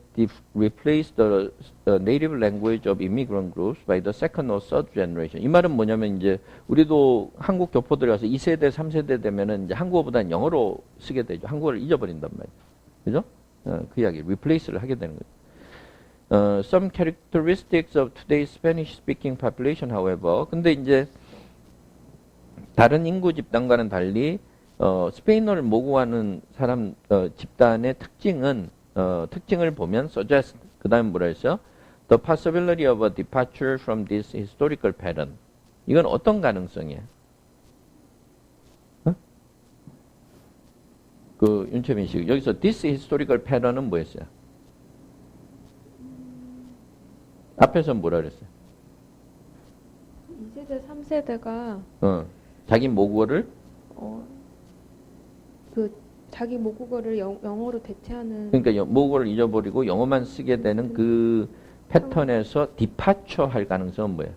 replaced the native language of immigrant groups by the second or third generation. 이 말은 뭐냐면 이제 우리도 한국 교포들이 와서 2세대, 3세대 되면은 이제 한국어보다는 영어로 쓰게 되죠. 한국어를 잊어버린단 말이에요. 그죠? 그 이야기, replace를 하게 되는 거죠. Some characteristics of today's Spanish-speaking population, however, 근데 이제 다른 인구 집단과는 달리 스페인어를 모국하는 사람 집단의 특징을 보면 suggest 그 다음에 뭐라 했어요? The possibility of a departure from this historical pattern. 이건 어떤 가능성이에요? 그 윤채민 씨 여기서 this historical pattern은 뭐였어요? 앞에서 뭐라 그랬어요? 2세대, 3세대가 자기 모국어를 자기 모국어를 영어로 대체하는 그러니까 모국어를 잊어버리고 영어만 쓰게 되는 그 패턴에서 디파처 할 가능성은 뭐예요?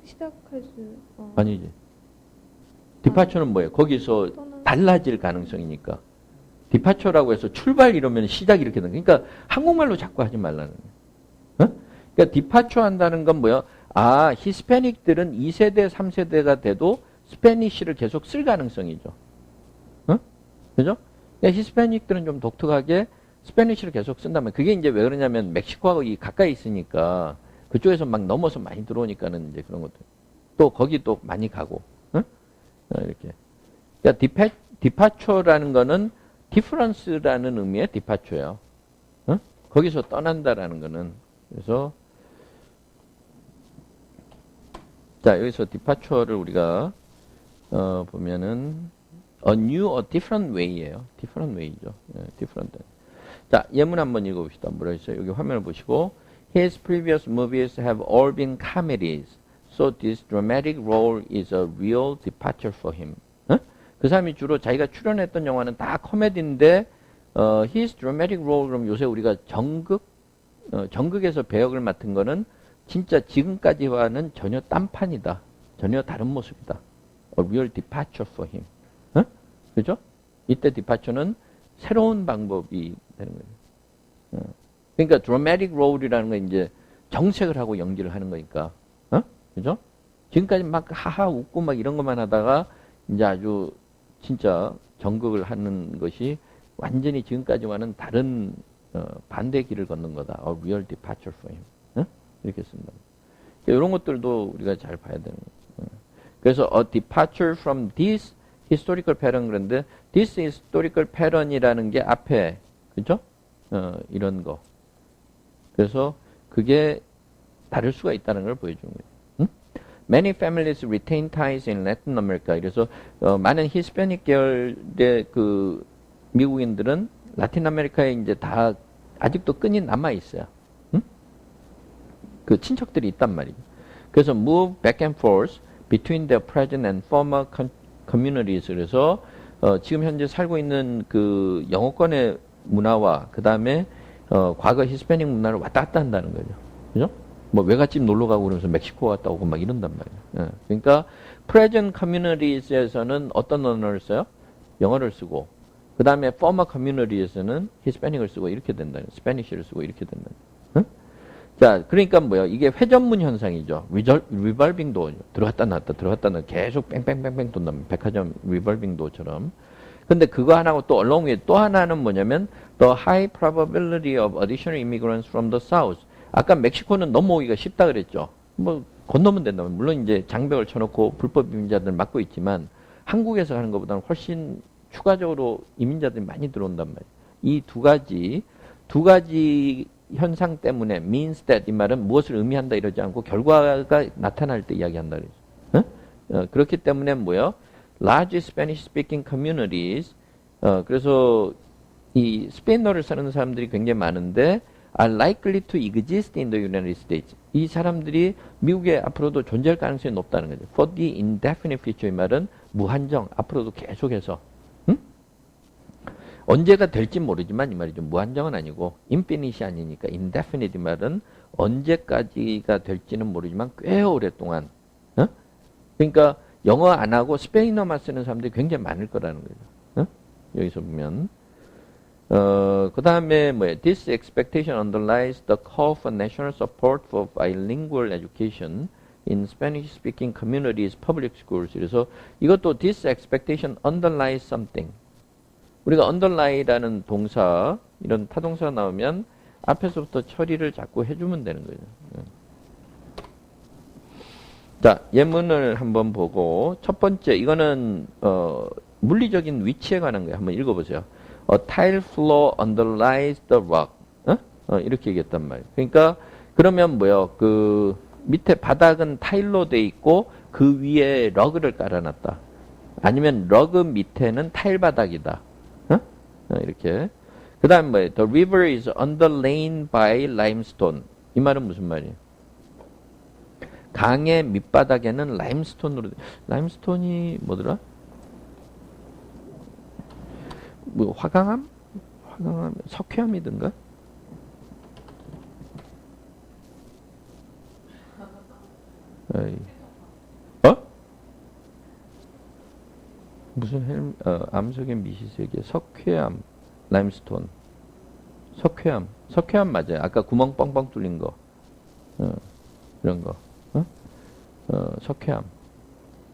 시작할 수 아니지. 디파처는 뭐예요? 거기서 달라질 가능성이니까. 디파처라고 해서 출발 이러면 시작 이렇게 되는 거예요. 그러니까 한국말로 자꾸 하지 말라는 거예요. 그러니까 디파처 한다는 건 뭐예요? 히스패닉들은 2세대, 3세대가 돼도 스페니쉬를 계속 쓸 가능성이죠. 그죠? 그러니까 히스패닉들은 좀 독특하게 스페니쉬를 계속 쓴다면 그게 이제 왜 그러냐면 멕시코하고 가까이 있으니까 그쪽에서 막 넘어서 많이 들어오니까는 이제 그런 것들. 또 거기 또 많이 가고. 이렇게. 그러니까 디파처라는 거는 디퍼런스라는 의미의 디파처예요. 거기서 떠난다라는 거는. 그래서 자, 여기서 departure를 우리가 보면은 a new, a different way예요. different way죠. 예, different. 자, 예문 한번 읽어봅시다. 뭐라 했어요? 여기 화면을 보시고 His previous movies have all been comedies, so this dramatic role is a real departure for him. 어? 그 사람이 주로 자기가 출연했던 영화는 다 코미디인데 his dramatic role 그럼 요새 우리가 정극에서 배역을 맡은 거는 진짜 지금까지와는 전혀 딴판이다. 전혀 다른 모습이다. A real departure for him. 어? 그죠? 이때 departure는 새로운 방법이 되는 거예요. 그러니까 dramatic role이라는 건 이제 정색을 하고 연기를 하는 거니까. 어? 그죠? 지금까지 막 하하 웃고 막 이런 것만 하다가 이제 아주 진짜 정극을 하는 것이 완전히 지금까지와는 다른 반대 길을 걷는 거다. A real departure for him. 어? 이렇게 쓴다. 이런 것들도 우리가 잘 봐야 되는 거예요. 그래서 a departure from this historical pattern 그런데 this historical pattern이라는 게 앞에 그죠? 이런 거. 그래서 그게 다를 수가 있다는 걸 보여주는 거예요. 응? Many families retain ties in Latin America. 그래서 많은 히스패닉 계열의 그 미국인들은 라틴 아메리카에 이제 다 아직도 끈이 남아 있어요. 응? 그 친척들이 있단 말이죠. 그래서 move back and forth between their present and former communities. 그래서 지금 현재 살고 있는 그 영어권의 문화와 그 다음에 과거 히스패닉 문화를 왔다 갔다 한다는 거죠. 그죠? 뭐 외갓집 놀러 가고 그러면서 멕시코 갔다 오고 막 이런단 말이에요. 예. 그러니까 present communities에서는 어떤 언어를 써요? 영어를 쓰고 그 다음에 former communities에서는 히스패닉을 쓰고 이렇게 된다는 스페니쉬를 쓰고 이렇게 된다는 거예요. 자, 그러니까 뭐예요? 이게 회전문 현상이죠. 리벌빙 도 들어갔다 나왔다 들어갔다 나왔다 계속 뺑뺑뺑뺑 돈다면 백화점 리벌빙 도처럼. 근데 그거 하나하고 또 along with 또 하나는 뭐냐면 the high probability of additional immigrants from the south. 아까 멕시코는 넘어오기가 쉽다 그랬죠. 뭐 건너면 된다면 물론 이제 장벽을 쳐놓고 불법 이민자들 막고 있지만 한국에서 하는 것보다는 훨씬 추가적으로 이민자들이 많이 들어온단 말이에요. 이 두 가지 현상 때문에 means that 이 말은 무엇을 의미한다 이러지 않고 결과가 나타날 때 이야기한다 그러죠. 그렇기 때문에 뭐예요? large Spanish speaking communities 그래서 이 스페인어를 쓰는 사람들이 굉장히 많은데 are likely to exist in the United States. 이 사람들이 미국에 앞으로도 존재할 가능성이 높다는 거죠. For the indefinite future 이 말은 무한정 앞으로도 계속해서 언제가 될지 모르지만 이 말이죠. 무한정은 아니고 infinite이 아니니까 indefinite 이 말은 언제까지가 될지는 모르지만 꽤 오랫동안 그러니까 영어 안 하고 스페인어만 쓰는 사람들이 굉장히 많을 거라는 거죠. 여기서 보면 그 다음에 뭐예요? This expectation underlies the call for national support for bilingual education in Spanish-speaking communities, public schools. 그래서 이것도 this expectation underlies something. 우리가 underlie라는 동사, 이런 타동사 나오면 앞에서부터 처리를 자꾸 해주면 되는 거죠. 자, 예문을 한번 보고 첫 번째 이거는 물리적인 위치에 관한 거예요. 한번 읽어보세요. A tile floor underlies the rock. 이렇게 얘기했단 말이에요. 그러니까 그러면 뭐요? 그 밑에 바닥은 타일로 돼 있고 그 위에 러그를 깔아놨다. 아니면 러그 밑에는 타일 바닥이다. 이렇게. 그 다음 뭐예요? The river is underlain by limestone. 이 말은 무슨 말이에요? 강의 밑바닥에는 라임스톤으로, 라임스톤이 뭐더라? 뭐 화강암? 화강암, 석회암이든가? 에이. 무슨 암석의 미시세계, 석회암, 라임스톤, 석회암 맞아요. 아까 구멍 뻥뻥 뚫린 거, 이런 거, 석회암.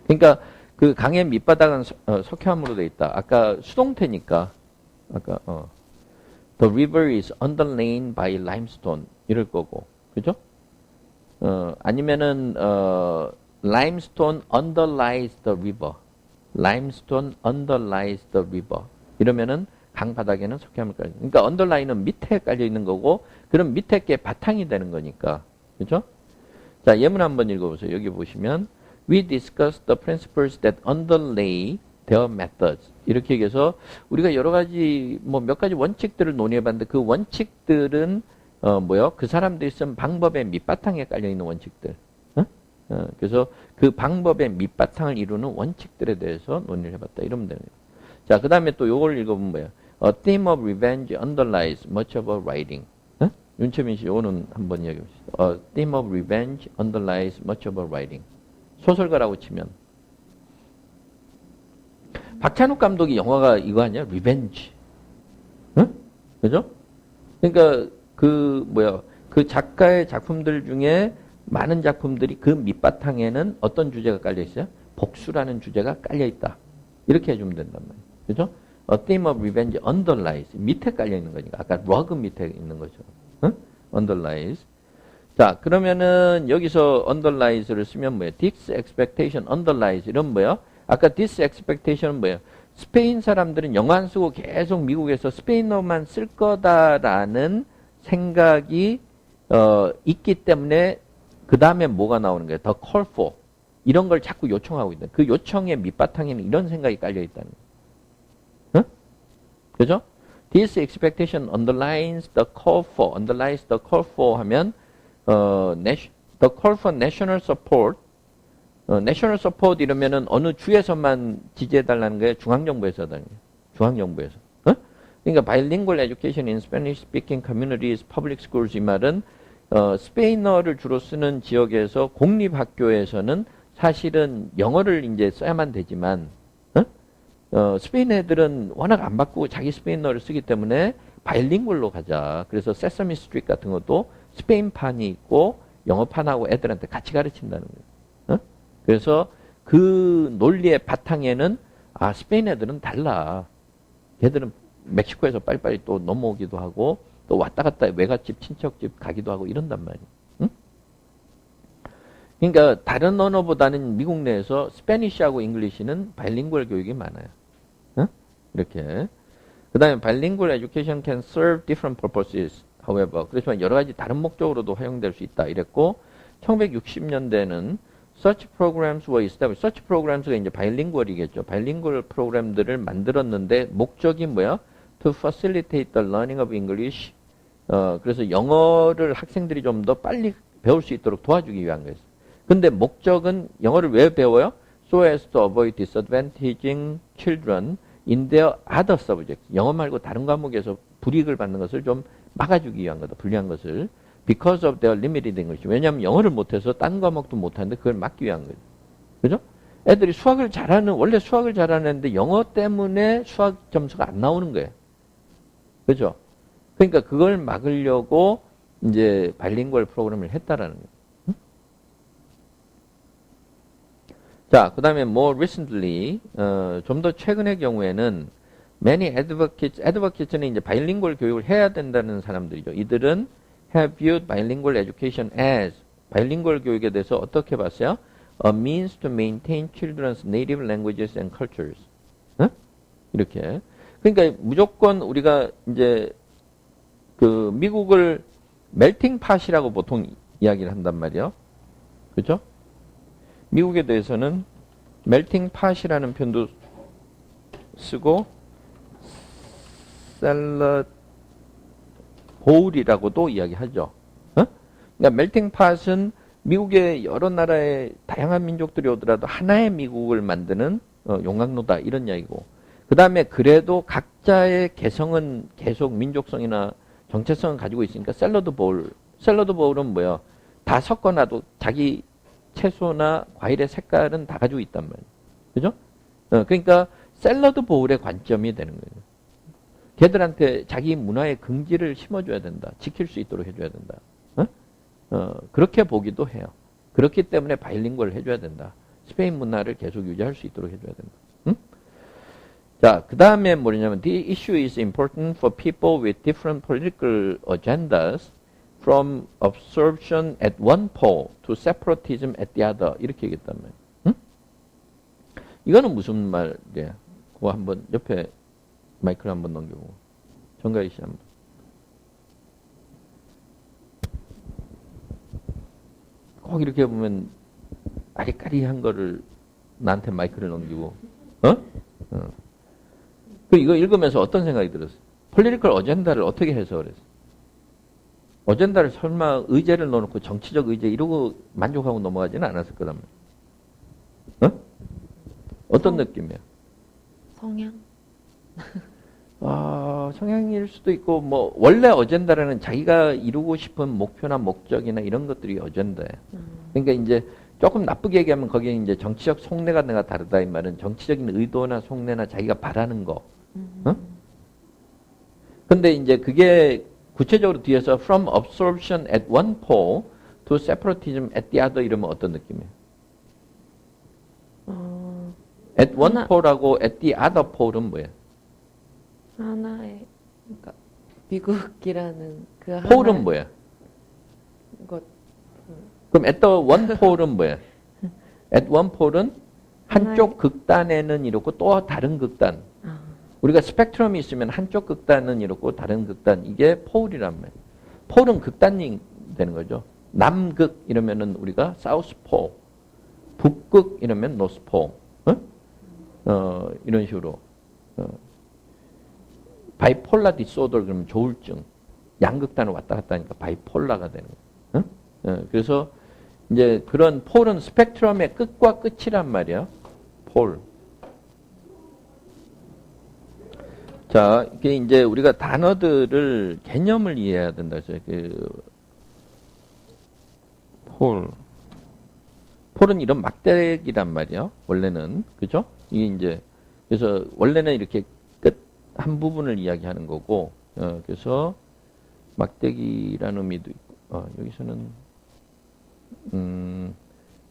그러니까 그 강의 밑바닥은 석회암으로 돼 있다. 아까 수동태니까, 아까 the river is underlain by limestone 이럴 거고, 그죠? 아니면은 limestone underlies the river. limestone underlies the river. 이러면은 강 바닥에는 석회암을 깔려. 그러니까 underline은 밑에 깔려 있는 거고, 그럼 밑에 게 바탕이 되는 거니까, 그죠? 자, 예문 한번 읽어보세요. 여기 보시면 We discussed the principles that underlay their methods. 이렇게 얘기해서 우리가 여러 가지 뭐 몇 가지 원칙들을 논의해봤는데 그 원칙들은 그 사람들이 쓴 방법의 밑바탕에 깔려있는 원칙들. 그래서 그 방법의 밑바탕을 이루는 원칙들에 대해서 논의를 해봤다. 이러면 되는 거예요. 자, 그 다음에 또 요걸 읽어보면 뭐예요? A theme of revenge underlies much of our writing. 윤철민 씨, 요거는 한번 이야기해 봅시다. A theme of revenge underlies much of our writing. 소설가라고 치면. 박찬욱 감독이 영화가 이거 아니야? 리벤지. 응? 그죠? 그러니까 그 작가의 작품들 중에 많은 작품들이 그 밑바탕에는 어떤 주제가 깔려 있어요? 복수라는 주제가 깔려 있다. 이렇게 해주면 된단 말이에요. 그죠? A theme of revenge underlies. 밑에 깔려 있는 거니까. 아까 rug 밑에 있는 거죠. 응? underlies. 자, 그러면은 여기서 underlies를 쓰면 뭐예요? This expectation underlies. 이런 뭐예요? 아까 this expectation은 뭐예요? 스페인 사람들은 영어 안 쓰고 계속 미국에서 스페인어만 쓸 거다라는 생각이 있기 때문에 그 다음에 뭐가 나오는 거예요? The call for. 이런 걸 자꾸 요청하고 있다. 그 요청의 밑바탕에는 이런 생각이 깔려 있다는 거예요. 응? 그죠? This expectation underlines the call for. underlies the call for 하면 the call for national support. national support 이러면은 어느 주에서만 지지해달라는 거예요? 중앙정부에서 하다는 거예요? 중앙정부에서. 그러니까 bilingual education in Spanish speaking communities, public schools 이 말은 스페인어를 주로 쓰는 지역에서 공립학교에서는 사실은 영어를 이제 써야만 되지만 스페인 애들은 워낙 안 바꾸고 자기 스페인어를 쓰기 때문에 바이링구얼로 가자. 그래서 세서미 스트리트 같은 것도 스페인판이 있고 영어판하고 애들한테 같이 가르친다는 거예요. 그래서 그 논리의 바탕에는 스페인 애들은 달라. 걔들은 멕시코에서 빨리빨리 또 넘어오기도 하고 또 왔다 갔다 외갓집 친척집 가기도 하고 이런단 말이에요. 응? 그러니까 다른 언어보다는 미국 내에서 스페니쉬하고 잉글리시는 바일링구얼 교육이 많아요. 응? 이렇게. 그 다음에 bilingual education can serve different purposes. however, 그렇지만 여러 가지 다른 목적으로도 활용될 수 있다. 이랬고 1960년대는 such programs were established. such programs가 이제 bilingual이겠죠. bilingual 프로그램들을 만들었는데 목적이 뭐야? To facilitate the learning of English. 그래서 영어를 학생들이 좀 더 빨리 배울 수 있도록 도와주기 위한 거였어요. 근데 목적은 영어를 왜 배워요? So as to avoid disadvantaging children in their other subjects. 영어 말고 다른 과목에서 불이익을 받는 것을 좀 막아주기 위한 거다. 불리한 것을. Because of their limited English. 왜냐하면 영어를 못해서 딴 과목도 못하는데 그걸 막기 위한 거죠. 그죠? 애들이 원래 수학을 잘하는 애인데 영어 때문에 수학 점수가 안 나오는 거예요. 그죠? 그러니까 그걸 막으려고 이제 바일링구얼 프로그램을 했다라는 거예요. 응? 자, 그 다음에 more recently, 좀 더 최근의 경우에는 many advocate는 이제 바일링구얼 교육을 해야 된다는 사람들이죠. 이들은 have viewed bilingual education as 바일링구얼 교육에 대해서 어떻게 봤어요? A means to maintain children's native languages and cultures. 응? 이렇게. 그러니까 무조건 우리가 이제 그 미국을 멜팅 팟이라고 보통 이야기를 한단 말이에요. 그렇죠? 미국에 대해서는 멜팅 팟이라는 표현도 쓰고 샐러드 보울이라고도 이야기하죠. 그러니까 멜팅 팟은 미국의 여러 나라의 다양한 민족들이 오더라도 하나의 미국을 만드는 용광로다 이런 이야기고 그 다음에 그래도 각자의 개성은 계속 민족성이나 정체성을 가지고 있으니까 샐러드 보울은 뭐예요? 다 섞어놔도 자기 채소나 과일의 색깔은 다 가지고 있단 말이에요. 그죠? 그러니까 샐러드 보울의 관점이 되는 거예요. 걔들한테 자기 문화의 긍지를 심어줘야 된다. 지킬 수 있도록 해줘야 된다. 그렇게 보기도 해요. 그렇기 때문에 바일링구얼을 해줘야 된다. 스페인 문화를 계속 유지할 수 있도록 해줘야 된다. 자, 그 다음에 뭐냐면 The issue is important for people with different political agendas from absorption at one pole to separatism at the other. 이렇게 얘기했단 말이에요. 이거는 무슨 말이에요? 그거 한번 옆에 마이크를 한번 넘겨보고. 정가희 씨 한번. 꼭 이렇게 보면 아리까리한 거를 나한테 마이크를 넘기고, 어? 그 이거 읽으면서 어떤 생각이 들었어? 폴리티컬 어젠다를 어떻게 해석을 했어? 어젠다를 설마 의제를 넣어놓고 정치적 의제 이러고 만족하고 넘어가지는 않았을 거란 말이야. 어떤 느낌이야? 성향? 성향일 수도 있고, 뭐, 원래 어젠다라는 자기가 이루고 싶은 목표나 목적이나 이런 것들이 어젠다야. 그러니까 이제 조금 나쁘게 얘기하면 거기에 이제 정치적 속내가 내가 다르다 이 말은 정치적인 의도나 속내나 자기가 바라는 거. 근데 이제 그게 구체적으로 뒤에서 from absorption at one pole to separatism at the other 이러면 어떤 느낌이에요? at one pole하고 at the other pole은 뭐예요? 하나의, 그러니까 미국이라는 그 pole은 뭐야? 것. 그럼 at the one pole은 뭐야? at one pole은 한쪽 극단에는 이렇고 또 다른 극단. 우리가 스펙트럼이 있으면 한쪽 극단은 이렇고 다른 극단. 이게 폴이란 말이에요. 폴은 극단이 되는 거죠. 남극 이러면은 우리가 사우스 폴. 북극 이러면 노스 폴. 이런 식으로. 바이폴라 디소더 그러면 조울증. 양극단을 왔다 갔다 하니까 바이폴라가 되는 거예요. 그래서 이제 그런 폴은 스펙트럼의 끝과 끝이란 말이야. 폴. 자, 이게 이제 우리가 단어들을 개념을 이해해야 된다. 폴은 이런 막대기란 말이야. 원래는 그죠? 이게 이제 그래서 원래는 이렇게 끝 한 부분을 이야기하는 거고, 그래서 막대기라는 의미도 있고, 여기서는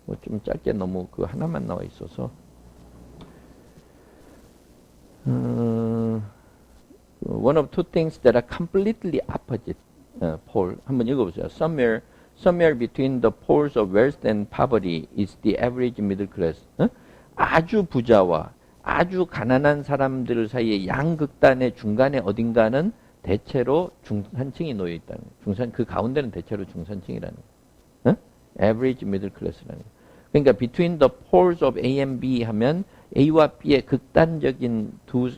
뭐 좀 짧게 너무 그 하나만 나와 있어서. One of two things that are completely opposite pole. 한번 읽어보세요. Somewhere between the poles of wealth and poverty is the average middle class. 아주 부자와 아주 가난한 사람들 사이의 양극단의 중간에 어딘가는 대체로 중산층이 놓여 있다는 거예요. 그 가운데는 대체로 중산층이라는 거예요. Average middle class라는 거예요. 그러니까 between the poles of A and B 하면 A와 B의 극단적인 두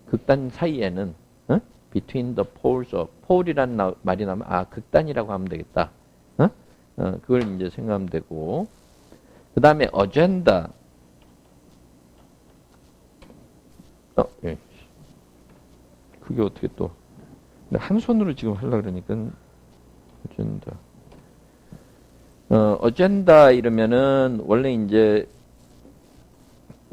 극단 사이에는 between the poles of pole이라는 말이 나오면 극단이라고 하면 되겠다. 그걸 이제 생각하면 되고, 그 다음에 agenda. 예. 그게 어떻게 또 한 손으로 지금 하려고 그러니까 agenda. agenda 이러면은 원래 이제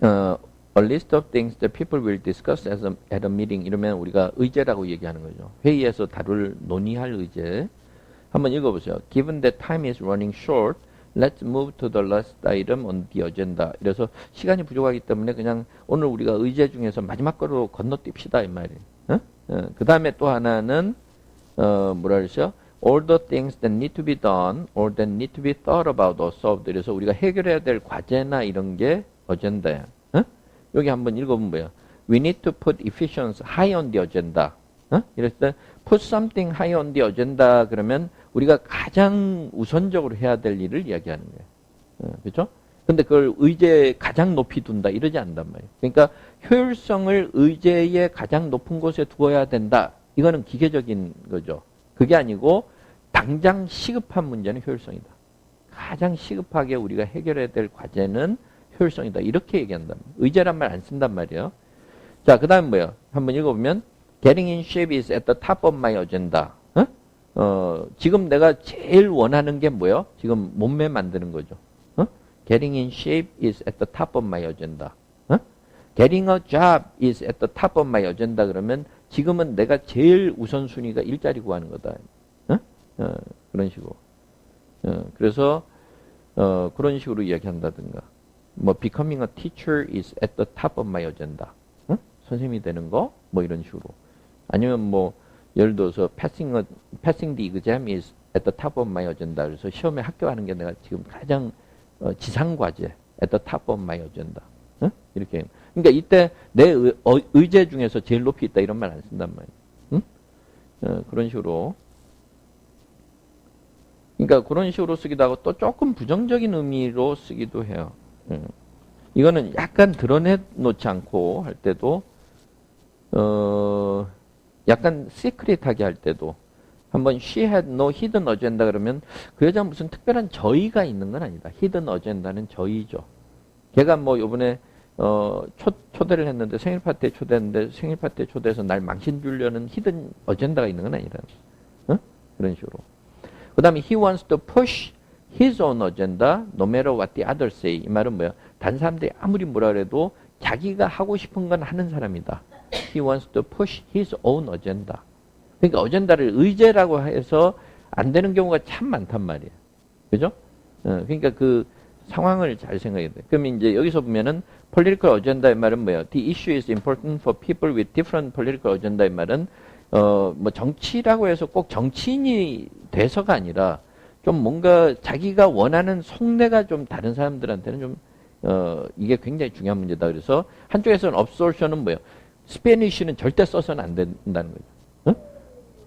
a list of things that people will discuss at a meeting 이러면 우리가 의제라고 얘기하는 거죠. 회의에서 논의할 의제. 한번 읽어보세요. Given that time is running short, let's move to the last item on the agenda. 이래서 시간이 부족하기 때문에 그냥 오늘 우리가 의제 중에서 마지막 거로 건너뜁시다 이 말이에요. 그 다음에 또 하나는 뭐라 그러죠? All the things that need to be done or that need to be thought about or solved. 그래서 우리가 해결해야 될 과제나 이런 게 어젠다야. 여기 한번 읽어보면 뭐야? We need to put efficiency high on the agenda. 이랬을 때 put something high on the agenda 그러면 우리가 가장 우선적으로 해야 될 일을 이야기하는 거예요. 그렇죠? 근데 그걸 의제에 가장 높이 둔다 이러지 않단 말이에요. 그러니까 효율성을 의제의 가장 높은 곳에 두어야 된다. 이거는 기계적인 거죠. 그게 아니고 당장 시급한 문제는 효율성이다. 가장 시급하게 우리가 해결해야 될 과제는 효율성이다. 이렇게 얘기한단 말이에요. 의제란 말 안 쓴단 말이에요. 자, 그 다음 뭐예요? 한번 읽어보면 Getting in shape is at the top of my agenda. 지금 내가 제일 원하는 게 뭐예요? 지금 몸매 만드는 거죠. Getting in shape is at the top of my agenda. Getting a job is at the top of my agenda. 그러면 지금은 내가 제일 우선순위가 일자리 구하는 거다. 그런 식으로. 그래서 그런 식으로 이야기한다든가. 뭐 becoming a teacher is at the top of my agenda. 선생님이 되는 거? 뭐 이런 식으로. 아니면 뭐 예를 들어서 passing the exam is at the top of my agenda. 그래서 시험에 합격하는 게 내가 지금 가장 지상 과제 at the top of my agenda. 이렇게. 그러니까 이때 내 의제 중에서 제일 높이 있다 이런 말 안 쓴단 말이에요. 그런 식으로. 그러니까 그러니까 그런 식으로 쓰기도 하고 또 조금 부정적인 의미로 쓰기도 해요. 이거는 약간 드러내놓지 않고 할 때도 약간 시크릿하게 할 때도 한번 she had no hidden agenda 그러면 그 여자 무슨 특별한 저의가 있는 건 아니다. hidden agenda는 저의죠. 걔가 뭐 요번에 초대를 했는데 생일 파티에 초대했는데 생일 파티에 초대해서 날 망신 주려는 hidden agenda가 있는 건 아니다. 그런 식으로. 그 다음에 he wants to push his own agenda no matter what the others say. 이 말은 뭐야? 다른 사람들이 아무리 뭐라 그래도 자기가 하고 싶은 건 하는 사람이다. He wants to push his own agenda. 그러니까 어젠다를 의제라고 해서 안 되는 경우가 참 많단 말이에요. 그죠? 그러니까 그 상황을 잘 생각해야 돼. 그럼 이제 여기서 보면은 political agenda의 말은 뭐예요? The issue is important for people with different political agenda의 말은 뭐 정치라고 해서 꼭 정치인이 돼서가 아니라 좀 뭔가 자기가 원하는 속내가 좀 다른 사람들한테는 좀 이게 굉장히 중요한 문제다. 그래서 한쪽에서는 absorption은 뭐예요? 스페니쉬는 절대 써서는 안 된다는 거죠.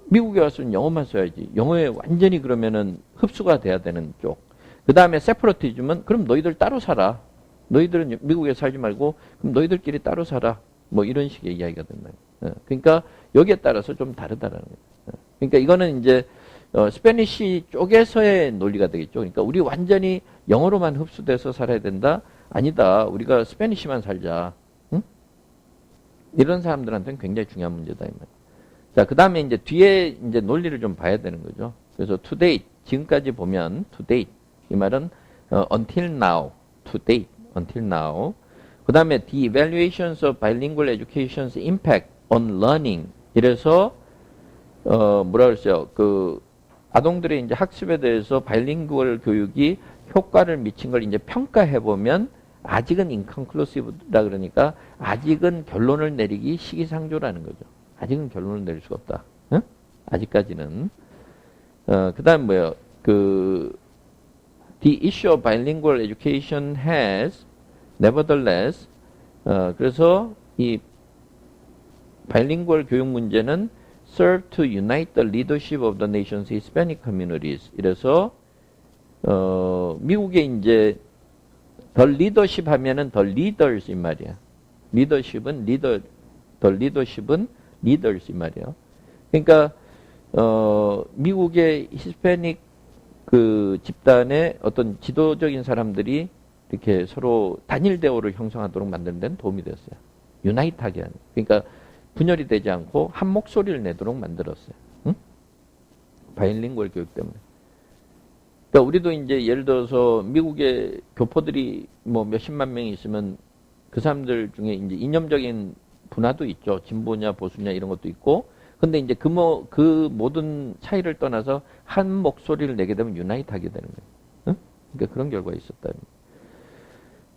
미국에 와서는 영어만 써야지. 영어에 완전히 그러면은 흡수가 돼야 되는 쪽. 그 다음에 세퍼러티즘은 그럼 너희들 따로 살아. 너희들은 미국에 살지 말고 그럼 너희들끼리 따로 살아. 뭐 이런 식의 이야기가 된다. 그러니까 여기에 따라서 좀 다르다라는 거예요. 그러니까 이거는 이제 스페니쉬 쪽에서의 논리가 되겠죠. 그러니까 우리 완전히 영어로만 흡수돼서 살아야 된다? 아니다. 우리가 스페니쉬만 살자. 응? 이런 사람들한테는 굉장히 중요한 문제다. 이 말이에요. 자, 그 다음에 이제 뒤에 이제 논리를 좀 봐야 되는 거죠. 그래서 to date, 지금까지 보면 to date. 이 말은 until now, to date, until now. 그 다음에 the evaluations of bilingual education's impact on learning. 이래서 뭐라 그랬어요? 그 아동들의 이제 학습에 대해서 바이링구얼 교육이 효과를 미친 걸 이제 평가해 보면 아직은 inconclusive라 그러니까 아직은 결론을 내리기 시기상조라는 거죠. 아직은 결론을 내릴 수가 없다. 응? 아직까지는. 그다음 뭐예요? The issue of bilingual education has nevertheless 그래서 이 바이링구얼 교육 문제는 serve to unite the leadership of the nation's Hispanic communities. 이래서 미국에 이제 the leadership 하면은 the leaders 이 말이야. leadership은 the leadership은 leaders 이 말이야. 그러니까 미국의 히스패닉 그 집단의 어떤 지도적인 사람들이 이렇게 서로 단일 대우를 형성하도록 만드는 데는 도움이 됐어요. 유나이트하게 하는. 그러니까 분열이 되지 않고 한 목소리를 내도록 만들었어요. 응? 바이링구얼 교육 때문에. 그러니까 우리도 이제 예를 들어서 미국의 교포들이 뭐 몇십만 명이 있으면 그 사람들 중에 이제 이념적인 분화도 있죠. 진보냐 보수냐 이런 것도 있고. 근데 이제 그 모든 차이를 떠나서 한 목소리를 내게 되면 유나이트하게 되는 거예요. 응? 그러니까 그런 결과가 있었다.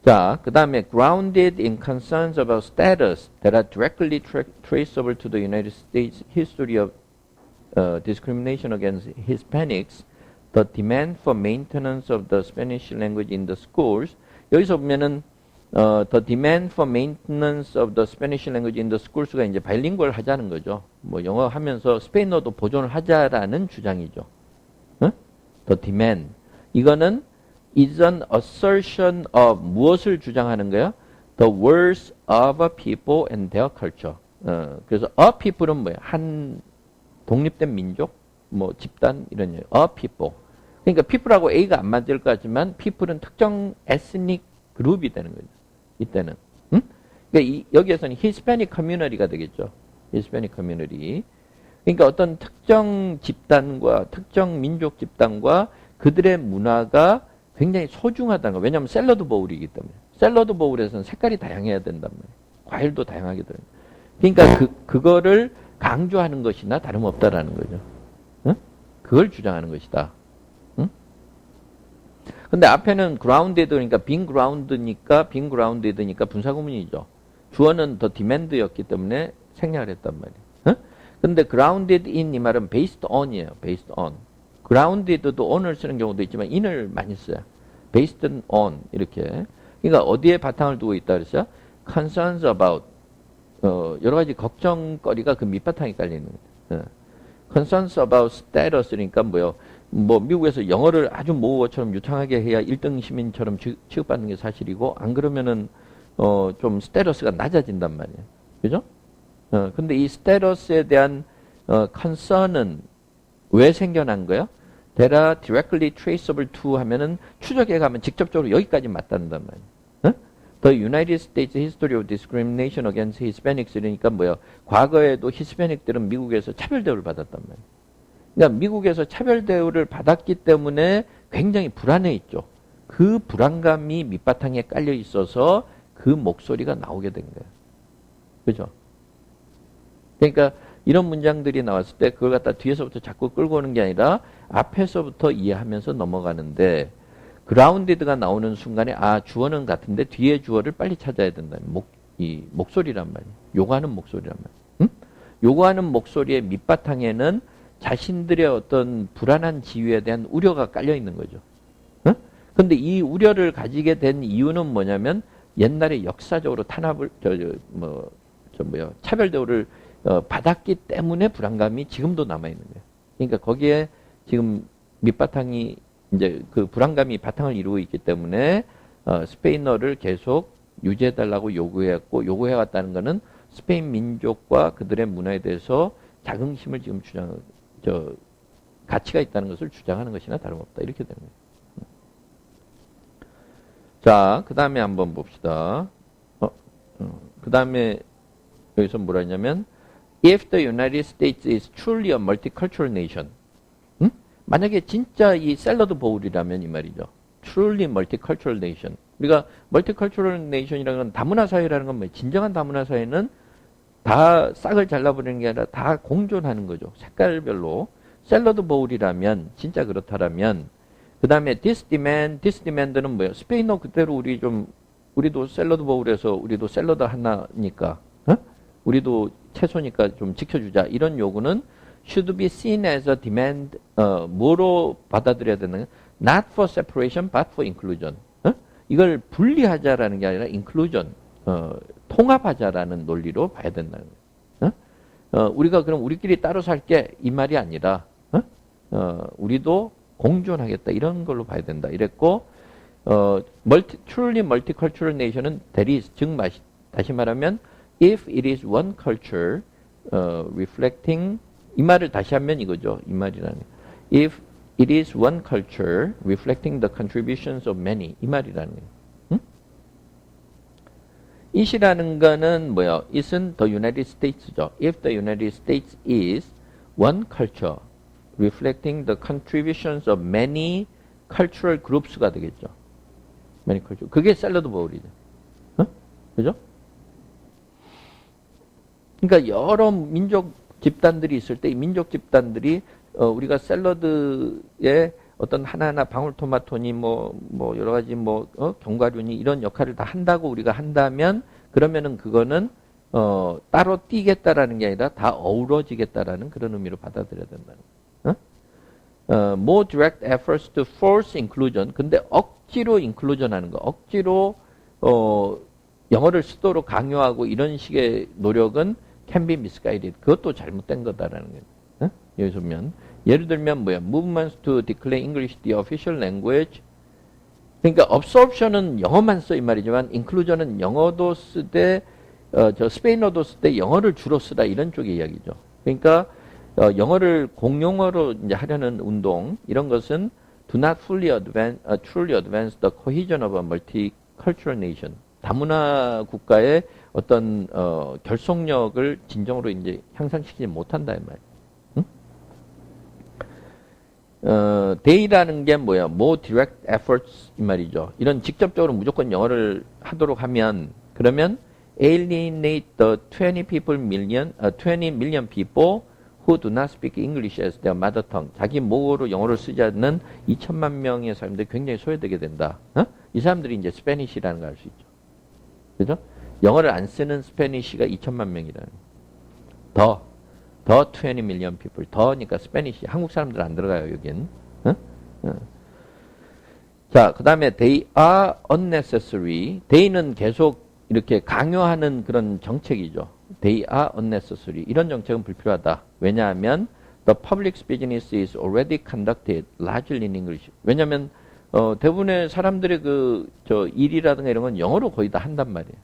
자, 그 다음에 grounded in concerns about status that are directly traceable to the United States history of discrimination against Hispanics, the demand for maintenance of the Spanish language in the schools. 여기서 보면은 the demand for maintenance of the Spanish language in the schoors가 이제 바이링구얼 하자는 거죠. 뭐 영어 하면서 스페인어도 보존을 하자라는 주장이죠. 응? The demand. 이거는 is an assertion of 무엇을 주장하는 거야? The words of a people and their culture. 그래서 a people은 뭐야? 한 독립된 민족, 뭐 집단 이런 거. A people. 그러니까 people하고 A가 안 맞을 것 같지만 people은 특정 ethnic 그룹이 되는 거죠. 이때는. 응? 그러니까 여기에서는 Hispanic community가 되겠죠. Hispanic community. 그러니까 어떤 특정 집단과 특정 민족 집단과 그들의 문화가 굉장히 소중하다는 거. 왜냐하면 샐러드 보울이기 때문에. 샐러드 보울에서는 색깔이 다양해야 된단 말이에요. 과일도 다양하게 들어요. 그러니까 그거를 강조하는 것이나 다름없다라는 거죠. 응? 그걸 주장하는 것이다. 응? 근데 앞에는 grounded 그러니까 being grounded니까 분사구문이죠. 주어는 the demand였기 때문에 생략을 했단 말이에요. 응? 근데 grounded in 이 말은 based on이에요. based on. grounded도 on을 쓰는 경우도 있지만 in을 많이 써요. based on 이렇게. 그러니까 어디에 바탕을 두고 있다 그랬어요? concerns about 여러 가지 걱정거리가 그 밑바탕에 깔려 있는 거예요. concerns about status 그러니까 뭐요? 뭐 미국에서 영어를 아주 모국어처럼 유창하게 해야 1등 시민처럼 취급받는 게 사실이고 안 그러면은 좀 스테러스가 낮아진단 말이에요. 그죠? 근데 이 스테러스에 대한 concern은 왜 생겨난 거예요? That are directly traceable to 하면은 추적해 가면 직접적으로 여기까지 맞닿는단 말이에요. The United States History of Discrimination Against Hispanics 이러니까 뭐야? 과거에도 히스패닉들은 미국에서 차별 대우를 받았단 말이에요. 그러니까 미국에서 차별 대우를 받았기 때문에 굉장히 불안해 있죠. 그 불안감이 밑바탕에 깔려 있어서 그 목소리가 나오게 된 거예요. 그죠? 그러니까 이런 문장들이 나왔을 때 그걸 갖다 뒤에서부터 자꾸 끌고 오는 게 아니라 앞에서부터 이해하면서 넘어가는데 그라운디드가 나오는 순간에 주어는 같은데 뒤에 주어를 빨리 찾아야 된다. 이 목소리란 말이에요. 요구하는 목소리란 말이에요. 응? 요구하는 목소리의 밑바탕에는 자신들의 어떤 불안한 지위에 대한 우려가 깔려 있는 거죠. 응? 근데 이 우려를 가지게 된 이유는 뭐냐면 옛날에 역사적으로 탄압을 차별 대우를 받았기 때문에 불안감이 지금도 남아 있는 거예요. 그러니까 거기에 지금 밑바탕이 이제 그 불안감이 바탕을 이루고 있기 때문에 스페인어를 계속 유지해달라고 요구해왔다는 것은 스페인 민족과 그들의 문화에 대해서 자긍심을 지금 가치가 있다는 것을 주장하는 것이나 다름없다. 이렇게 되는 거예요. 자, 그 다음에 한번 봅시다. 그 다음에 여기서 뭐라 했냐면 If the United States is truly a multicultural nation 만약에 진짜 이 샐러드 보울이라면 이 말이죠. Truly multicultural nation. 우리가 multicultural nation이라는 건 다문화 사회라는 건 뭐예요? 진정한 다문화 사회는 다 싹을 잘라버리는 게 아니라 다 공존하는 거죠. 색깔별로. 샐러드 보울이라면 진짜 그렇다라면 그 다음에 this demand는 뭐예요? 스페인어 그대로 우리도 샐러드 보울에서 우리도 샐러드 하나니까 우리도 채소니까 좀 지켜주자. 이런 요구는 should be seen as a demand, 뭐로 받아들여야 되는 거예요? Not for separation, but for inclusion. 이걸 분리하자라는 게 아니라 inclusion, 통합하자라는 논리로 봐야 된다는 거예요. 우리가 그럼 우리끼리 따로 살게 이 말이 아니라, 우리도 공존하겠다 이런 걸로 봐야 된다. 이랬고, truly multicultural nation은 that is, 즉 다시 말하면 if it is one culture, reflecting 이 말을 다시 하면 이거죠. 이 말이라는 if it is one culture reflecting the contributions of many 이 말이라는 거예요. 응? it이라는 거는 뭐야? it은 the United States죠. If the United States is one culture reflecting the contributions of many cultural groups가 되겠죠. many culture. 그게 샐러드 보울이죠. 그죠? 그러니까 여러 민족 집단들이 있을 때 이 민족 집단들이 우리가 샐러드에 어떤 하나하나 방울토마토니 뭐 여러 가지 견과류니 이런 역할을 다 한다고 우리가 한다면 그러면은 그거는 따로 띄겠다라는 게 아니라 다 어우러지겠다라는 그런 의미로 받아들여야 된다는 거예요. More direct efforts to force inclusion. 근데 억지로 inclusion 하는 거, 억지로 영어를 쓰도록 강요하고 이런 식의 노력은 can be misguided. 그것도 잘못된 거다라는 거예요. 여기서 보면 예를 들면 뭐야? Movements to declare English the official language. 그러니까 absorption은 영어만 써 이 말이지만 inclusion은 영어도 쓰되 스페인어도 쓸 때 영어를 주로 쓰다 이런 쪽의 이야기죠. 그러니까 영어를 공용어로 이제 하려는 운동 이런 것은 do not truly advance the cohesion of a multicultural nation. 다문화 국가의 어떤 결속력을 진정으로 이제 향상시키지 못한다 이 말이에요. they라는 게 뭐야? More direct efforts 이 말이죠. 이런 직접적으로 무조건 영어를 하도록 하면 그러면 alienate the 20 million people who do not speak English as their mother tongue. 자기 모국어로 영어를 쓰지 않는 2천만 명의 사람들이 굉장히 소외되게 된다. 이 사람들이 이제 스페니쉬라는 걸 알 수 있죠. 그죠? 영어를 안 쓰는 스페니쉬가 2천만 명이라는 더 20 million people. 더니까 스페니쉬. 한국 사람들 안 들어가요, 여긴. 자, 그 다음에 they are unnecessary. they는 계속 이렇게 강요하는 그런 정책이죠. they are unnecessary. 이런 정책은 불필요하다. 왜냐하면 the public's business is already conducted largely in English. 왜냐면 대부분의 사람들의 저 일이라든가 이런 건 영어로 거의 다 한단 말이에요.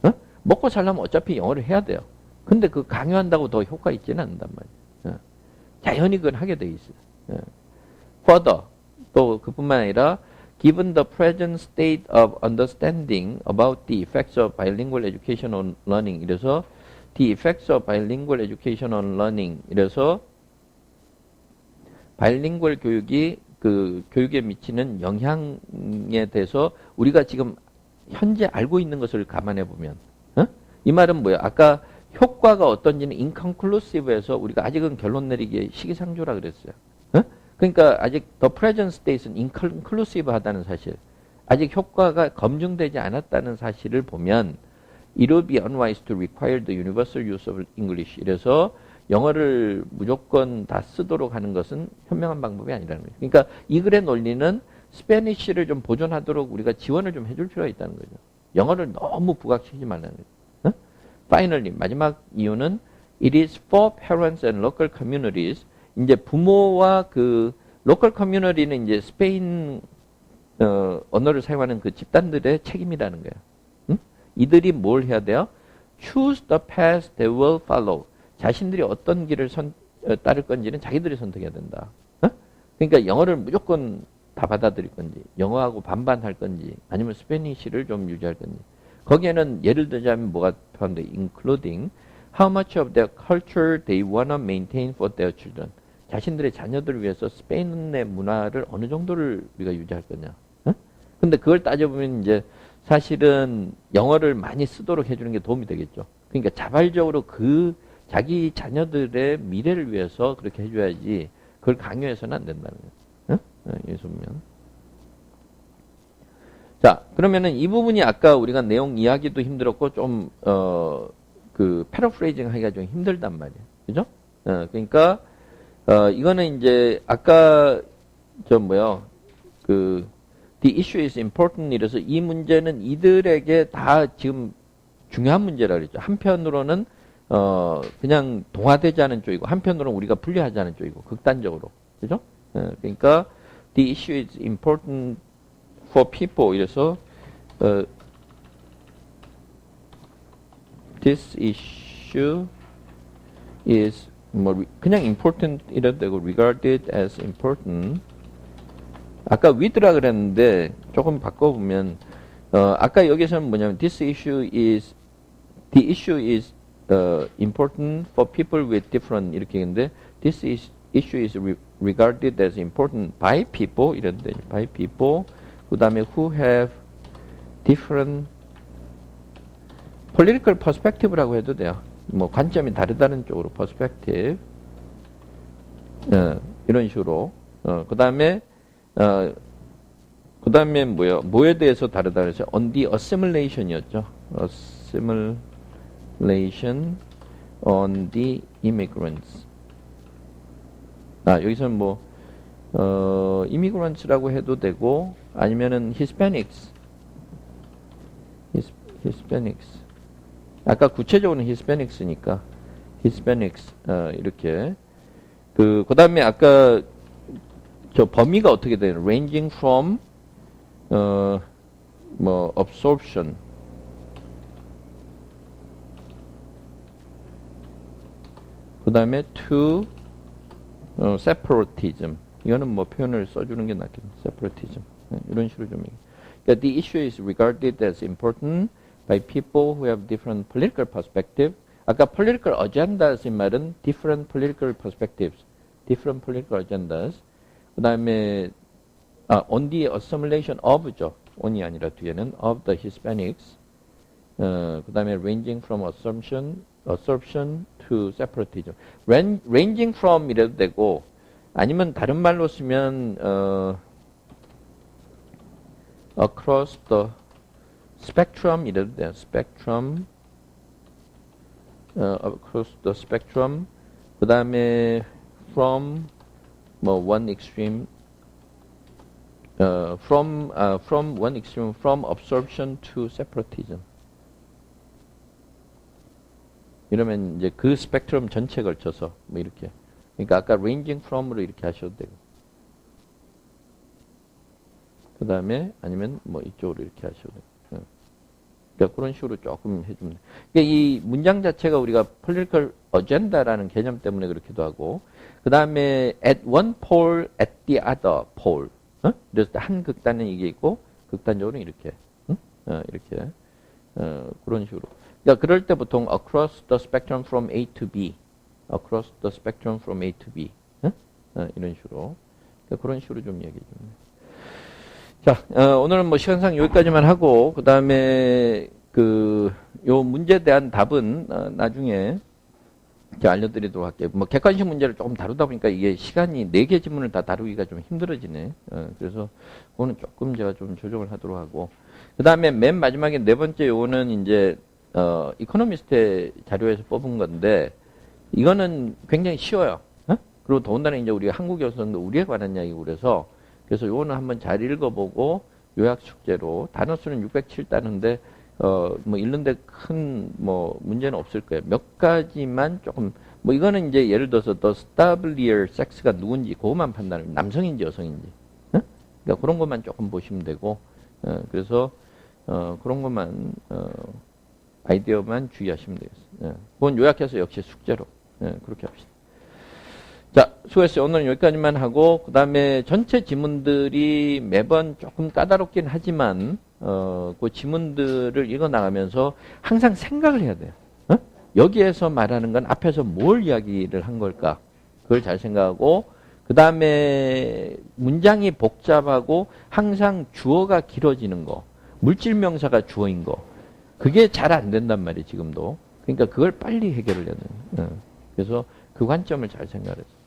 어? 먹고 살려면 어차피 영어를 해야 돼요. 근데 그 강요한다고 더 효과 있지는 않는단 말이에요. 자연히 그건 하게 돼 있어요. Further, 또 그뿐만 아니라 given the present state of understanding about the effects of bilingual education on learning, 이래서 the effects of bilingual education on learning, 이래서 바이링구얼 교육이 그 교육에 미치는 영향에 대해서 우리가 지금 현재 알고 있는 것을 감안해 보면, 이 말은 뭐야? 아까 효과가 어떤지는 inconclusive에서 우리가 아직은 결론 내리기에 시기상조라 그랬어요. 그러니까 아직 the present state는 inconclusive하다는 사실, 아직 효과가 검증되지 않았다는 사실을 보면 it would be unwise to require the universal use of English. 이래서 영어를 무조건 다 쓰도록 하는 것은 현명한 방법이 아니라는 거예요. 그러니까 이 글의 논리는 스페니쉬를 좀 보존하도록 우리가 지원을 좀 해줄 필요가 있다는 거죠. 영어를 너무 부각시키지 말라는 거죠. Finally, 마지막 이유는 it is for parents and local communities. 이제 부모와 그 local community는 이제 스페인 언어를 사용하는 그 집단들의 책임이라는 거예요. 이들이 뭘 해야 돼요? Choose the path they will follow. 자신들이 어떤 길을 따를 건지는 자기들이 선택해야 된다. 그러니까 영어를 무조건 다 받아들일 건지, 영어하고 반반할 건지, 아니면 스페니쉬를 좀 유지할 건지. 거기에는 예를 들자면 뭐가 포함돼? Including how much of their culture they wanna maintain for their children. 자신들의 자녀들을 위해서 스페인의 문화를 어느 정도를 우리가 유지할 거냐. 근데 그걸 따져보면 이제 사실은 영어를 많이 쓰도록 해주는 게 도움이 되겠죠. 그러니까 자발적으로 자기 자녀들의 미래를 위해서 그렇게 해줘야지 그걸 강요해서는 안 된다는 거예요. 여기서 보면. 자, 그러면은 이 부분이 아까 우리가 내용 이야기도 힘들었고 좀, 그 패러프레이징 하기가 좀 힘들단 말이에요. 그죠? 그러니까, 이거는 이제 아까 the issue is important 이래서 이 문제는 이들에게 다 지금 중요한 문제라 그랬죠. 한편으로는 그냥 동화되지 않은 쪽이고, 한편으로는 우리가 분리하지 않은 쪽이고, 극단적으로. 그죠? 그러니까, the issue is important for people. 이래서, this issue is, 그냥 important 이래도 되고, regarded as important. 아까 with라 그랬는데, 조금 바꿔보면, 아까 여기서는 뭐냐면, the issue is important for people with different 이렇게 했는데 this issue is regarded as important by people 이래도 되죠. by people 그 다음에 who have different political perspective라고 해도 돼요. 뭐 관점이 다르다는 쪽으로 perspective 이런 식으로 그 다음에 뭐에 대해서 다르다 그래서 on the assimilation이었죠. assimilation on the immigrants. 여기서는 immigrants라고 해도 되고, 아니면은 Hispanics. 아까 구체적으로는 Hispanics니까, Hispanics, 이렇게. 그 다음에 아까 저 범위가 어떻게 돼요? Ranging from, absorption. 그 다음에 to separatism. 이거는 표현을 써주는 게 낫겠네. separatism. 이런 식으로 좀. 그러니까 the issue is regarded as important by people who have different political perspective. 아까 political agendas 이 말은 different political perspectives. different political agendas. 그 다음에 on the assimilation of죠. on이 아니라 뒤에는 of the Hispanics. 그 다음에 ranging from absorption to separatism. ranging from 이래도 되고, 아니면 다른 말로 쓰면 across the spectrum 이래도 돼요. spectrum across the spectrum. 그 다음에 from one extreme from one extreme from absorption to separatism. 이러면 이제 그 스펙트럼 전체에 걸쳐서 이렇게 그러니까 아까 ranging from으로 이렇게 하셔도 되고. 그 다음에 아니면 뭐 이쪽으로 이렇게 하셔도 되고. 그러니까 그런 식으로 조금 해주면 돼요. 그러니까 이 문장 자체가 우리가 political agenda라는 개념 때문에 그렇기도 하고, 그 다음에 at one pole, at the other pole. 그래서 한 극단은 이게 있고, 극단적으로는 이렇게. 이렇게. 그런 식으로. 그러니까 그럴 때 보통 across the spectrum from A to B. across the spectrum from A to B. 이런 식으로. 그러니까 그런 식으로 좀 얘기 좀 해요. 자, 오늘은 뭐 시간상 여기까지만 하고, 그 다음에 요 문제에 대한 답은 나중에 제가 알려드리도록 할게요. 뭐 객관식 문제를 조금 다루다 보니까 이게 시간이 4개 지문을 다 다루기가 좀 힘들어지네. 그래서 그거는 조금 제가 좀 조정을 하도록 하고, 그 다음에 맨 마지막에 4번째 요거는 이제 이코노미스트 자료에서 뽑은 건데, 이거는 굉장히 쉬워요. 그리고 더군다나 이제 우리가 한국에서는 우리에 관한 이야기고 그래서 요거는 한번 잘 읽어보고 요약 숙제로 단어 수는 607단어인데 뭐 읽는데 큰 뭐 문제는 없을 거예요. 몇 가지만 조금 뭐 이거는 이제 예를 들어서 the stabilier sex가 누군지 그것만 판단을 남성인지 여성인지 그러니까 그런 것만 조금 보시면 되고 그래서 그런 것만 아이디어만 주의하시면 되겠어요. 그건 요약해서 역시 숙제로 그렇게 합시다. 자, 수고했어요. 오늘은 여기까지만 하고, 그 다음에 전체 지문들이 매번 조금 까다롭긴 하지만, 그 지문들을 읽어 나가면서 항상 생각을 해야 돼요. 여기에서 말하는 건 앞에서 뭘 이야기를 한 걸까? 그걸 잘 생각하고, 그 다음에 문장이 복잡하고 항상 주어가 길어지는 거, 물질 명사가 주어인 거, 그게 잘 안 된단 말이에요, 지금도. 그러니까 그걸 빨리 해결을 해야 돼요. 그래서 그 관점을 잘 생각해서.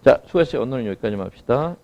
자, 수고했어요. 오늘은 여기까지만 합시다.